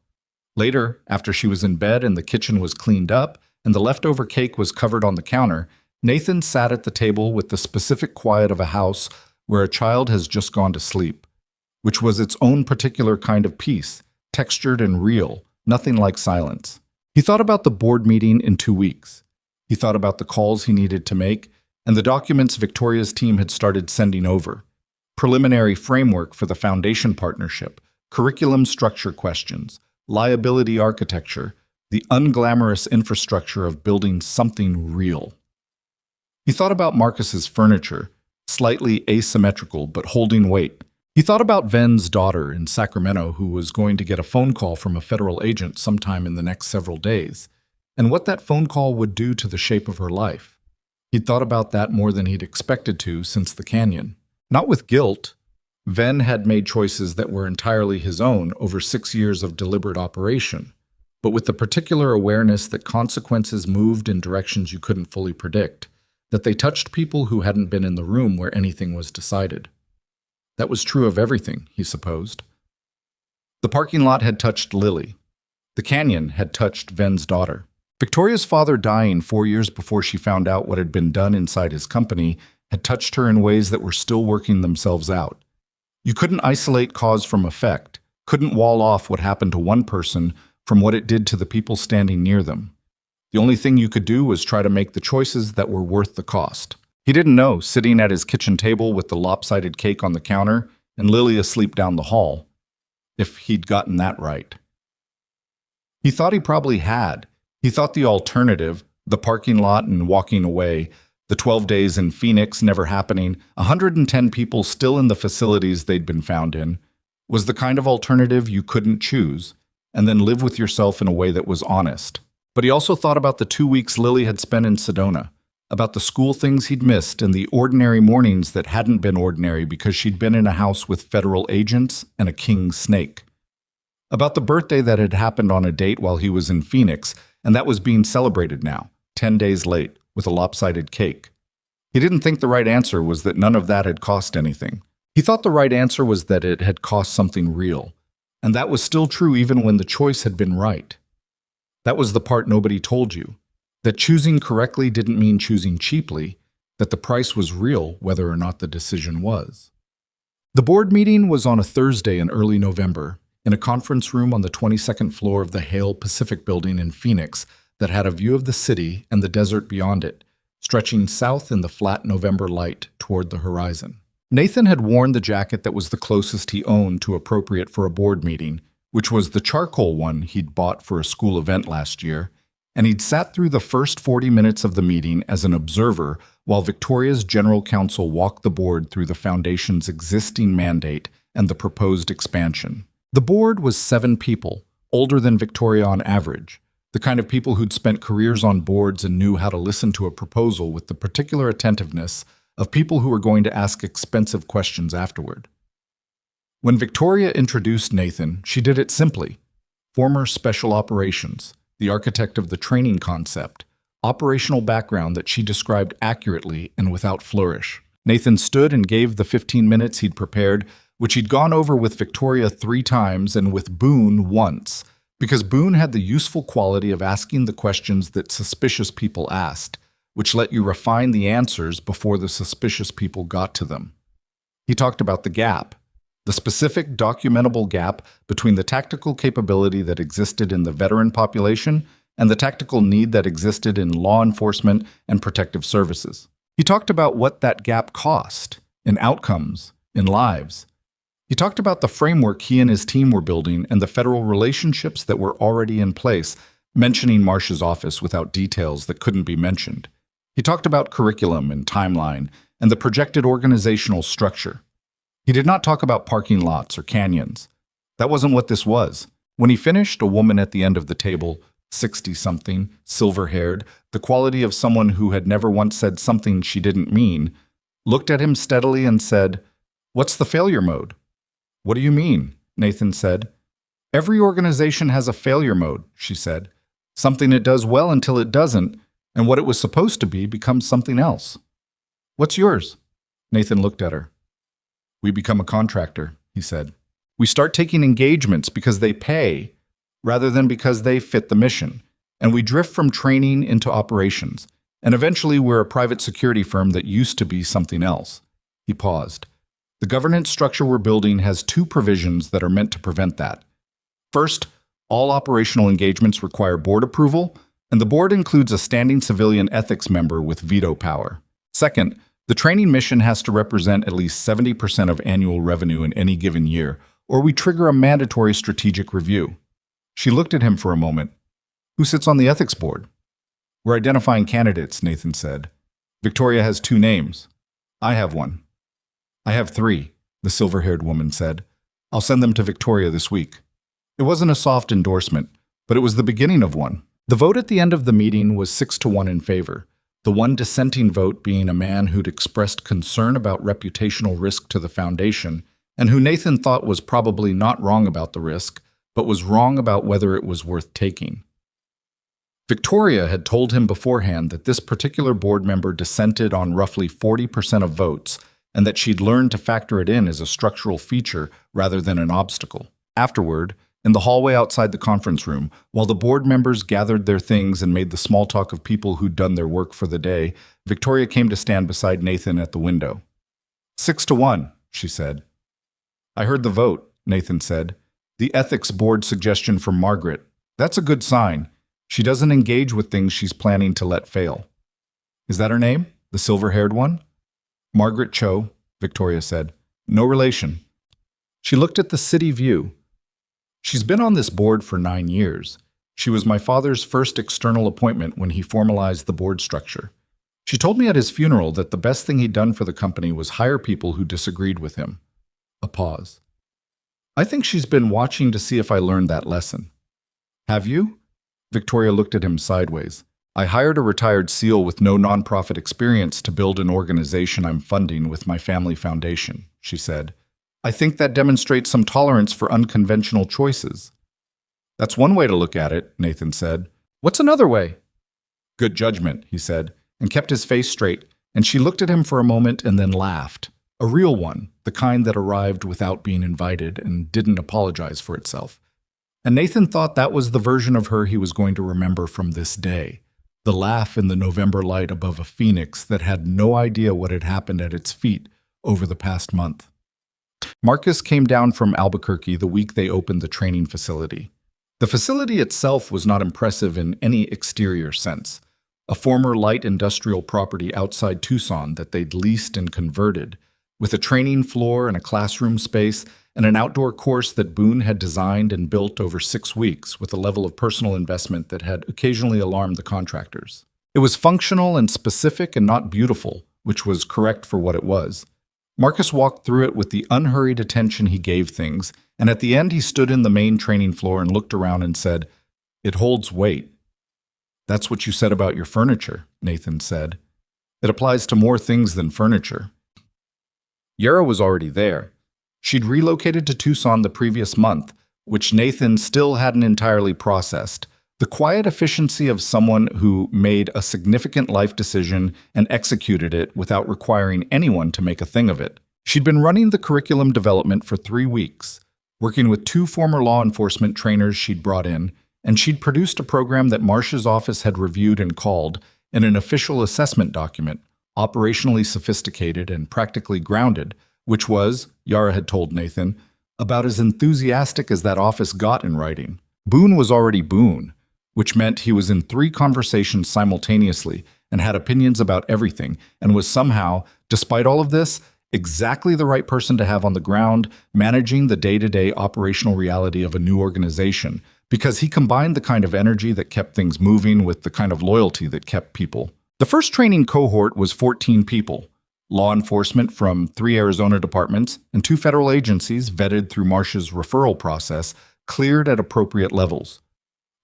Later, after she was in bed and the kitchen was cleaned up and the leftover cake was covered on the counter, Nathan sat at the table with the specific quiet of a house where a child has just gone to sleep, which was its own particular kind of peace, textured and real, nothing like silence. He thought about the board meeting in 2 weeks. He thought about the calls he needed to make and the documents Victoria's team had started sending over. Preliminary framework for the foundation partnership, curriculum structure questions, liability architecture, the unglamorous infrastructure of building something real. He thought about Marcus's furniture, slightly asymmetrical but holding weight. He thought about Ven's daughter in Sacramento who was going to get a phone call from a federal agent sometime in the next several days, and what that phone call would do to the shape of her life. He'd thought about that more than he'd expected to since the canyon. Not with guilt. Ven had made choices that were entirely his own over 6 years of deliberate operation, but with the particular awareness that consequences moved in directions you couldn't fully predict, that they touched people who hadn't been in the room where anything was decided. That was true of everything, he supposed. The parking lot had touched Lily. The canyon had touched Ven's daughter. Victoria's father dying 4 years before she found out what had been done inside his company had touched her in ways that were still working themselves out. You couldn't isolate cause from effect, couldn't wall off what happened to one person from what it did to the people standing near them. The only thing you could do was try to make the choices that were worth the cost. He didn't know, sitting at his kitchen table with the lopsided cake on the counter and Lily asleep down the hall, if he'd gotten that right. He thought he probably had. He thought the alternative, the parking lot and walking away, the 12 days in Phoenix never happening, 110 people still in the facilities they'd been found in, was the kind of alternative you couldn't choose, and then live with yourself in a way that was honest. But he also thought about the 2 weeks Lily had spent in Sedona, about the school things he'd missed and the ordinary mornings that hadn't been ordinary because she'd been in a house with federal agents and a king snake. About the birthday that had happened on a date while he was in Phoenix, and that was being celebrated now, 10 days late, with a lopsided cake. He didn't think the right answer was that none of that had cost anything. He thought the right answer was that it had cost something real, and that was still true even when the choice had been right. That was the part nobody told you, that choosing correctly didn't mean choosing cheaply, that the price was real whether or not the decision was. The board meeting was on a Thursday in early November, in a conference room on the 22nd floor of the Hale Pacific building in Phoenix that had a view of the city and the desert beyond it, stretching south in the flat November light toward the horizon. Nathan had worn the jacket that was the closest he owned to appropriate for a board meeting, which was the charcoal one he'd bought for a school event last year, and he'd sat through the first 40 minutes of the meeting as an observer while Victoria's general counsel walked the board through the foundation's existing mandate and the proposed expansion. The board was 7 people, older than Victoria on average, the kind of people who'd spent careers on boards and knew how to listen to a proposal with the particular attentiveness of people who were going to ask expensive questions afterward. When Victoria introduced Nathan, she did it simply. Former special operations, the architect of the training concept, operational background that she described accurately and without flourish. Nathan stood and gave the 15 minutes he'd prepared, which he'd gone over with Victoria 3 times and with Boone once, because Boone had the useful quality of asking the questions that suspicious people asked, which let you refine the answers before the suspicious people got to them. He talked about the gap, the specific documentable gap between the tactical capability that existed in the veteran population and the tactical need that existed in law enforcement and protective services. He talked about what that gap cost, in outcomes, in lives. He talked about the framework he and his team were building and the federal relationships that were already in place, mentioning Marsh's office without details that couldn't be mentioned. He talked about curriculum and timeline and the projected organizational structure. He did not talk about parking lots or canyons. That wasn't what this was. When he finished, a woman at the end of the table, 60-something, silver-haired, the quality of someone who had never once said something she didn't mean, looked at him steadily and said, "What's the failure mode?" "What do you mean?" Nathan said. "Every organization has a failure mode," she said. "Something it does well until it doesn't, and what it was supposed to be becomes something else." "What's yours?" Nathan looked at her. "We become a contractor," he said. "We start taking engagements because they pay, rather than because they fit the mission. And we drift from training into operations. And eventually we're a private security firm that used to be something else." He paused. "The governance structure we're building has two provisions that are meant to prevent that. First, all operational engagements require board approval, and the board includes a standing civilian ethics member with veto power. Second, the training mission has to represent at least 70% of annual revenue in any given year, or we trigger a mandatory strategic review." She looked at him for a moment. "Who sits on the ethics board?" "We're identifying candidates," Nathan said. "Victoria has 2 names. I have one." "I have 3, the silver-haired woman said. "I'll send them to Victoria this week." It wasn't a soft endorsement, but it was the beginning of one. The vote at the end of the meeting was 6-1 in favor, the one dissenting vote being a man who'd expressed concern about reputational risk to the foundation, and who Nathan thought was probably not wrong about the risk, but was wrong about whether it was worth taking. Victoria had told him beforehand that this particular board member dissented on roughly 40% of votes, and that she'd learned to factor it in as a structural feature rather than an obstacle. Afterward, in the hallway outside the conference room, while the board members gathered their things and made the small talk of people who'd done their work for the day, Victoria came to stand beside Nathan at the window. 6-1, she said. "I heard the vote," Nathan said. "The ethics board suggestion from Margaret. That's a good sign. She doesn't engage with things she's planning to let fail." "Is that her name? The silver-haired one?" "Margaret Cho," Victoria said. "No relation." She looked at the city view. "She's been on this board for 9 years. She was my father's first external appointment when he formalized the board structure. She told me at his funeral that the best thing he'd done for the company was hire people who disagreed with him." A pause. "I think she's been watching to see if I learned that lesson." "Have you?" Victoria looked at him sideways. "I hired a retired SEAL with no nonprofit experience to build an organization I'm funding with my family foundation," she said. "I think that demonstrates some tolerance for unconventional choices." "That's one way to look at it," Nathan said. "What's another way?" "Good judgment," he said, and kept his face straight, and she looked at him for a moment and then laughed. A real one, the kind that arrived without being invited and didn't apologize for itself. And Nathan thought that was the version of her he was going to remember from this day. The laugh in the November light above a phoenix that had no idea what had happened at its feet over the past month. Marcus came down from Albuquerque the week they opened the training facility. The facility itself was not impressive in any exterior sense. A former light industrial property outside Tucson that they'd leased and converted, with a training floor and a classroom space and an outdoor course that Boone had designed and built over 6 weeks with a level of personal investment that had occasionally alarmed the contractors. It was functional and specific and not beautiful, which was correct for what it was. Marcus walked through it with the unhurried attention he gave things, and at the end he stood in the main training floor and looked around and said, "It holds weight." "That's what you said about your furniture," Nathan said. "It applies to more things than furniture." Yara was already there. She'd relocated to Tucson the previous month, which Nathan still hadn't entirely processed. The quiet efficiency of someone who made a significant life decision and executed it without requiring anyone to make a thing of it. She'd been running the curriculum development for 3 weeks, working with 2 former law enforcement trainers she'd brought in, and she'd produced a program that Marcia's office had reviewed and called, in an official assessment document, operationally sophisticated and practically grounded, which was, Yara had told Nathan, about as enthusiastic as that office got in writing. Boone was already Boone, which meant he was in 3 conversations simultaneously and had opinions about everything, and was somehow, despite all of this, exactly the right person to have on the ground, managing the day-to-day operational reality of a new organization, because he combined the kind of energy that kept things moving with the kind of loyalty that kept people. The first training cohort was 14 people. Law enforcement from 3 Arizona departments and 2 federal agencies vetted through Marcia's referral process, cleared at appropriate levels.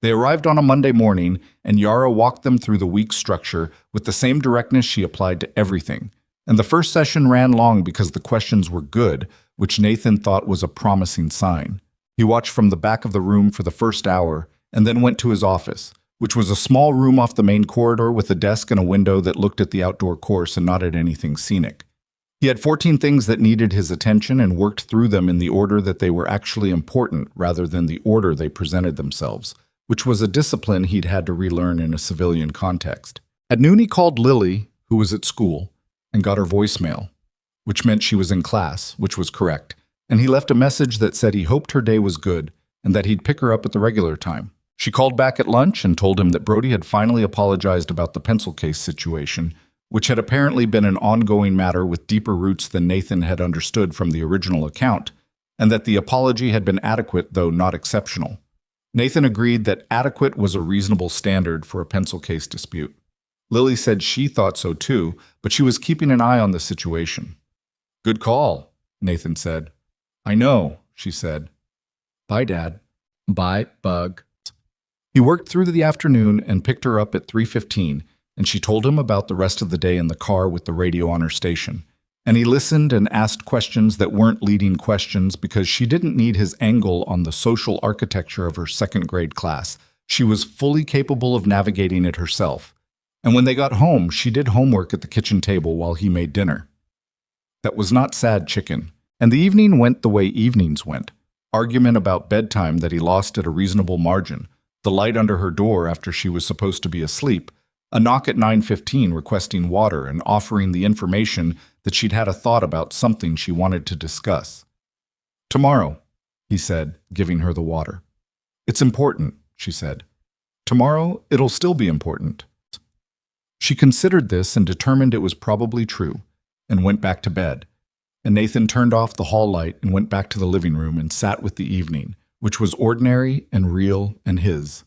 They arrived on a Monday morning, and Yara walked them through the week's structure with the same directness she applied to everything. And the first session ran long because the questions were good, which Nathan thought was a promising sign. He watched from the back of the room for the first hour, and then went to his office, which was a small room off the main corridor with a desk and a window that looked at the outdoor course and not at anything scenic. He had 14 things that needed his attention and worked through them in the order that they were actually important rather than the order they presented themselves, which was a discipline he'd had to relearn in a civilian context. At noon, he called Lily, who was at school, and got her voicemail, which meant she was in class, which was correct, and he left a message that said he hoped her day was good and that he'd pick her up at the regular time. She called back at lunch and told him that Brody had finally apologized about the pencil case situation, which had apparently been an ongoing matter with deeper roots than Nathan had understood from the original account, and that the apology had been adequate, though not exceptional. Nathan agreed that adequate was a reasonable standard for a pencil case dispute. Lily said she thought so too, but she was keeping an eye on the situation. "Good call," Nathan said. "I know," she said. "Bye, Dad." "Bye, Bug." He worked through the afternoon and picked her up at 3:15, and she told him about the rest of the day in the car with the radio on her station. And he listened and asked questions that weren't leading questions because she didn't need his angle on the social architecture of her second-grade class. She was fully capable of navigating it herself. And when they got home, she did homework at the kitchen table while he made dinner. That was not sad chicken. And the evening went the way evenings went. Argument about bedtime that he lost at a reasonable margin, the light under her door after she was supposed to be asleep, a knock at 9:15 requesting water and offering the information that she'd had a thought about something she wanted to discuss. "Tomorrow," he said, giving her the water. "It's important," she said. "Tomorrow, it'll still be important." She considered this and determined it was probably true, and went back to bed. And Nathan turned off the hall light and went back to the living room and sat with the evening, which was ordinary and real and his.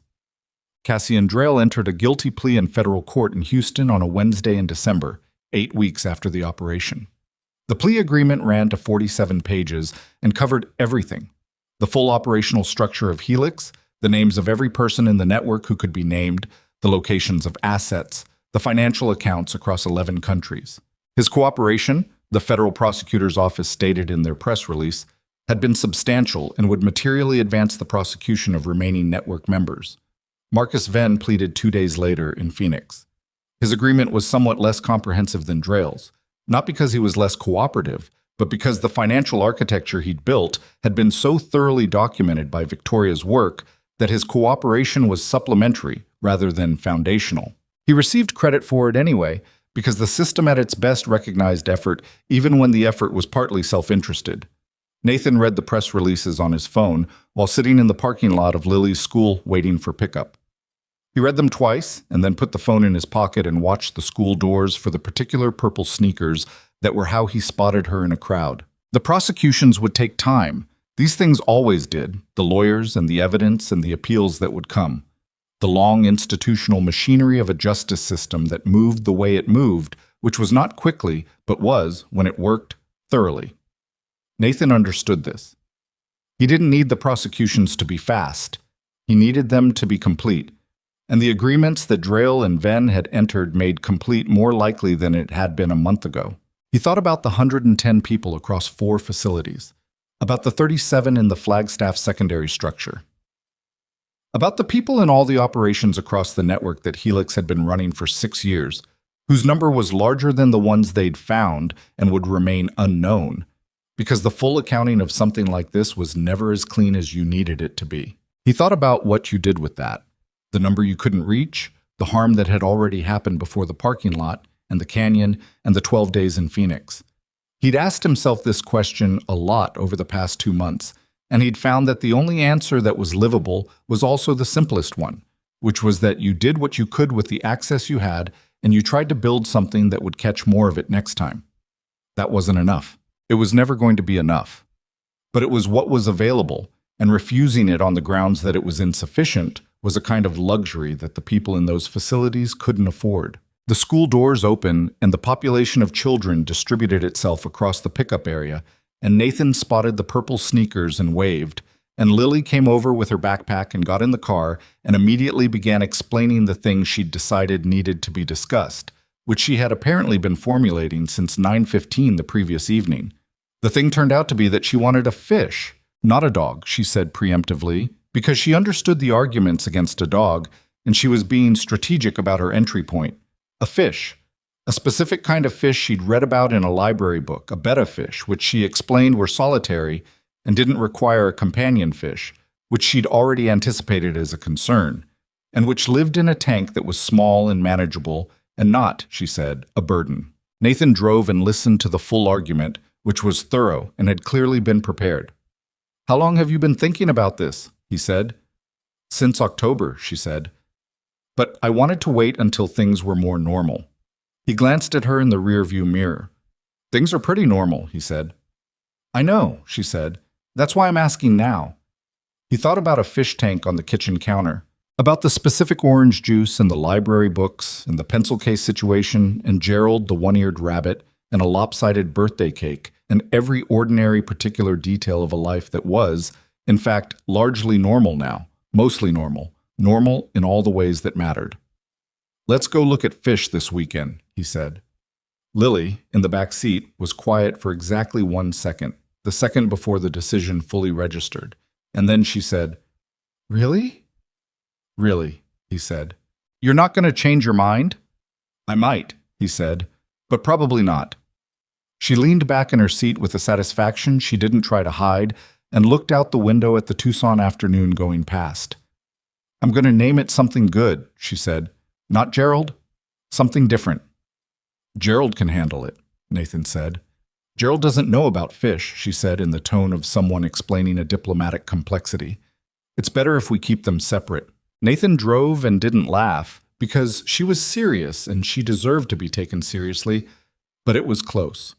Cassie and Drayle entered a guilty plea in federal court in Houston on a Wednesday in December, 8 weeks after the operation. The plea agreement ran to 47 pages and covered everything: the full operational structure of Helix, the names of every person in the network who could be named, the locations of assets, the financial accounts across 11 countries. His cooperation, the federal prosecutor's office stated in their press release, had been substantial and would materially advance the prosecution of remaining network members. Marcus Venn pleaded 2 days later in Phoenix. His agreement was somewhat less comprehensive than Drayle's, not because he was less cooperative, but because the financial architecture he'd built had been so thoroughly documented by Victoria's work that his cooperation was supplementary rather than foundational. He received credit for it anyway, because the system at its best recognized effort even when the effort was partly self-interested. Nathan read the press releases on his phone while sitting in the parking lot of Lily's school waiting for pickup. He read them twice and then put the phone in his pocket and watched the school doors for the particular purple sneakers that were how he spotted her in a crowd. The prosecutions would take time. These things always did, the lawyers and the evidence and the appeals that would come. The long institutional machinery of a justice system that moved the way it moved, which was not quickly, but was, when it worked, thoroughly. Nathan understood this. He didn't need the prosecutions to be fast. He needed them to be complete. And the agreements that Drayle and Venn had entered made complete more likely than it had been a month ago. He thought about the 110 people across 4 facilities, about the 37 in the Flagstaff secondary structure, about the people in all the operations across the network that Helix had been running for 6 years, whose number was larger than the ones they'd found and would remain unknown, because the full accounting of something like this was never as clean as you needed it to be. He thought about what you did with that, the number you couldn't reach, the harm that had already happened before the parking lot, and the canyon, and the 12 days in Phoenix. He'd asked himself this question a lot over the past 2 months, and he'd found that the only answer that was livable was also the simplest one, which was that you did what you could with the access you had, and you tried to build something that would catch more of it next time. That wasn't enough. It was never going to be enough. But it was what was available, and refusing it on the grounds that it was insufficient was a kind of luxury that the people in those facilities couldn't afford. The school doors opened, and the population of children distributed itself across the pickup area, and Nathan spotted the purple sneakers and waved, and Lily came over with her backpack and got in the car and immediately began explaining the things she'd decided needed to be discussed, which she had apparently been formulating since 9:15 the previous evening. The thing turned out to be that she wanted a fish, not a dog, she said preemptively, because she understood the arguments against a dog, and she was being strategic about her entry point. A fish. A specific kind of fish she'd read about in a library book, a betta fish, which she explained were solitary and didn't require a companion fish, which she'd already anticipated as a concern, and which lived in a tank that was small and manageable, and not, she said, a burden. Nathan drove and listened to the full argument, which was thorough and had clearly been prepared. "How long have you been thinking about this?" he said. "Since October," she said. "But I wanted to wait until things were more normal." He glanced at her in the rearview mirror. "Things are pretty normal," he said. "I know," she said. "That's why I'm asking now." He thought about a fish tank on the kitchen counter, about the specific orange juice and the library books and the pencil case situation and Gerald the one-eared rabbit and a lopsided birthday cake and every ordinary particular detail of a life that was, in fact, largely normal now, mostly normal, normal in all the ways that mattered. "Let's go look at fish this weekend," he said. Lily, in the back seat, was quiet for exactly 1 second, the second before the decision fully registered, and then she said, "Really?" "Really," he said. "You're not going to change your mind?" "I might," he said, "but probably not." She leaned back in her seat with a satisfaction she didn't try to hide and looked out the window at the Tucson afternoon going past. "I'm going to name it something good," she said. "Not Gerald? Something different." "Gerald can handle it," Nathan said. "Gerald doesn't know about fish," she said in the tone of someone explaining a diplomatic complexity. "It's better if we keep them separate." Nathan drove and didn't laugh, because she was serious and she deserved to be taken seriously, but it was close.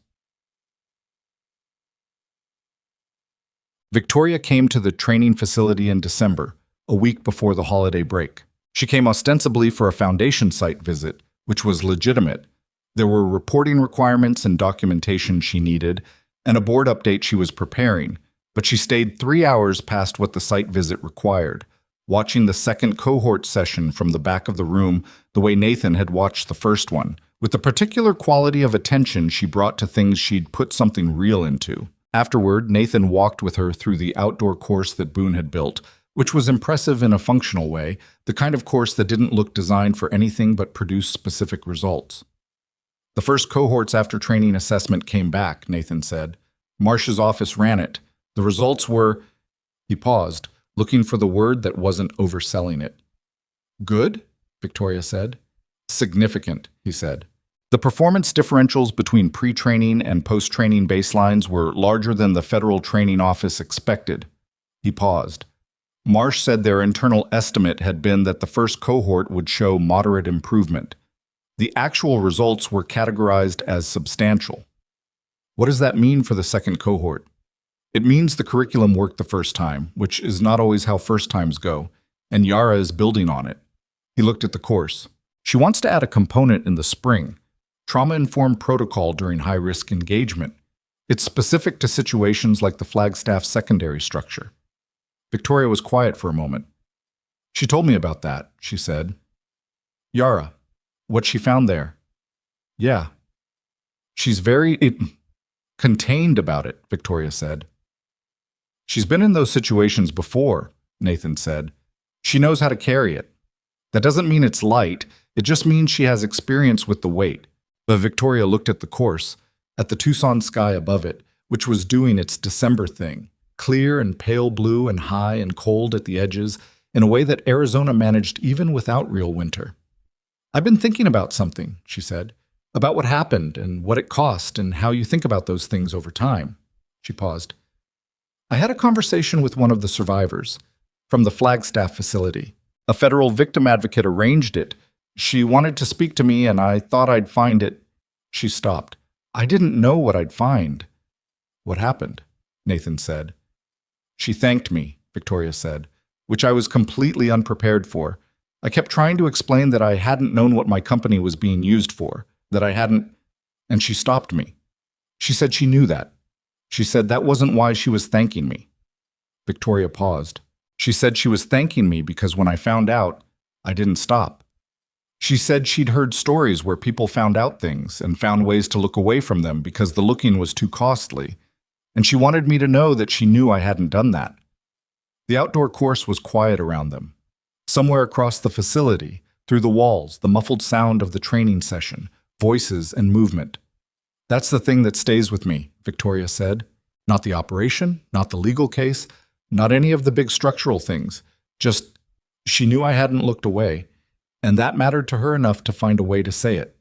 Victoria came to the training facility in December, a week before the holiday break. She came ostensibly for a foundation site visit, which was legitimate. There were reporting requirements and documentation she needed, and a board update she was preparing, but she stayed 3 hours past what the site visit required, watching the second cohort session from the back of the room the way Nathan had watched the first one, with the particular quality of attention she brought to things she'd put something real into. Afterward, Nathan walked with her through the outdoor course that Boone had built, which was impressive in a functional way, the kind of course that didn't look designed for anything but produce specific results. "The first cohort's after-training assessment came back," Nathan said. "Marsh's office ran it. The results were—" He paused, looking for the word that wasn't overselling it. "Good?" Victoria said. "Significant," he said. "The performance differentials between pre-training and post-training baselines were larger than the Federal Training Office expected." He paused. Marsh said their internal estimate had been that the first cohort would show moderate improvement. The actual results were categorized as substantial. "What does that mean for the second cohort?" "It means the curriculum worked the first time, which is not always how first times go, and Yara is building on it." He looked at the course. "She wants to add a component in the spring. Trauma-informed protocol during high-risk engagement. It's specific to situations like the Flagstaff secondary structure." Victoria was quiet for a moment. "She told me about that," she said. "Yara, what she found there." "Yeah. She's very contained about it," Victoria said. "She's been in those situations before," Nathan said. "She knows how to carry it. That doesn't mean it's light, it just means she has experience with the weight." But Victoria looked at the course, at the Tucson sky above it, which was doing its December thing, clear and pale blue and high and cold at the edges, in a way that Arizona managed even without real winter. "I've been thinking about something," she said, "about what happened and what it cost and how you think about those things over time." She paused. "I had a conversation with one of the survivors from the Flagstaff facility. A federal victim advocate arranged it. She wanted to speak to me and I thought I'd find it." She stopped. "I didn't know what I'd find." "What happened?" Nathan said. "She thanked me," Victoria said, "which I was completely unprepared for. I kept trying to explain that I hadn't known what my company was being used for, that I hadn't—" and she stopped me. She said she knew that. She said that wasn't why she was thanking me. Victoria paused. She said she was thanking me because when I found out, I didn't stop. She said she'd heard stories where people found out things and found ways to look away from them because the looking was too costly, and she wanted me to know that she knew I hadn't done that. The outdoor course was quiet around them. Somewhere across the facility, through the walls, the muffled sound of the training session, voices and movement. That's the thing that stays with me, Victoria said. Not the operation, not the legal case, not any of the big structural things. Just, she knew I hadn't looked away, and that mattered to her enough to find a way to say it.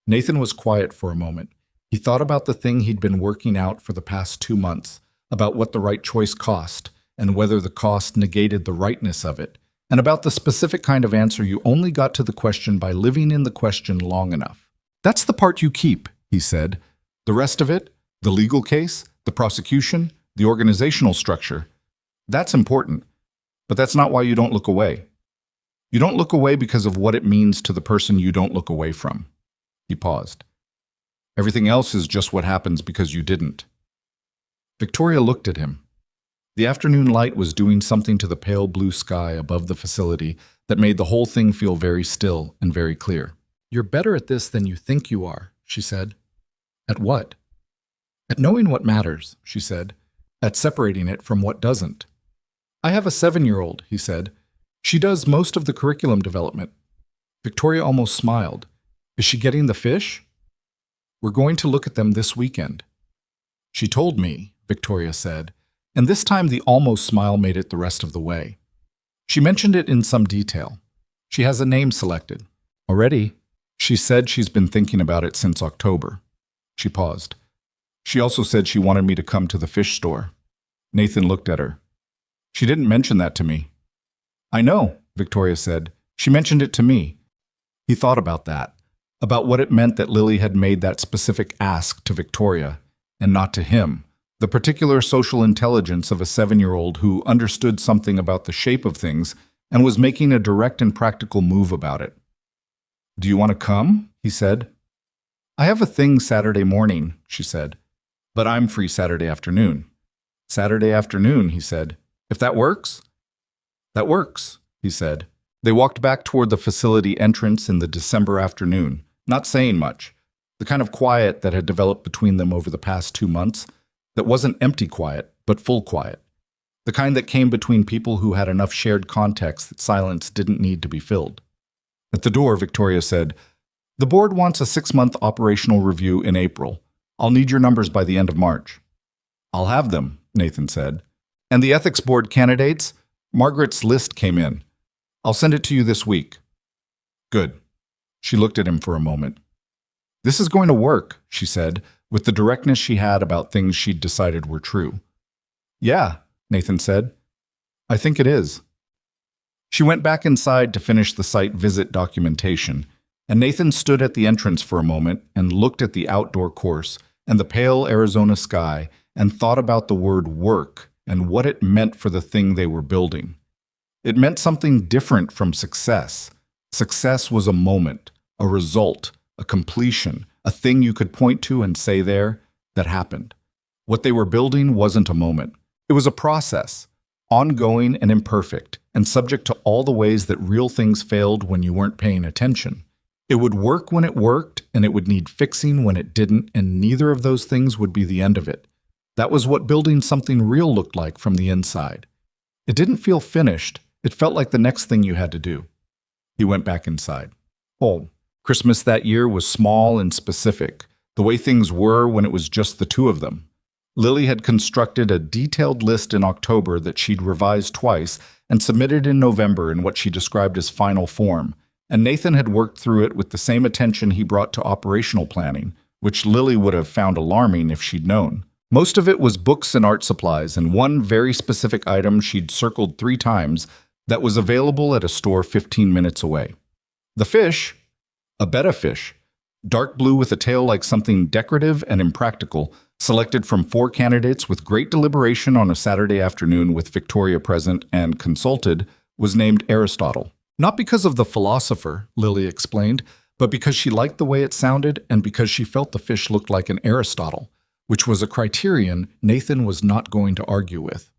Nathan was quiet for a moment. He thought about the thing he'd been working out for the past 2 months, about what the right choice cost, and whether the cost negated the rightness of it, and about the specific kind of answer you only got to the question by living in the question long enough. That's the part you keep, he said. The rest of it, the legal case, the prosecution, the organizational structure, that's important, but that's not why you don't look away. You don't look away because of what it means to the person you don't look away from. He paused. Everything else is just what happens because you didn't. Victoria looked at him. The afternoon light was doing something to the pale blue sky above the facility that made the whole thing feel very still and very clear. You're better at this than you think you are, she said. At what? At knowing what matters, she said. At separating it from what doesn't. I have a 7-year-old, he said. She does most of the curriculum development. Victoria almost smiled. Is she getting the fish? We're going to look at them this weekend. She told me, Victoria said, and this time the almost smile made it the rest of the way. She mentioned it in some detail. She has a name selected. Already, she said she's been thinking about it since October. She paused. She also said she wanted me to come to the fish store. Nathan looked at her. She didn't mention that to me. I know, Victoria said. She mentioned it to me. He thought about that, about what it meant that Lily had made that specific ask to Victoria, and not to him, the particular social intelligence of a 7-year-old who understood something about the shape of things and was making a direct and practical move about it. Do you want to come? He said. I have a thing Saturday morning, she said, but I'm free Saturday afternoon. Saturday afternoon, he said. If that works? That works, he said. They walked back toward the facility entrance in the December afternoon, not saying much, the kind of quiet that had developed between them over the past 2 months, that wasn't empty quiet, but full quiet, the kind that came between people who had enough shared context that silence didn't need to be filled. At the door, Victoria said, The board wants a 6-month operational review in April. I'll need your numbers by the end of March. I'll have them, Nathan said. And the ethics board candidates? Margaret's list came in. I'll send it to you this week. Good. She looked at him for a moment. This is going to work, she said, with the directness she had about things she'd decided were true. Yeah, Nathan said. I think it is. She went back inside to finish the site visit documentation, and Nathan stood at the entrance for a moment and looked at the outdoor course and the pale Arizona sky and thought about the word work and what it meant for the thing they were building. It meant something different from success. Success was a moment, a result, a completion, a thing you could point to and say there, that happened. What they were building wasn't a moment. It was a process, ongoing and imperfect, and subject to all the ways that real things failed when you weren't paying attention. It would work when it worked, and it would need fixing when it didn't, and neither of those things would be the end of it. That was what building something real looked like from the inside. It didn't feel finished. It felt like the next thing you had to do. He went back inside. Oh, Christmas that year was small and specific, the way things were when it was just the two of them. Lily had constructed a detailed list in October that she'd revised twice and submitted in November in what she described as final form, and Nathan had worked through it with the same attention he brought to operational planning, which Lily would have found alarming if she'd known. Most of it was books and art supplies, and one very specific item she'd circled 3 times that was available at a store 15 minutes away. The fish, a betta fish, dark blue with a tail like something decorative and impractical, selected from 4 candidates with great deliberation on a Saturday afternoon with Victoria present and consulted, was named Aristotle. Not because of the philosopher, Lily explained, but because she liked the way it sounded and because she felt the fish looked like an Aristotle, which was a criterion Nathan was not going to argue with.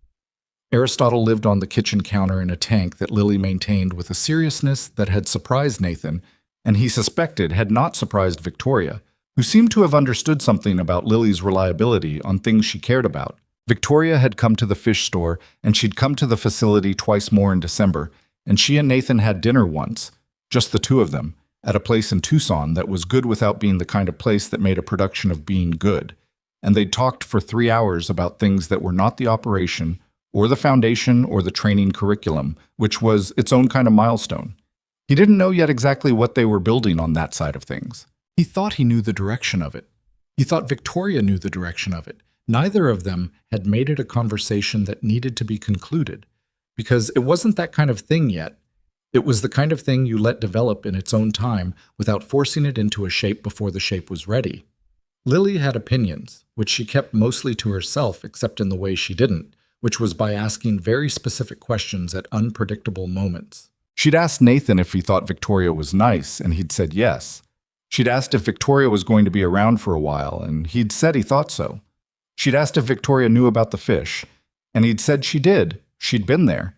Aristotle lived on the kitchen counter in a tank that Lily maintained with a seriousness that had surprised Nathan, and he suspected had not surprised Victoria, who seemed to have understood something about Lily's reliability on things she cared about. Victoria had come to the fish store, and she'd come to the facility twice more in December, and she and Nathan had dinner once, just the two of them, at a place in Tucson that was good without being the kind of place that made a production of being good. And they'd talked for 3 hours about things that were not the operation, or the foundation, or the training curriculum, which was its own kind of milestone. He didn't know yet exactly what they were building on that side of things. He thought he knew the direction of it. He thought Victoria knew the direction of it. Neither of them had made it a conversation that needed to be concluded, because it wasn't that kind of thing yet. It was the kind of thing you let develop in its own time without forcing it into a shape before the shape was ready. Lily had opinions, which she kept mostly to herself except in the way she didn't, which was by asking very specific questions at unpredictable moments. She'd asked Nathan if he thought Victoria was nice, and he'd said yes. She'd asked if Victoria was going to be around for a while, and he'd said he thought so. She'd asked if Victoria knew about the fish, and he'd said she did. She'd been there.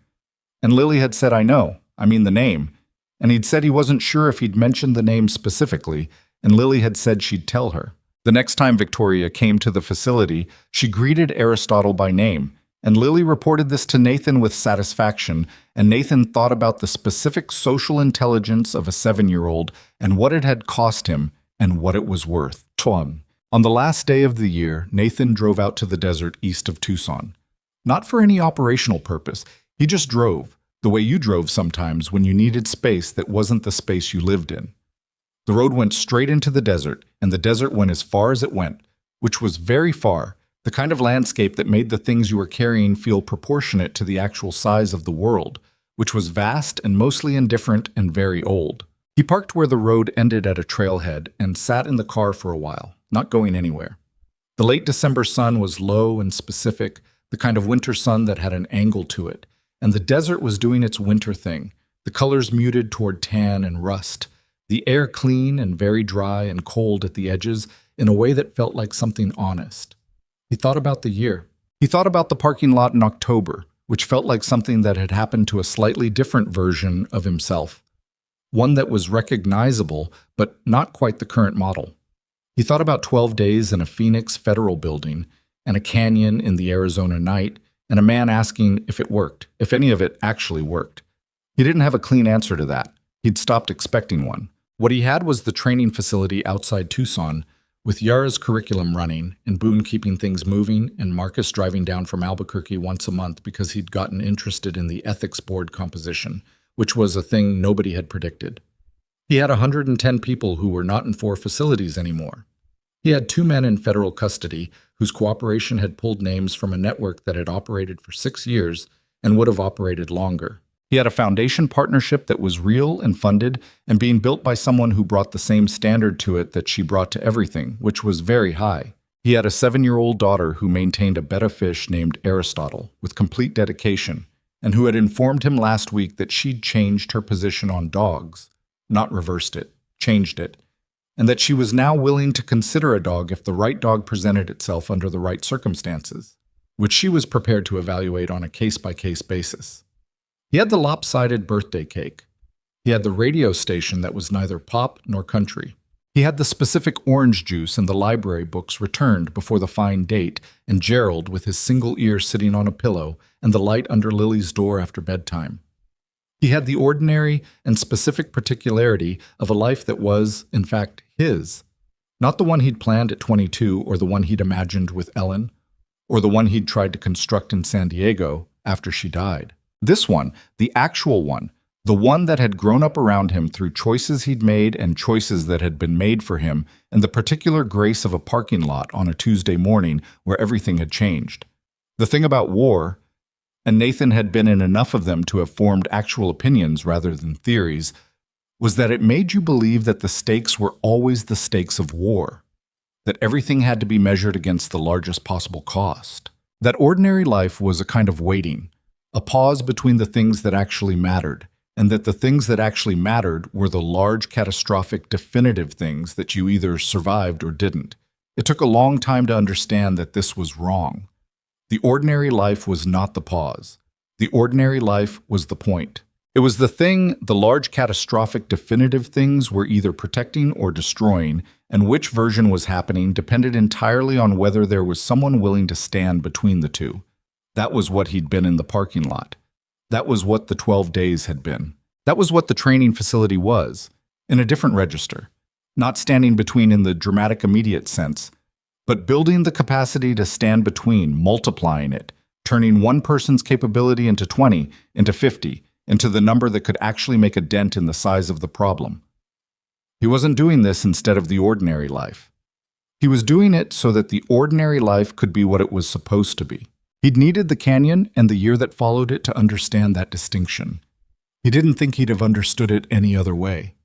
And Lily had said, I know, I mean the name. And he'd said he wasn't sure if he'd mentioned the name specifically, and Lily had said she'd tell her. The next time Victoria came to the facility, she greeted Aristotle by name, and Lily reported this to Nathan with satisfaction, and Nathan thought about the specific social intelligence of a 7-year-old and what it had cost him and what it was worth. On the last day of the year, Nathan drove out to the desert east of Tucson. Not for any operational purpose, he just drove, the way you drove sometimes when you needed space that wasn't the space you lived in. The road went straight into the desert, and the desert went as far as it went, which was very far, the kind of landscape that made the things you were carrying feel proportionate to the actual size of the world, which was vast and mostly indifferent and very old. He parked where the road ended at a trailhead and sat in the car for a while, not going anywhere. The late December sun was low and specific, the kind of winter sun that had an angle to it, and the desert was doing its winter thing, the colors muted toward tan and rust, the air clean and very dry and cold at the edges in a way that felt like something honest. He thought about the year. He thought about the parking lot in October, which felt like something that had happened to a slightly different version of himself, one that was recognizable, but not quite the current model. He thought about 12 days in a Phoenix federal building, and a canyon in the Arizona night, and a man asking if it worked, if any of it actually worked. He didn't have a clean answer to that. He'd stopped expecting one. What he had was the training facility outside Tucson, with Yara's curriculum running, and Boone keeping things moving, and Marcus driving down from Albuquerque once a month because he'd gotten interested in the ethics board composition, which was a thing nobody had predicted. He had 110 people who were not in 4 facilities anymore. He had 2 men in federal custody whose cooperation had pulled names from a network that had operated for 6 years and would have operated longer. He had a foundation partnership that was real and funded and being built by someone who brought the same standard to it that she brought to everything, which was very high. He had a 7-year-old daughter who maintained a bed of fish named Aristotle with complete dedication, and who had informed him last week that she'd changed her position on dogs, not reversed it, changed it, and that she was now willing to consider a dog if the right dog presented itself under the right circumstances, which she was prepared to evaluate on a case-by-case basis. He had the lopsided birthday cake. He had the radio station that was neither pop nor country. He had the specific orange juice and the library books returned before the fine date, and Gerald with his single ear sitting on a pillow and the light under Lily's door after bedtime. He had the ordinary and specific particularity of a life that was, in fact, his. Not the one he'd planned at 22 or the one he'd imagined with Ellen, or the one he'd tried to construct in San Diego after she died. This one, the actual one, the one that had grown up around him through choices he'd made and choices that had been made for him, and the particular grace of a parking lot on a Tuesday morning where everything had changed. The thing about war, and Nathan had been in enough of them to have formed actual opinions rather than theories, was that it made you believe that the stakes were always the stakes of war, that everything had to be measured against the largest possible cost, that ordinary life was a kind of waiting, a pause between the things that actually mattered, and that the things that actually mattered were the large, catastrophic, definitive things that you either survived or didn't. It took a long time to understand that this was wrong. The ordinary life was not the pause. The ordinary life was the point. It was the thing the large catastrophic definitive things were either protecting or destroying, and which version was happening depended entirely on whether there was someone willing to stand between the two. That was what he'd been in the parking lot. That was what the 12 days had been. That was what the training facility was, in a different register. Not standing between in the dramatic immediate sense, but building the capacity to stand between, multiplying it, turning one person's capability into 20, into 50, into the number that could actually make a dent in the size of the problem. He wasn't doing this instead of the ordinary life. He was doing it so that the ordinary life could be what it was supposed to be. He'd needed the canyon and the year that followed it to understand that distinction. He didn't think he'd have understood it any other way.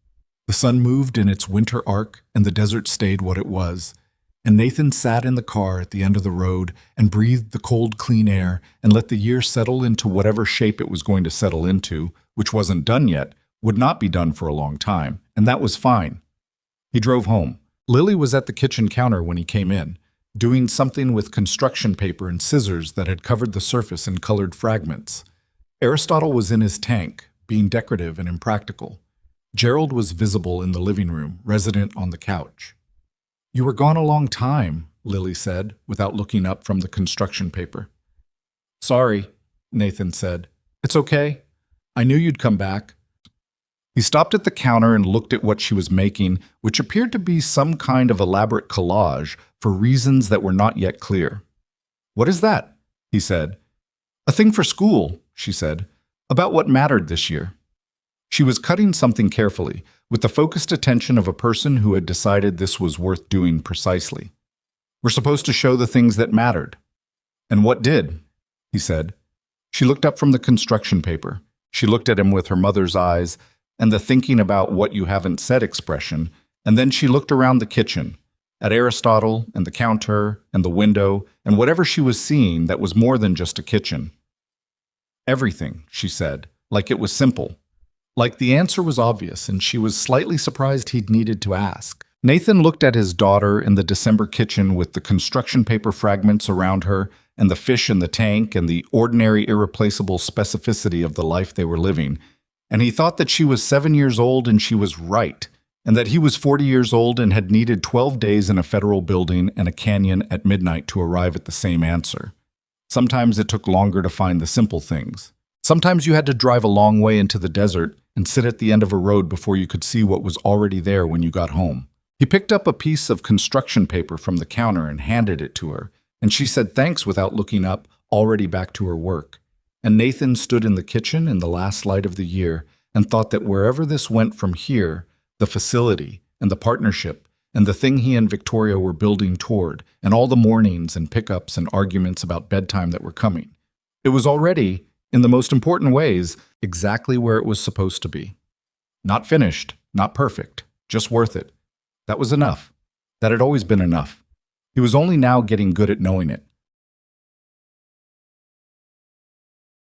The sun moved in its winter arc, and the desert stayed what it was. And Nathan sat in the car at the end of the road and breathed the cold, clean air and let the year settle into whatever shape it was going to settle into, which wasn't done yet, would not be done for a long time, and that was fine. He drove home. Lily was at the kitchen counter when he came in, doing something with construction paper and scissors that had covered the surface in colored fragments. Aristotle was in his tank, being decorative and impractical. Gerald was visible in the living room, resident on the couch. "You were gone a long time," Lily said, without looking up from the construction paper. "Sorry," Nathan said. "It's okay. I knew you'd come back." He stopped at the counter and looked at what she was making, which appeared to be some kind of elaborate collage for reasons that were not yet clear. "What is that?" he said. "A thing for school," she said, "about what mattered this year." She was cutting something carefully, with the focused attention of a person who had decided this was worth doing precisely. "We're supposed to show the things that mattered." "And what did?" he said. She looked up from the construction paper. She looked at him with her mother's eyes and the thinking about what you haven't said expression, and then she looked around the kitchen, at Aristotle and the counter and the window and whatever she was seeing that was more than just a kitchen. "Everything," she said, like it was simple. Like the answer was obvious, and she was slightly surprised he'd needed to ask. Nathan looked at his daughter in the December kitchen with the construction paper fragments around her and the fish in the tank and the ordinary irreplaceable specificity of the life they were living, and he thought that she was 7 years old and she was right, and that he was 40 years old and had needed 12 days in a federal building and a canyon at midnight to arrive at the same answer. Sometimes it took longer to find the simple things. Sometimes you had to drive a long way into the desert and sit at the end of a road before you could see what was already there when you got home. He picked up a piece of construction paper from the counter and handed it to her, and she said thanks without looking up, already back to her work. And Nathan stood in the kitchen in the last light of the year and thought that wherever this went from here, the facility and the partnership and the thing he and Victoria were building toward, and all the mornings and pickups and arguments about bedtime that were coming, it was already, in the most important ways, exactly where it was supposed to be. Not finished, not perfect, just worth it. That was enough. That had always been enough. He was only now getting good at knowing it.